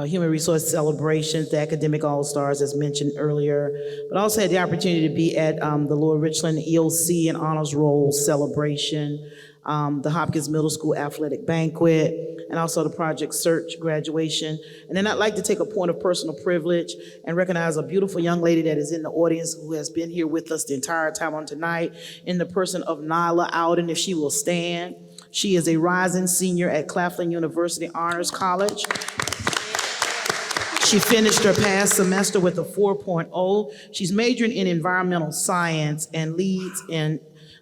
Human Resource Celebrations, the Academic All-Stars, as mentioned earlier, but also had the opportunity to be at the Lower Richland EOC and Honors Roll celebration, the Hopkins Middle School athletic banquet, and also the Project Search graduation. And then I'd like to take a point of personal privilege and recognize a beautiful young lady that is in the audience who has been here with us the entire time on tonight, in the person of Nyla Alden, if she will stand. She is a rising senior at Claflin University Honors College. She finished her past semester with a 4.0. She's majoring in environmental science and leads in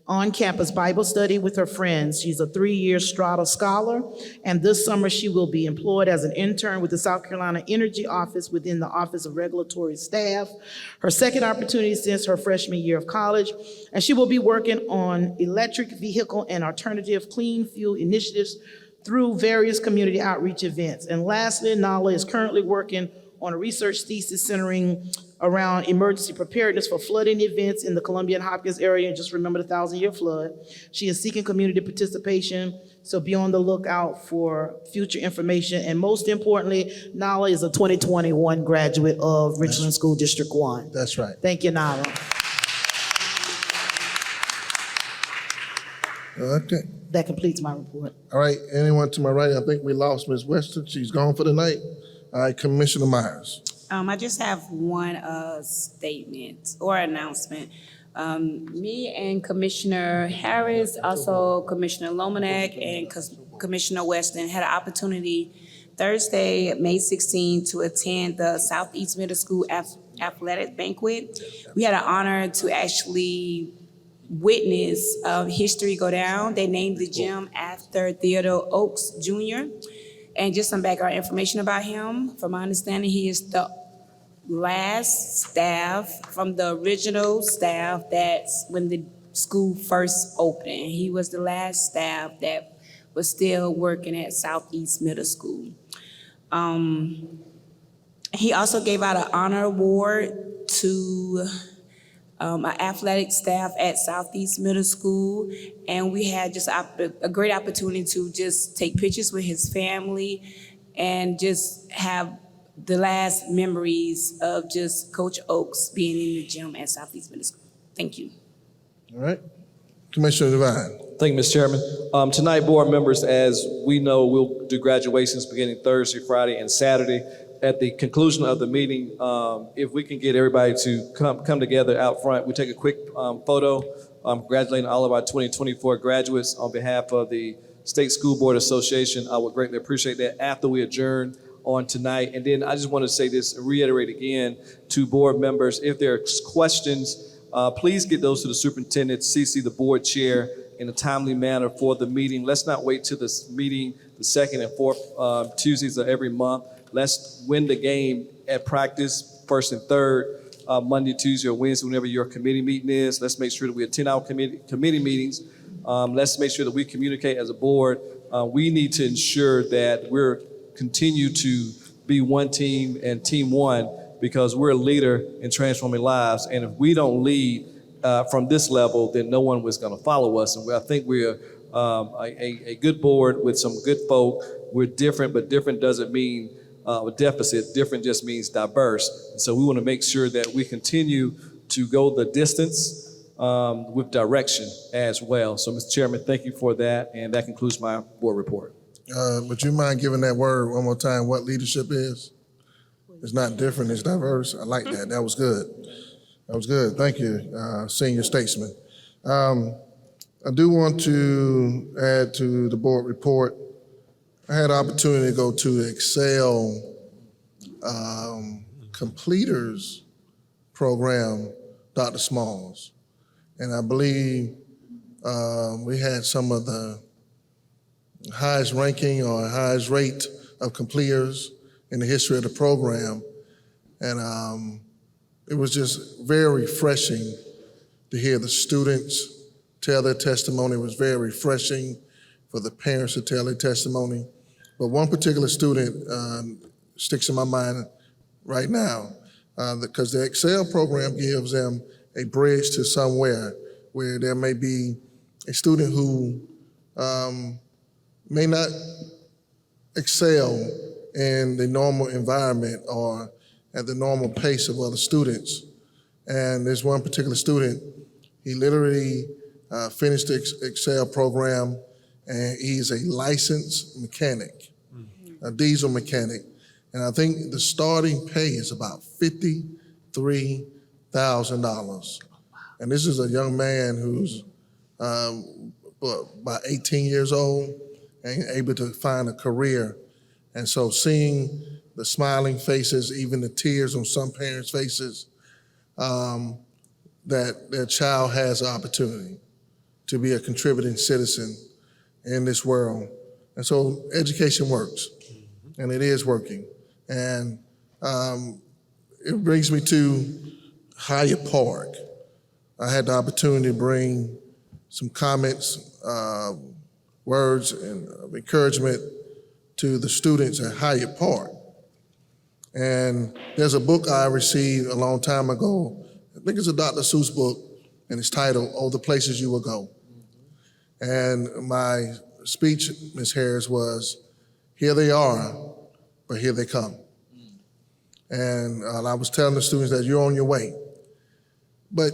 on-campus Bible study with her friends. She's a 3-year Strata Scholar, and this summer she will be employed as an intern with the South Carolina Energy Office within the Office of Regulatory Staff. Her second opportunity since her freshman year of college, and she will be working on electric vehicle and alternative clean fuel initiatives through various community outreach events. And lastly, Nala is currently working on a research thesis centering around emergency preparedness for flooding events in the Columbia and Hopkins area. And just remember the 1,000-year flood. She is seeking community participation, so be on the lookout for future information. And most importantly, Nala is a 2021 graduate of Richland School District 1. That's right. Thank you, Nala. Okay. That completes my report. All right, anyone to my right? I think we lost Ms. Weston. She's gone for the night. All right, Commissioner Myers. I just have one statement or announcement. Me and Commissioner Harris, also Commissioner Lomanak and Commissioner Weston had an opportunity Thursday, May 16, to attend the Southeast Middle School athletic banquet. We had an honor to actually witness history go down. They named the gym after Theodore Oakes Jr. And just some background information about him. From my understanding, he is the last staff from the original staff that's when the school first opened. He was the last staff that was still working at Southeast Middle School. He also gave out an honor award to an athletic staff at Southeast Middle School, and we had just a great opportunity to just take pictures with his family and just have the last memories of just Coach Oakes being in the gym at Southeast Middle School. Thank you. All right, Commissioner Devine. Thank you, Mr. Chairman. Tonight, board members, as we know, we'll do graduations beginning Thursday, Friday, and Saturday. At the conclusion of the meeting, if we can get everybody to come together out front, we take a quick photo congratulating all of our 2024 graduates on behalf of the State School Board Association. I would greatly appreciate that after we adjourn on tonight. And then I just want to say this, reiterate again to board members, if there are questions, please get those to the superintendent, CC the board chair in a timely manner for the meeting. Let's not wait till this meeting, the second and fourth Tuesdays of every month. Let's win the game at practice, first and third, Monday, Tuesday, or Wednesday, whenever your committee meeting is. Let's make sure that we attend our committee meetings. Let's make sure that we communicate as a board. We need to ensure that we're continue to be one team and team one, because we're a leader in transforming lives. And if we don't lead from this level, then no one was going to follow us. And I think we're a good board with some good folk. We're different, but different doesn't mean a deficit. Different just means diverse. And so we want to make sure that we continue to go the distance with direction as well. So, Mr. Chairman, thank you for that. And that concludes my board report. Would you mind giving that word one more time, what leadership is? It's not different, it's diverse. I like that. That was good. That was good. Thank you, senior statesman. I do want to add to the board report. I had the opportunity to go to Excel completers program, Dr. Smalls. And I believe we had some of the highest ranking or highest rate of completers in the history of the program. And it was just very refreshing to hear the students tell their testimony. It was very refreshing for the parents to tell their testimony. But one particular student sticks in my mind right now, because the Excel program gives them a bridge to somewhere where there may be a student who may not excel in the normal environment or at the normal pace of other students. And there's one particular student, he literally finished the Excel program, and he's a licensed mechanic, a diesel mechanic. And I think the starting pay is about $53,000. And this is a young man who's about 18 years old and able to find a career. And so seeing the smiling faces, even the tears on some parents' faces, that their child has an opportunity to be a contributing citizen in this world. And so education works, and it is working. And it brings me to Hyatt Park. I had the opportunity to bring some comments, words of encouragement to the students at Hyatt Park. And there's a book I received a long time ago. I think it's a Dr. Seuss book, and it's titled, "Oh, the Places You Will Go." And my speech, Ms. Harris, was, here they are, but here they come. And I was telling the students that you're on your way. But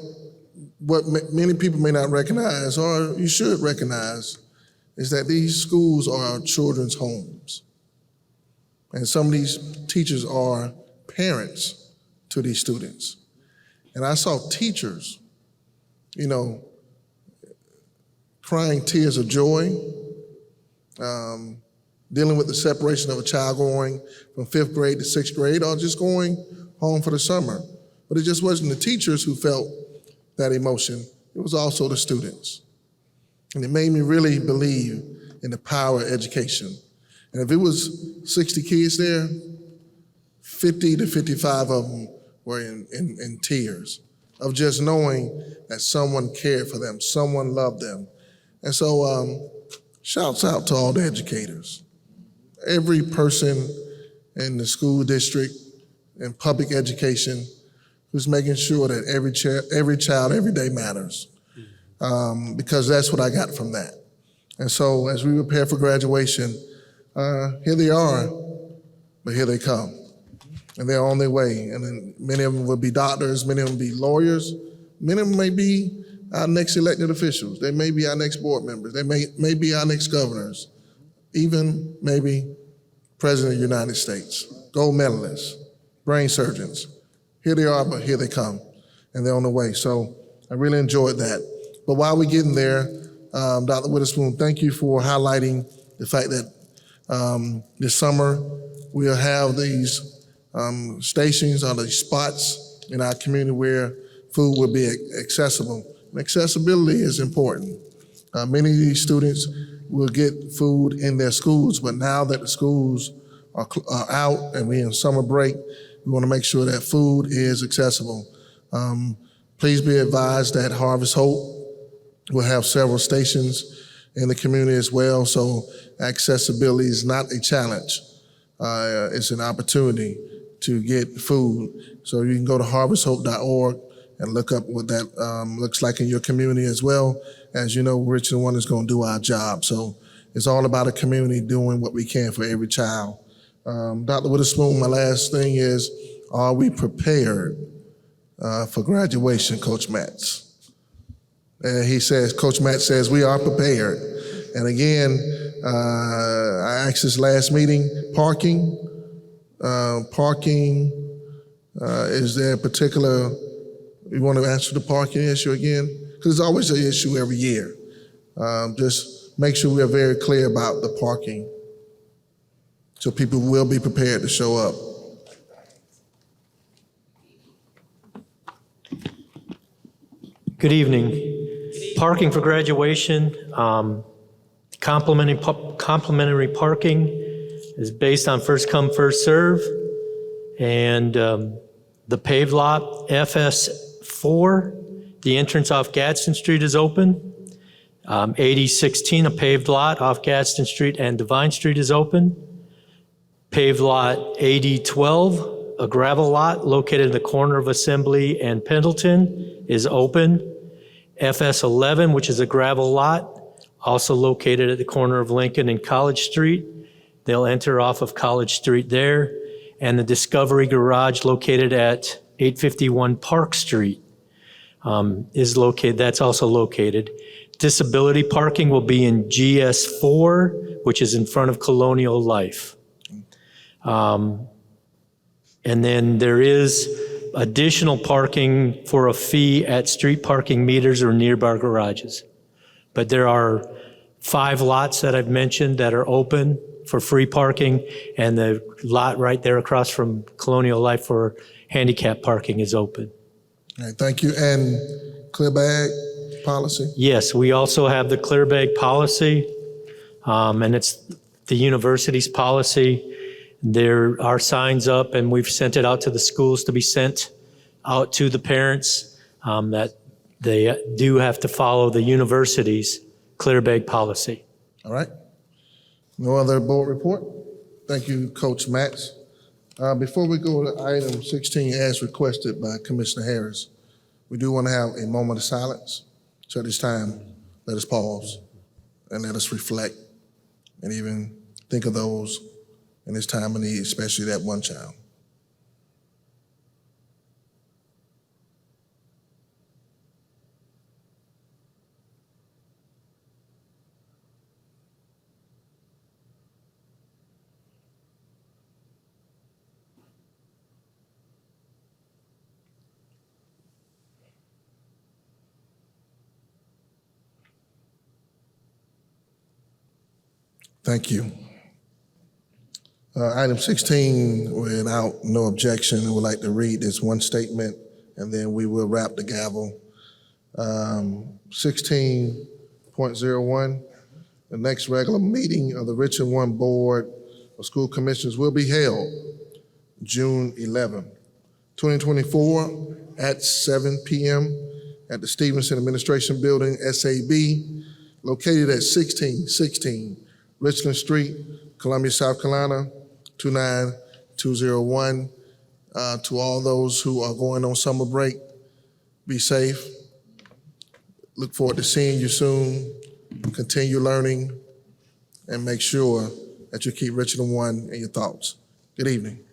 what many people may not recognize, or you should recognize, is that these schools are children's homes. And some of these teachers are parents to these students. And I saw teachers, crying tears of joy, dealing with the separation of a child going from 5th grade to 6th grade, or just going home for the summer. But it just wasn't the teachers who felt that emotion, it was also the students. And it made me really believe in the power of education. And if it was 60 kids there, 50 to 55 of them were in tears of just knowing that someone cared for them, someone loved them. And so shouts out to all the educators. Every person in the school district and public education who's making sure that every child every day matters, because that's what I got from that. And so as we prepare for graduation, here they are, but here they come. And they're on their way. And then many of them will be doctors, many of them will be lawyers, many of them may be our next elected officials. They may be our next board members. They may be our next governors, even maybe President of the United States, gold medalists, brain surgeons. Here they are, but here they come, and they're on the way. So I really enjoyed that. But while we're getting there, Dr. Witherspoon, thank you for highlighting the fact that this summer we'll have these stations or these spots in our community where food will be accessible. And accessibility is important. Many of these students will get food in their schools, but now that the schools are out and we're in summer break, we want to make sure that food is accessible. Please be advised that Harvest Hope will have several stations in the community as well, so accessibility is not a challenge. It's an opportunity to get food. So you can go to harvesthope.org and look up what that looks like in your community as well. As you know, Richland One is going to do our job. So it's all about a community doing what we can for every child. Dr. Witherspoon, my last thing is, are we prepared for graduation, Coach Matz? And he says, Coach Matz says, we are prepared. And again, I asked this last meeting, parking, is there a particular, you want to answer the parking issue again? Because it's always an issue every year. Just make sure we are very clear about the parking so people will be prepared to show up. Good evening. Parking for graduation, complimentary parking is based on first come, first serve. And the paved lot, FS4, the entrance off Gadsden Street is open. 8016, a paved lot off Gadsden Street and Divine Street is open. Paved lot 8012, a gravel lot located in the corner of Assembly and Pendleton, is open. FS11, which is a gravel lot, also located at the corner of Lincoln and College Street. They'll enter off of College Street there. And the Discovery Garage located at 851 Park Street is located, that's also located. Disability parking will be in GS4, which is in front of Colonial Life. And then there is additional parking for a fee at street parking meters or nearby garages. But there are 5 lots that I've mentioned that are open for free parking, and the lot right there across from Colonial Life for handicap parking is open. All right, thank you. And clear bag policy? Yes, we also have the clear bag policy, and it's the university's policy. There are signs up, and we've sent it out to the schools to be sent out to the parents that they do have to follow the university's clear bag policy. All right. No other board report? Thank you, Coach Matz. Before we go to item 16, as requested by Commissioner Harris, we do want to have a moment of silence. So at this time, let us pause and let us reflect and even think of those in this time of need, especially that one child. Thank you. Item 16, without no objection, I would like to read this one statement, and then we will wrap the gavel. 16.01, the next regular meeting of the Richland 1 Board of School Commissioners will be held June 11, 2024 at 7 p.m. at the Stevenson Administration Building, SAB, located at 1616 Richland Street, Columbia, South Carolina, 29201. To all those who are going on summer break, be safe. Look forward to seeing you soon. Continue learning and make sure that you keep Richland 1 in your thoughts. Good evening.